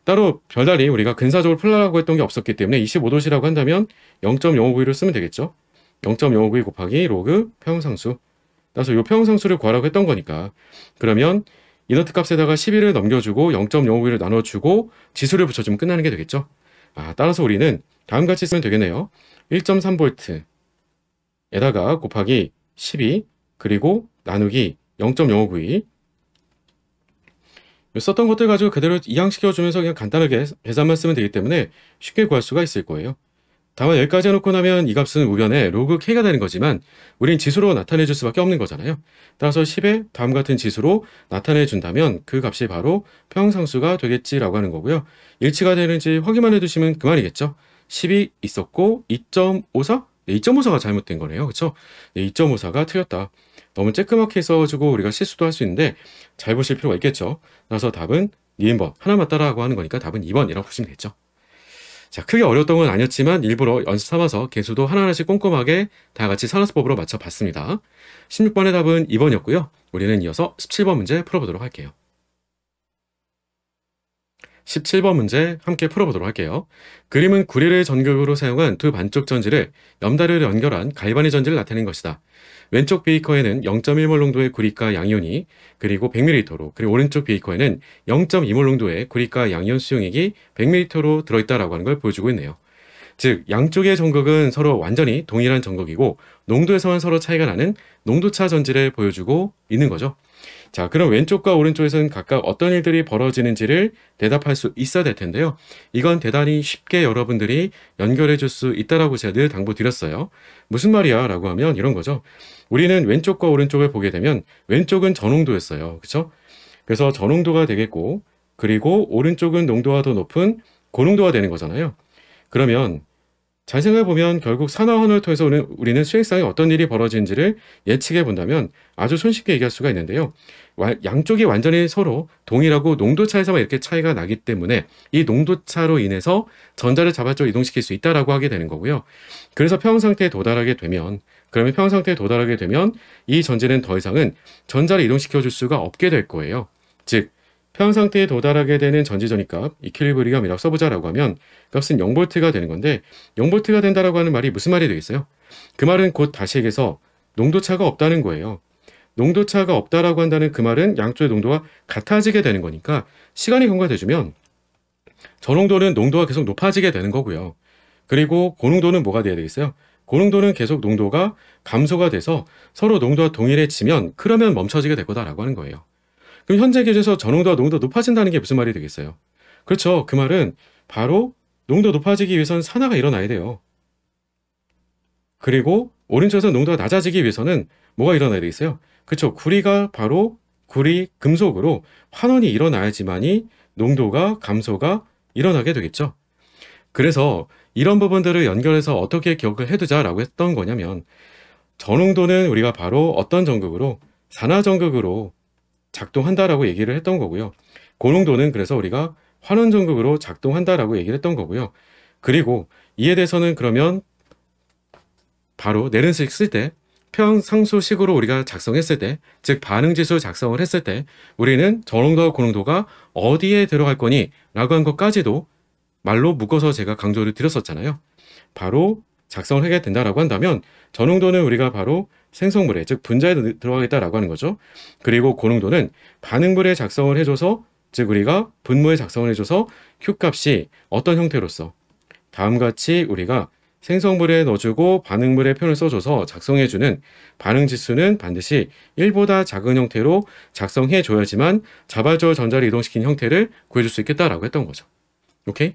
따로 별다리 우리가 근사적으로 풀라고 했던 게 없었기 때문에 25도씨라고 한다면 0.0592를 쓰면 되겠죠. 0.0592 곱하기 로그 평형상수. 따라서 이 평형상수를 구하라고 했던 거니까 그러면 이너트 값에다가 11을 넘겨주고 0.0592를 나눠주고 지수를 붙여주면 끝나는 게 되겠죠. 따라서 우리는 다음같이 쓰면 되겠네요. 1.3V 에다가 곱하기 12 그리고 나누기 0.0592 썼던 것들 가지고 그대로 이항시켜주면서 그냥 간단하게 계산만 쓰면 되기 때문에 쉽게 구할 수가 있을 거예요. 다만 여기까지 해놓고 나면 이 값은 우변에 로그 K가 되는 거지만 우린 지수로 나타내줄 수밖에 없는 거잖아요. 따라서 10의 다음 같은 지수로 나타내준다면 그 값이 바로 평형상수가 되겠지라고 하는 거고요. 일치가 되는지 확인만 해두시면 그만이겠죠. 10이 있었고 2.54? 네, 2.54가 잘못된 거네요. 그쵸? 네, 2.54가 틀렸다. 너무 쬐끄맣게 써가지고 우리가 실수도 할 수 있는데 잘 보실 필요가 있겠죠. 그래서 답은 2번 하나 맞다라고 하는 거니까 답은 2번이라고 보시면 되겠죠. 자, 크게 어려웠던 건 아니었지만 일부러 연습 삼아서 개수도 하나하나씩 꼼꼼하게 다 같이 산화수법으로 맞춰봤습니다. 16번의 답은 2번이었고요. 우리는 이어서 17번 문제 풀어보도록 할게요. 17번 문제 함께 풀어보도록 할게요. 그림은 구리를 전극으로 사용한 두 반쪽 전지를 염다리를 연결한 갈바닉 전지를 나타낸 것이다. 왼쪽 베이커에는 0.1몰 농도의 구리가 양이온이 그리고 100ml로 그리고 오른쪽 베이커에는 0.2몰 농도의 구리가 양이온 수용액이 100ml로 들어있다라고 하는 걸 보여주고 있네요. 즉 양쪽의 전극은 서로 완전히 동일한 전극이고 농도에서만 서로 차이가 나는 농도차 전지를 보여주고 있는 거죠. 자, 그럼 왼쪽과 오른쪽에서는 각각 어떤 일들이 벌어지는지를 대답할 수 있어야 될 텐데요. 이건 대단히 쉽게 여러분들이 연결해 줄 수 있다라고 제가 늘 당부드렸어요. 무슨 말이야? 라고 하면 이런 거죠. 우리는 왼쪽과 오른쪽을 보게 되면 왼쪽은 저농도였어요. 그쵸? 그래서 저농도가 되겠고 그리고 오른쪽은 농도가 더 높은 고농도가 되는 거잖아요. 그러면 잘 생각해보면 결국 산화환원을 통해서 우리는 수행상에 어떤 일이 벌어지는지를 예측해 본다면 아주 손쉽게 얘기할 수가 있는데요. 양쪽이 완전히 서로 동일하고 농도차에서만 이렇게 차이가 나기 때문에 이 농도차로 인해서 전자를 자발적으로 이동시킬 수 있다라고 하게 되는 거고요. 그래서 평형상태에 도달하게 되면 이 전지는 더 이상은 전자를 이동시켜 줄 수가 없게 될 거예요. 즉 평형상태에 도달하게 되는 전지전입값 이퀄리브리엄이라고 써보자라고 하면 값은 0V가 되는 건데 0V가 된다라고 하는 말이 무슨 말이 되겠어요? 그 말은 곧 다시 얘기해서 농도차가 없다는 거예요. 농도차가 없다라고 한다는 그 말은 양쪽의 농도가 같아지게 되는 거니까 시간이 경과돼주면 저농도는 농도가 계속 높아지게 되는 거고요. 그리고 고농도는 뭐가 돼야 되겠어요? 고농도는 계속 농도가 감소가 돼서 서로 농도가 동일해지면 그러면 멈춰지게 될 거다라고 하는 거예요. 그럼 현재 기준에서 저농도와 농도가 높아진다는 게 무슨 말이 되겠어요? 그렇죠. 그 말은 바로 농도 높아지기 위해서는 산화가 일어나야 돼요. 그리고 오른쪽에서 농도가 낮아지기 위해서는 뭐가 일어나야 되겠어요? 그렇죠. 구리가 바로 구리 금속으로 환원이 일어나야지만이 농도가 감소가 일어나게 되겠죠. 그래서 이런 부분들을 연결해서 어떻게 기억을 해두자라고 했던 거냐면 저농도는 우리가 바로 어떤 전극으로 산화전극으로 작동한다라고 얘기를 했던 거고요. 고농도는 그래서 우리가 환원전극으로 작동한다라고 얘기를 했던 거고요. 그리고 이에 대해서는 그러면 바로 네른식 쓸 때 평형상수식으로 우리가 작성했을 때, 즉 반응지수 작성을 했을 때 우리는 저농도와 고농도가 어디에 들어갈 거니? 라고 한 것까지도 말로 묶어서 제가 강조를 드렸었잖아요. 바로 작성을 하게 된다라고 한다면 저농도는 우리가 바로 생성물에, 즉 분자에 들어가겠다라고 하는 거죠. 그리고 고농도는 반응물에 작성을 해줘서, 즉 우리가 분모에 작성을 해줘서 Q값이 어떤 형태로서 다음과 같이 우리가 생성물에 넣어주고 반응물의 표현을 써줘서 작성해주는 반응지수는 반드시 1보다 작은 형태로 작성해줘야지만 자발적으로 전자를 이동시킨 형태를 구해줄 수 있겠다라고 했던 거죠. 오케이?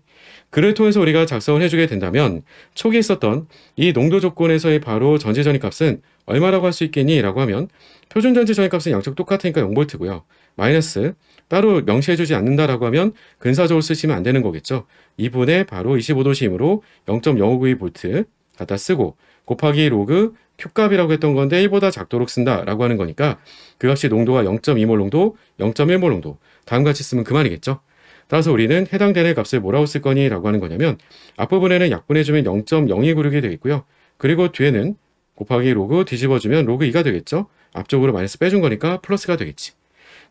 글을 통해서 우리가 작성을 해주게 된다면 초기에 있었던 이 농도 조건에서의 바로 전지 전입값은 얼마라고 할 수 있겠니? 라고 하면 표준 전지 전입값은 양쪽 똑같으니까 0V고요. 마이너스 따로 명시해주지 않는다라고 하면 근사적으로 쓰시면 안 되는 거겠죠. 2분의 바로 25도씨이므로 0.059V 갖다 쓰고 곱하기 로그 Q값이라고 했던 건데 1보다 작도록 쓴다라고 하는 거니까 그 값이 농도가 0.2몰 농도, 0.1몰 농도 다음과 같이 쓰면 그만이겠죠. 따라서 우리는 해당되는 값을 뭐라고 쓸 거니? 라고 하는 거냐면 앞부분에는 약분해주면 0.0296이 되겠고요. 그리고 뒤에는 곱하기 로그 뒤집어주면 로그 2가 되겠죠. 앞쪽으로 마이너스 빼준 거니까 플러스가 되겠지.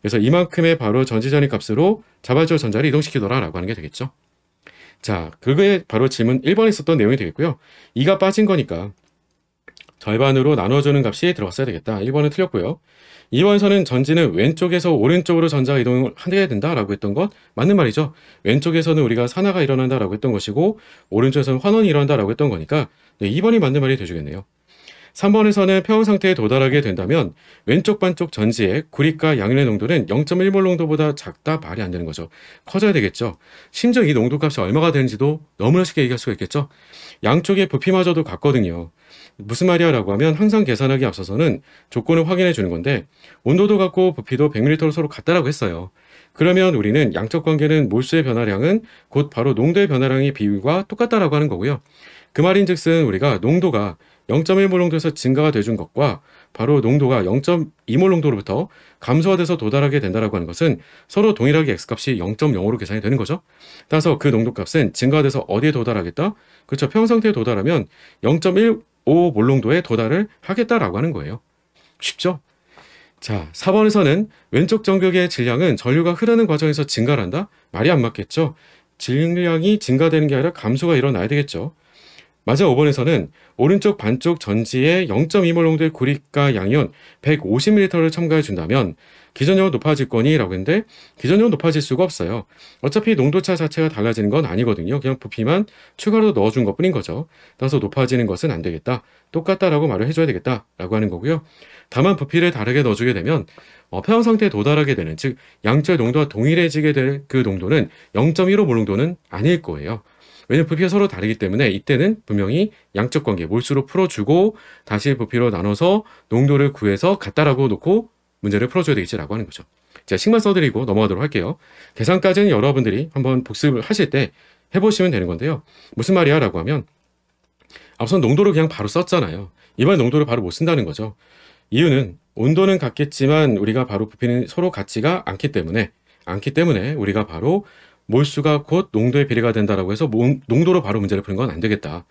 그래서 이만큼의 바로 전지전입 값으로 자발적으로 전자를 이동시키더라 라고 하는 게 되겠죠. 자, 그게 바로 질문 1번에 있었던 내용이 되겠고요. 2가 빠진 거니까 절반으로 나눠주는 값이 들어갔어야 되겠다. 1번은 틀렸고요. 2번에서는 전지는 왼쪽에서 오른쪽으로 전자가 이동을 하게 된다라고 했던 것 맞는 말이죠. 왼쪽에서는 우리가 산화가 일어난다라고 했던 것이고 오른쪽에서는 환원이 일어난다라고 했던 거니까 2번이 맞는 말이 되주겠네요. 3번에서는 평형 상태에 도달하게 된다면 왼쪽 반쪽 전지의 구리가 양윤의 농도는 0.1몰 농도보다 작다 말이 안 되는 거죠. 커져야 되겠죠. 심지어 이 농도값이 얼마가 되는지도 너무나 쉽게 얘기할 수가 있겠죠. 양쪽의 부피마저도 같거든요. 무슨 말이야 라고 하면 항상 계산하기 앞서서는 조건을 확인해 주는 건데 온도도 같고 부피도 100ml로 서로 같다라고 했어요. 그러면 우리는 양적 관계는 몰수의 변화량은 곧 바로 농도의 변화량의 비율과 똑같다라고 하는 거고요. 그 말인즉슨 우리가 농도가 0.1몰 농도에서 증가가 돼준 것과 바로 농도가 0.2몰 농도로부터 감소가 돼서 도달하게 된다라고 하는 것은 서로 동일하게 X값이 0.05로 계산이 되는 거죠. 따라서 그 농도값은 증가가 돼서 어디에 도달하겠다? 그렇죠. 평형 상태에 도달하면 0.15몰 농도에 도달을 하겠다라고 하는 거예요. 쉽죠? 자, 4번에서는 왼쪽 전극의 질량은 전류가 흐르는 과정에서 증가를 한다? 말이 안 맞겠죠? 질량이 증가되는 게 아니라 감소가 일어나야 되겠죠. 맞아. 5번에서는 오른쪽 반쪽 전지에 0.2몰 농도의 구리가 양이온 150ml를 첨가해 준다면 기전력은 높아질 거니? 라고 했는데 기전력은 높아질 수가 없어요. 어차피 농도차 자체가 달라지는 건 아니거든요. 그냥 부피만 추가로 넣어준 것 뿐인 거죠. 따라서 높아지는 것은 안 되겠다. 똑같다라고 말을 해줘야 되겠다. 라고 하는 거고요. 다만 부피를 다르게 넣어주게 되면 평형 상태에 도달하게 되는, 즉 양쪽의 농도가 동일해지게 될 그 농도는 0.15몰 농도는 아닐 거예요. 왜냐면 부피가 서로 다르기 때문에 이때는 분명히 양적 관계 몰수로 풀어주고 다시 부피로 나눠서 농도를 구해서 같다라고 놓고 문제를 풀어줘야 되겠지라고 하는 거죠. 자, 식만 써드리고 넘어가도록 할게요. 계산까지는 여러분들이 한번 복습을 하실 때 해보시면 되는 건데요. 무슨 말이야? 라고 하면 앞선 농도를 그냥 바로 썼잖아요. 이번 농도를 바로 못 쓴다는 거죠. 이유는 온도는 같겠지만 우리가 바로 부피는 서로 같지가 않기 때문에 우리가 바로 몰수가 곧 농도의 비례가 된다라고 해서 농도로 바로 문제를 푸는 건 안 되겠다.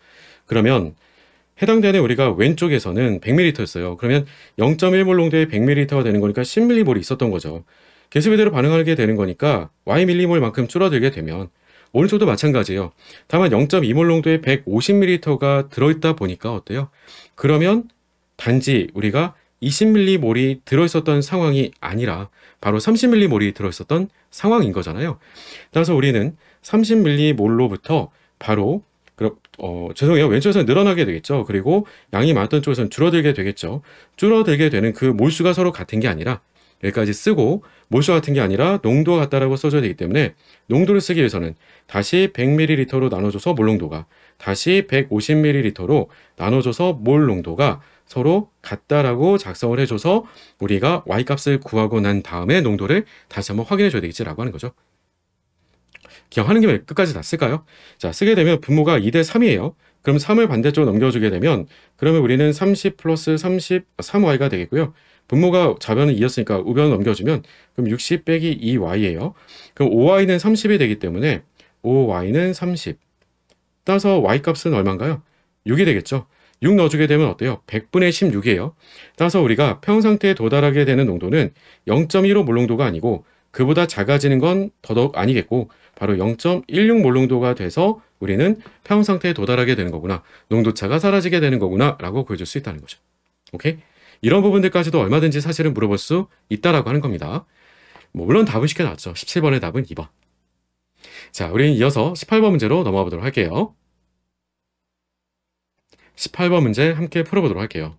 그러면 해당되는 우리가 왼쪽에서는 100ml였어요. 그러면 0.1몰 농도의 100ml가 되는 거니까 10ml몰이 있었던 거죠. 계수비대로 반응하게 되는 거니까 Ymol만큼 줄어들게 되면 오른쪽도 마찬가지예요. 다만 0.2몰 농도의 150ml가 들어있다 보니까 어때요? 그러면 단지 우리가 20ml몰이 들어있었던 상황이 아니라 바로 30ml몰이 들어있었던 상황인 거잖아요. 따라서 우리는 30ml몰로부터 바로 죄송해요. 왼쪽에서는 늘어나게 되겠죠. 그리고 양이 많았던 쪽에서는 줄어들게 되겠죠. 줄어들게 되는 그 몰수가 서로 같은 게 아니라 여기까지 쓰고 몰수가 같은 게 아니라 농도가 같다라고 써줘야 되기 때문에 농도를 쓰기 위해서는 다시 100ml로 나눠줘서 몰 농도가 다시 150ml로 나눠줘서 몰 농도가 서로 같다라고 작성을 해줘서 우리가 Y값을 구하고 난 다음에 농도를 다시 한번 확인해 줘야 되겠지라고 하는 거죠. 그냥 하는 김에 끝까지 다 쓸까요? 자, 쓰게 되면 분모가 2대 3이에요. 그럼 3을 반대쪽으로 넘겨주게 되면 그러면 우리는 30 플러스 3Y가 되겠고요. 분모가 좌변은 2였으니까 우변을 넘겨주면 그럼 60 빼기 2Y예요. 그럼 5Y는 30이 되기 때문에 5Y는 30. 따라서 Y값은 얼마인가요? 6이 되겠죠. 6 넣어주게 되면 어때요? 100분의 16이에요. 따라서 우리가 평형 상태에 도달하게 되는 농도는 0.15몰 농도가 아니고 그보다 작아지는 건 더더욱 아니겠고 바로 0.16 몰농도가 돼서 우리는 평온 상태에 도달하게 되는 거구나. 농도차가 사라지게 되는 거구나 라고 보여줄 수 있다는 거죠. 오케이? 이런 부분들까지도 얼마든지 사실은 물어볼 수 있다라고 하는 겁니다. 물론 답은 쉽게 나왔죠. 17번의 답은 2번. 자, 우리는 이어서 18번 문제로 넘어가 보도록 할게요. 18번 문제 함께 풀어보도록 할게요.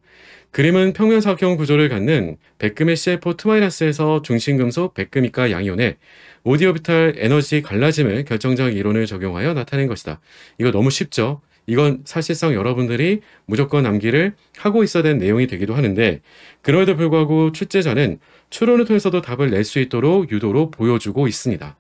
그림은 평면사각형 구조를 갖는 백금의 CF2-에서 중심금속 백금이가 양이온의 오디오비탈 에너지 갈라짐을 결정적 이론을 적용하여 나타낸 것이다. 이거 너무 쉽죠? 이건 사실상 여러분들이 무조건 암기를 하고 있어야 되는 내용이 되기도 하는데, 그럼에도 불구하고 출제자는 추론을 통해서도 답을 낼 수 있도록 유도로 보여주고 있습니다.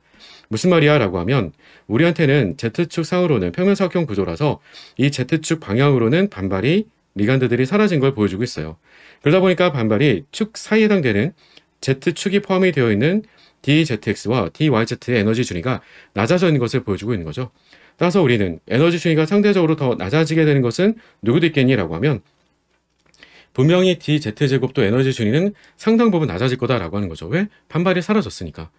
무슨 말이야? 라고 하면 우리한테는 Z축 상으로는 평면사각형 구조라서 이 Z축 방향으로는 반발이 리간드들이 사라진 걸 보여주고 있어요. 그러다 보니까 반발이 축 사이에 해당되는 Z축이 포함이 되어 있는 DZX와 DYZ의 에너지 준위가 낮아져 있는 것을 보여주고 있는 거죠. 따라서 우리는 에너지 준위가 상대적으로 더 낮아지게 되는 것은 누구도 있겠니? 라고 하면 분명히 DZ제곱도 에너지 준위는 상당 부분 낮아질 거다라고 하는 거죠. 왜? 반발이 사라졌으니까.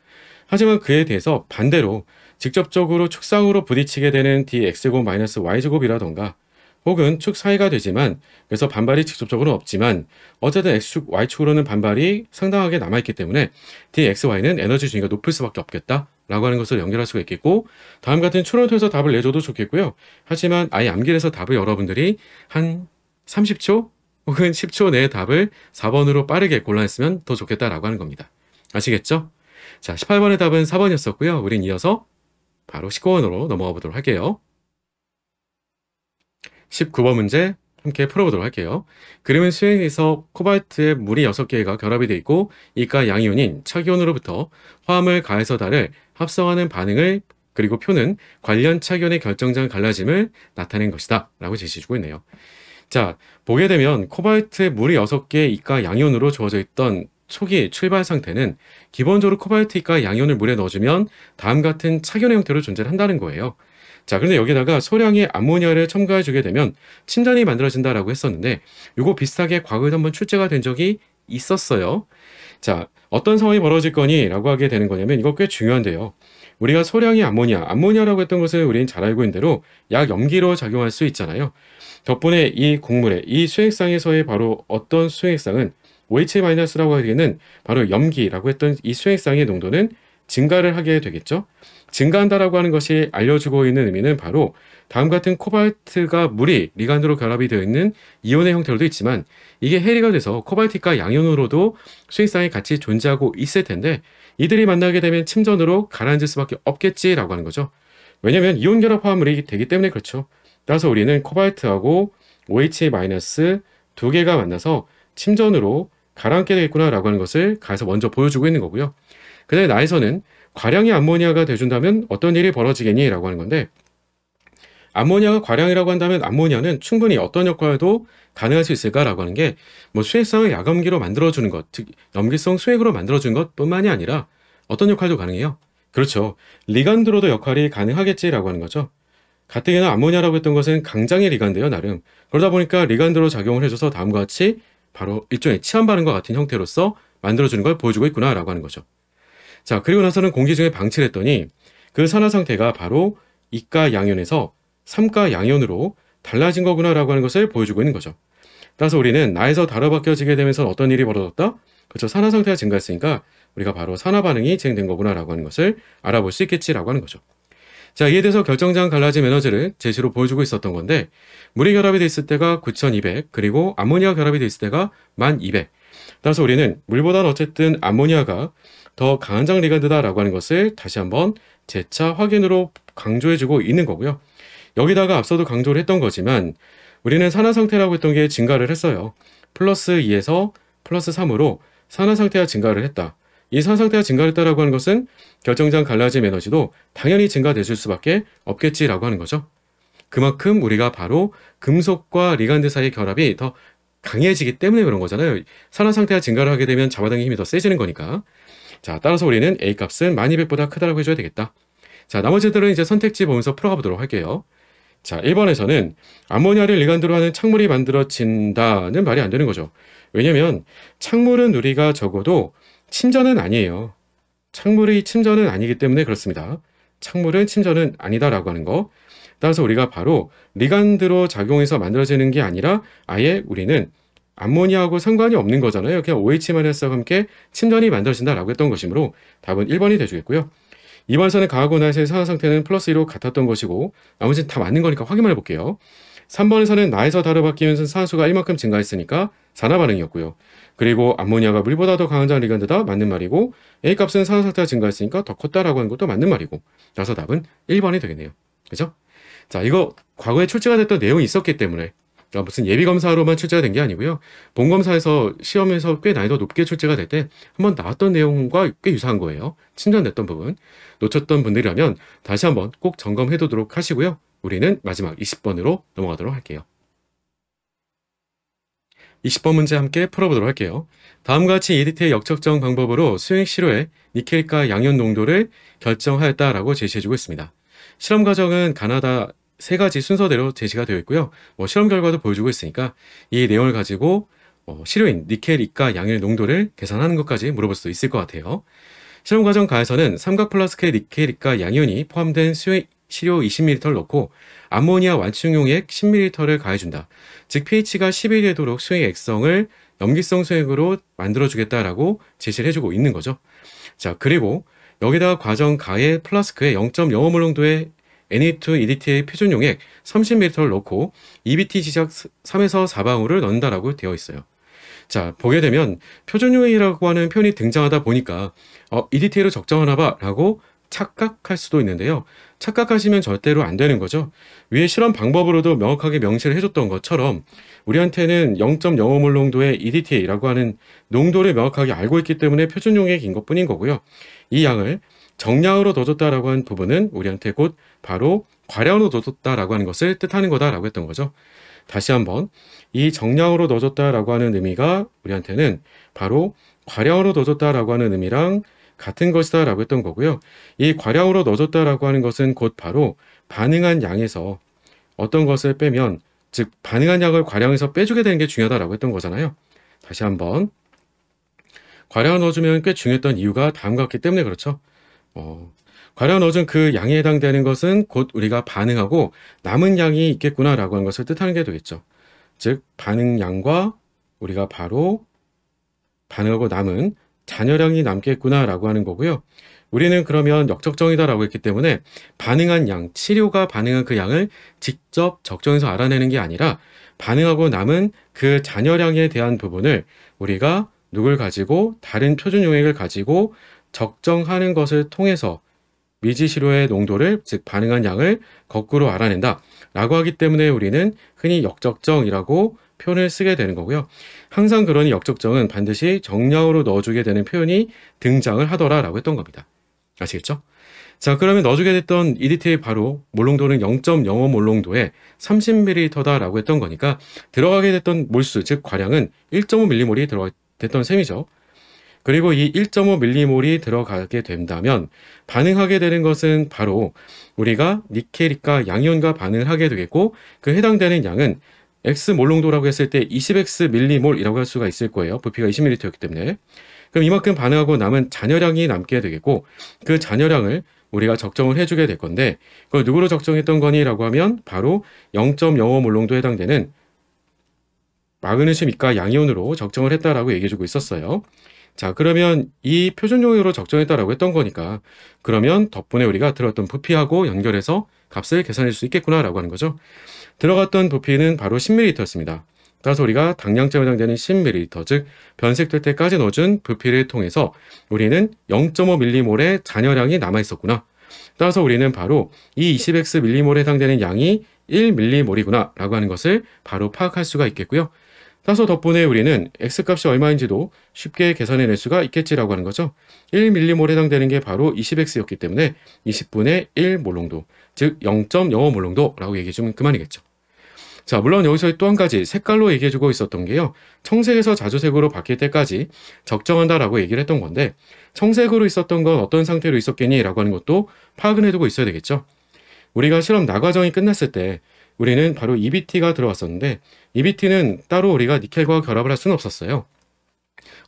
하지만 그에 대해서 반대로 직접적으로 축상으로 부딪히게 되는 dx제곱 y제곱이라던가 혹은 축 사이가 되지만, 그래서 반발이 직접적으로는 없지만 어쨌든 x축, y축으로는 반발이 상당하게 남아있기 때문에 dxy는 에너지 준위가 높을 수밖에 없겠다 라고 하는 것을 연결할 수가 있겠고, 다음 같은 추론을 통해서 답을 내줘도 좋겠고요. 하지만 아예 암기를 해서 답을 여러분들이 한 30초 혹은 10초 내에 답을 4번으로 빠르게 골라냈으면 더 좋겠다라고 하는 겁니다. 아시겠죠? 자, 18번의 답은 4번이었었고요. 우린 이어서 바로 19번으로 넘어가 보도록 할게요. 19번 문제 함께 풀어보도록 할게요. 그림은 수행에서 코발트의 물이 6개가 결합이 되어 있고 이가 양이온인 착이온으로부터 화합을 가해서 달을 합성하는 반응을, 그리고 표는 관련 착이온의 결정적 갈라짐을 나타낸 것이다 라고 제시해주고 있네요. 자, 보게 되면 코발트의 물이 6개의 이가 양이온으로 주어져 있던 초기 출발 상태는 기본적으로 코발트 이가 양이온을 물에 넣어주면 다음 같은 착이온의 형태로 존재를 한다는 거예요. 자, 그런데 여기다가 소량의 암모니아를 첨가해 주게 되면 침전이 만들어진다라고 했었는데, 이거 비슷하게 과거에도 한번 출제가 된 적이 있었어요. 자, 어떤 상황이 벌어질 거니? 라고 하게 되는 거냐면 이거 꽤 중요한데요. 우리가 소량의 암모니아라고 했던 것을 우리는 잘 알고 있는 대로 약 염기로 작용할 수 있잖아요. 덕분에 이 곡물의 이 수액상에서의 바로 어떤 수액상은 OH-라고 하기에는 바로 염기라고 했던 이 수액상의 농도는 증가를 하게 되겠죠. 증가한다라고 하는 것이 알려주고 있는 의미는 바로 다음 같은 코발트가 물이 리간드로 결합이 되어 있는 이온의 형태로도 있지만, 이게 해리가 돼서 코발트가 양이온으로도 수액상에 같이 존재하고 있을 텐데 이들이 만나게 되면 침전으로 가라앉을 수밖에 없겠지라고 하는 거죠. 왜냐하면 이온 결합 화합물이 되기 때문에 그렇죠. 따라서 우리는 코발트하고 OH- 두 개가 만나서 침전으로 가라앉게 되겠구나라고 하는 것을 가에서 먼저 보여주고 있는 거고요. 그 다음에 나에서는 과량의 암모니아가 돼준다면 어떤 일이 벌어지겠니? 라고 하는 건데, 암모니아가 과량이라고 한다면 암모니아는 충분히 어떤 역할도 가능할 수 있을까라고 하는 게, 수액상을 약염기로 만들어주는 것, 즉 염기성 수액으로 만들어주는 것 뿐만이 아니라 어떤 역할도 가능해요. 그렇죠. 리간드로도 역할이 가능하겠지라고 하는 거죠. 가뜩이나 암모니아라고 했던 것은 강장의 리간드예요, 나름. 그러다 보니까 리간드로 작용을 해줘서 다음과 같이 바로 일종의 치환 반응과 같은 형태로서 만들어주는 걸 보여주고 있구나라고 하는 거죠. 자, 그리고 나서는 공기 중에 방치를 했더니 그 산화 상태가 바로 이가 양이온에서 3가 양이온으로 달라진 거구나라고 하는 것을 보여주고 있는 거죠. 따라서 우리는 나에서 달로 바뀌어지게 되면서 어떤 일이 벌어졌다? 그렇죠. 산화 상태가 증가했으니까 우리가 바로 산화 반응이 진행된 거구나라고 하는 것을 알아볼 수 있겠지라고 하는 거죠. 자, 이에 대해서 결정장 갈라짐 에너지를 제시로 보여주고 있었던 건데, 물이 결합이 되어 있을 때가 9200, 그리고 암모니아 결합이 되어 있을 때가 1200. 따라서 우리는 물보다는 어쨌든 암모니아가 더 강한 장 리간드다라고 하는 것을 다시 한번 재차 확인으로 강조해주고 있는 거고요. 여기다가 앞서도 강조를 했던 거지만 우리는 산화 상태라고 했던 게 증가를 했어요. 플러스 2에서 플러스 3으로 산화 상태가 증가를 했다. 이 산화 상태가 증가를 했다라고 하는 것은 결정장 갈라짐 에너지도 당연히 증가되실 수밖에 없겠지라고 하는 거죠. 그만큼 우리가 바로 금속과 리간드 사이의 결합이 더 강해지기 때문에 그런 거잖아요. 산화 상태가 증가를 하게 되면 잡아당기는 힘이 더 세지는 거니까. 자, 따라서 우리는 A 값은 1200보다 크다라고 해줘야 되겠다. 자, 나머지들은 이제 선택지 보면서 풀어가 보도록 할게요. 자, 1번에서는 암모니아를 리간드로 하는 착물이 만들어진다는 말이 안 되는 거죠. 왜냐면 착물은 우리가 적어도 침전은 아니에요. 착물의 침전은 아니기 때문에 그렇습니다. 착물은 침전은 아니다라고 하는 거. 따라서 우리가 바로 리간드로 작용해서 만들어지는 게 아니라 아예 우리는 암모니아하고 상관이 없는 거잖아요. 그냥 OH-와 함께 침전이 만들어진다라고 했던 것이므로 답은 1번이 돼주겠고요. 2번에서는 가하고 나에서의 산화 상태는 플러스 2로 같았던 것이고 나머지는 다 맞는 거니까 확인만 해볼게요. 3번에서는 나에서 다로 바뀌면서 산화수가 1만큼 증가했으니까 산화 반응이었고요. 그리고 암모니아가 물보다 더 강한 리간드다 맞는 말이고 A값은 산화 상태가 증가했으니까 더 컸다라고 하는 것도 맞는 말이고 따라서 답은 1번이 되겠네요. 그죠? 자, 이거 과거에 출제가 됐던 내용이 있었기 때문에 무슨 예비검사로만 출제가 된 게 아니고요. 본검사에서 시험에서 꽤 난이도 높게 출제가 될 때 한번 나왔던 내용과 꽤 유사한 거예요. 침전됐던 부분. 놓쳤던 분들이라면 다시 한번 꼭 점검해 두도록 하시고요. 우리는 마지막 20번으로 넘어가도록 할게요. 20번 문제 함께 풀어보도록 할게요. 다음과 같이 EDT의 역측정 방법으로 수용 시료의 니켈가 양이온 농도를 결정하였다라고 제시해주고 있습니다. 실험 과정은 가나다 3가지 순서대로 제시가 되어 있고요. 실험 결과도 보여주고 있으니까 이 내용을 가지고 시료인 니켈 이가 양의 농도를 계산하는 것까지 물어볼 수 있을 것 같아요. 실험 과정 가에서는 삼각 플라스크에 니켈 이가 양이온이 포함된 시료 20ml를 넣고 암모니아 완충용액 10ml를 가해준다. 즉 pH가 11이 되도록 수액 액성을 염기성 수액으로 만들어주겠다라고 제시를 해주고 있는 거죠. 자, 그리고 여기다가 과정 가에 플라스크에 0.05몰 농도의 Na2-EDTA 표준용액 30ml를 넣고 EBT 지작 3에서 4방울을 넣는다라고 되어 있어요. 자, 보게 되면 표준용액이라고 하는 표현이 등장하다 보니까 EDTA로 적정하나 라고 착각할 수도 있는데요. 착각하시면 절대로 안 되는 거죠. 위에 실험 방법으로도 명확하게 명시를 해줬던 것처럼 우리한테는 0.05몰 농도의 EDTA라고 하는 농도를 명확하게 알고 있기 때문에 표준용액인 것뿐인 거고요. 이 양을 정량으로 넣어줬다라고 하는 부분은 우리한테 곧 바로 과량으로 넣어줬다라고 하는 것을 뜻하는 거다라고 했던 거죠. 다시 한번 이 정량으로 넣어줬다라고 하는 의미가 우리한테는 바로 과량으로 넣어줬다라고 하는 의미랑 같은 것이다 라고 했던 거고요. 이 과량으로 넣어줬다라고 하는 것은 곧 바로 반응한 양에서 어떤 것을 빼면 즉 반응한 양을 과량에서 빼주게 되는 게 중요하다라고 했던 거잖아요. 다시 한번 과량을 넣어주면 꽤 중요했던 이유가 다음과 같기 때문에 그렇죠. 과량 넣어준 그 양에 해당되는 것은 곧 우리가 반응하고 남은 양이 있겠구나라고 하는 것을 뜻하는 게 되겠죠. 즉 반응량과 우리가 바로 반응하고 남은 잔여량이 남겠구나라고 하는 거고요. 우리는 그러면 역적정이다라고 했기 때문에 반응한 양, 치료가 반응한 그 양을 직접 적정해서 알아내는 게 아니라 반응하고 남은 그 잔여량에 대한 부분을 우리가 누굴 가지고 다른 표준 용액을 가지고 적정하는 것을 통해서 미지시료의 농도를 즉 반응한 양을 거꾸로 알아낸다 라고 하기 때문에 우리는 흔히 역적정이라고 표현을 쓰게 되는 거고요. 항상 그러니 역적정은 반드시 정량으로 넣어주게 되는 표현이 등장을 하더라 라고 했던 겁니다. 아시겠죠? 자, 그러면 넣어주게 됐던 EDTA 바로 몰농도는 0.05몰 농도에 30ml 라고 했던 거니까 들어가게 됐던 몰수 즉 과량은 1.5mm몰이 들어갔던 셈이죠. 그리고 이 1.5mm몰이 들어가게 된다면 반응하게 되는 것은 바로 우리가 니켈이가 양이온과 반응을 하게 되겠고 그 해당되는 양은 X몰 농도라고 했을 때 20Xmol이라고 할 수가 있을 거예요. 부피가 20ml였기 때문에. 그럼 이만큼 반응하고 남은 잔여량이 남게 되겠고 그 잔여량을 우리가 적정을 해주게 될 건데 그걸 누구로 적정했던 거니? 라고 하면 바로 0.05몰 농도에 해당되는 마그네슘 이가 양이온으로 적정을 했다라고 얘기해주고 있었어요. 자, 그러면 이 표준용액으로 적정했다라고 했던 거니까 그러면 덕분에 우리가 들어갔던 부피하고 연결해서 값을 계산할 수 있겠구나라고 하는 거죠. 들어갔던 부피는 바로 10ml였습니다. 따라서 우리가 당량점에 해당되는 10ml, 즉 변색될 때까지 넣어준 부피를 통해서 우리는 0.5mm몰의 잔여량이 남아있었구나. 따라서 우리는 바로 이 20Xmol에 해당되는 양이 1mm몰이구나 라고 하는 것을 바로 파악할 수가 있겠고요. 따라서 덕분에 우리는 X값이 얼마인지도 쉽게 계산해낼 수가 있겠지라고 하는 거죠. 1mm몰에 해당되는 게 바로 20X였기 때문에 20분의 1몰 농도, 즉 0.05몰 농도라고 얘기해주면 그만이겠죠. 자, 물론 여기서 또 한 가지 색깔로 얘기해주고 있었던 게요. 청색에서 자주색으로 바뀔 때까지 적정한다라고 얘기를 했던 건데 청색으로 있었던 건 어떤 상태로 있었겠니? 라고 하는 것도 파악을 해두고 있어야 되겠죠. 우리가 실험 나과정이 끝났을 때 우리는 바로 EBT가 들어왔었는데 EBT는 따로 우리가 니켈과 결합을 할 수는 없었어요.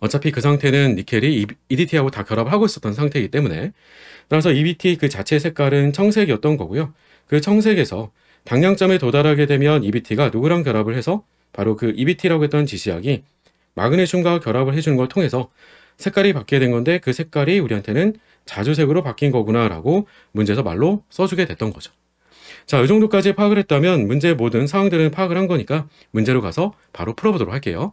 어차피 그 상태는 니켈이 EDT하고 다 결합을 하고 있었던 상태이기 때문에. 따라서 EBT 그 자체의 색깔은 청색이었던 거고요. 그 청색에서 방향점에 도달하게 되면 EBT가 누구랑 결합을 해서 바로 그 EBT라고 했던 지시약이 마그네슘과 결합을 해주는 걸 통해서 색깔이 바뀌게 된 건데, 그 색깔이 우리한테는 자주색으로 바뀐 거구나 라고 문제에서 말로 써주게 됐던 거죠. 자, 이 정도까지 파악을 했다면 문제의 모든 상황들은 파악을 한 거니까 문제로 가서 바로 풀어보도록 할게요.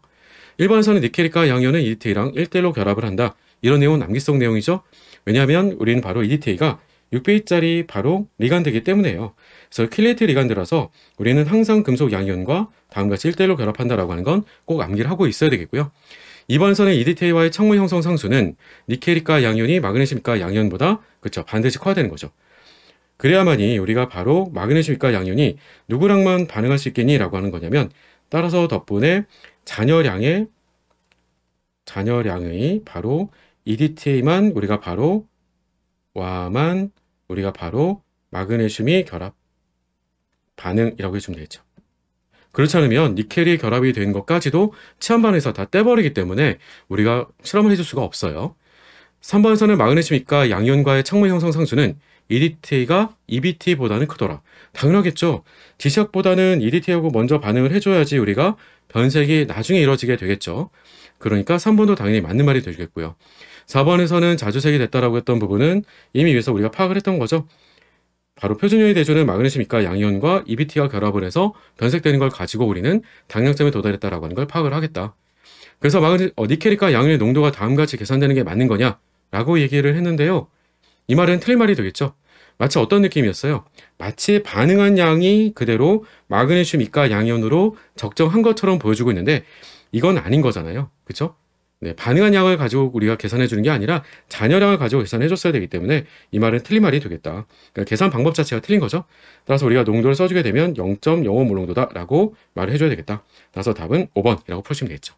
1번에서는 니켈과 양이온은 EDTA랑 1대1로 결합을 한다. 이런 내용은 암기성 내용이죠. 왜냐하면 우리는 바로 EDTA가 6배짜리 바로 리간드이기 때문에요. 그래서 킬레이트 리간드라서 우리는 항상 금속 양이온과 다음같이 1대1로 결합한다라고 하는 건 꼭 암기를 하고 있어야 되겠고요. 2번에서는 EDTA와의 청문 형성 상수는 니켈과 양이온이 마그네슘과 양이온보다 그쵸 반드시 커야 되는 거죠. 그래야만이 우리가 바로 마그네슘과 양이온이 누구랑만 반응할 수 있겠니? 라고 하는 거냐면, 따라서 덕분에 잔여량의 바로 EDTA만 우리가 바로 마그네슘이 결합 반응이라고 해주면 되겠죠. 그렇지 않으면 니켈이 결합이 된 것까지도 치환반에서 다 떼버리기 때문에 우리가 실험을 해줄 수가 없어요. 3번에서는 마그네슘과 양이온과의 청문 형성 상수는 EDTA가 EBT보다는 크더라. 당연하겠죠. 지시약보다는 EDTA하고 먼저 반응을 해줘야지 우리가 변색이 나중에 이루어지게 되겠죠. 그러니까 3번도 당연히 맞는 말이 되겠고요. 4번에서는 자주색이 됐다라고 했던 부분은 이미 위에서 우리가 파악을 했던 거죠. 바로 표준형이 대조는 마그네슘과 양이온과 EBT가 결합을 해서 변색되는 걸 가지고 우리는 당량점에 도달했다라고 하는 걸 파악을 하겠다. 그래서 니켈과 양이온의 농도가 다음같이 계산되는 게 맞는 거냐? 라고 얘기를 했는데요. 이 말은 틀린 말이 되겠죠. 마치 어떤 느낌이었어요? 마치 반응한 양이 그대로 마그네슘과 양이온으로 적정한 것처럼 보여주고 있는데 이건 아닌 거잖아요. 그쵸? 네, 반응한 양을 가지고 우리가 계산해 주는 게 아니라 잔여량을 가지고 계산해 줬어야 되기 때문에 이 말은 틀린 말이 되겠다. 그러니까 계산 방법 자체가 틀린 거죠. 따라서 우리가 농도를 써주게 되면 0.05 몰농도다 라고 말을 해줘야 되겠다. 따라서 답은 5번이라고 풀시면 되겠죠.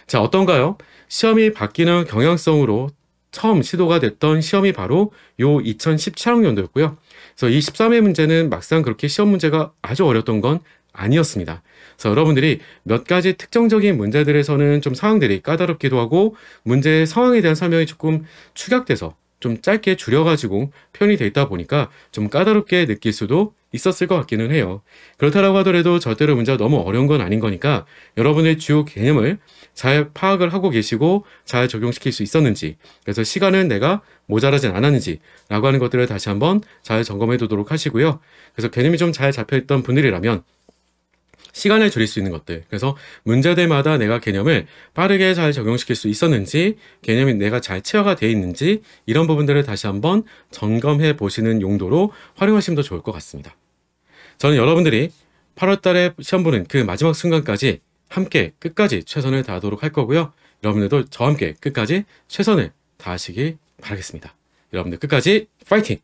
자, 어떤가요? 시험이 바뀌는 경향성으로 처음 시도가 됐던 시험이 바로 요 2017학년도였고요. 그래서 이 13회 문제는 막상 그렇게 시험 문제가 아주 어려웠던 건 아니었습니다. 그래서 여러분들이 몇 가지 특정적인 문제들에서는 좀 상황들이 까다롭기도 하고 문제의 상황에 대한 설명이 조금 축약돼서 좀 짧게 줄여가지고 표현이 돼 있다 보니까 좀 까다롭게 느낄 수도 있었을 것 같기는 해요. 그렇다고 하더라도 절대로 문제가 너무 어려운 건 아닌 거니까 여러분의 주요 개념을 잘 파악을 하고 계시고 잘 적용시킬 수 있었는지, 그래서 시간은 내가 모자라진 않았는지 라고 하는 것들을 다시 한번 잘 점검해 두도록 하시고요. 그래서 개념이 좀 잘 잡혀있던 분들이라면 시간을 줄일 수 있는 것들, 그래서 문제들마다 내가 개념을 빠르게 잘 적용시킬 수 있었는지, 개념이 내가 잘 체화가 되어 있는지, 이런 부분들을 다시 한번 점검해 보시는 용도로 활용하시면 더 좋을 것 같습니다. 저는 여러분들이 8월 달에 시험 보는 그 마지막 순간까지 함께 끝까지 최선을 다하도록 할 거고요. 여러분들도 저와 함께 끝까지 최선을 다하시길 바라겠습니다. 여러분들 끝까지 파이팅!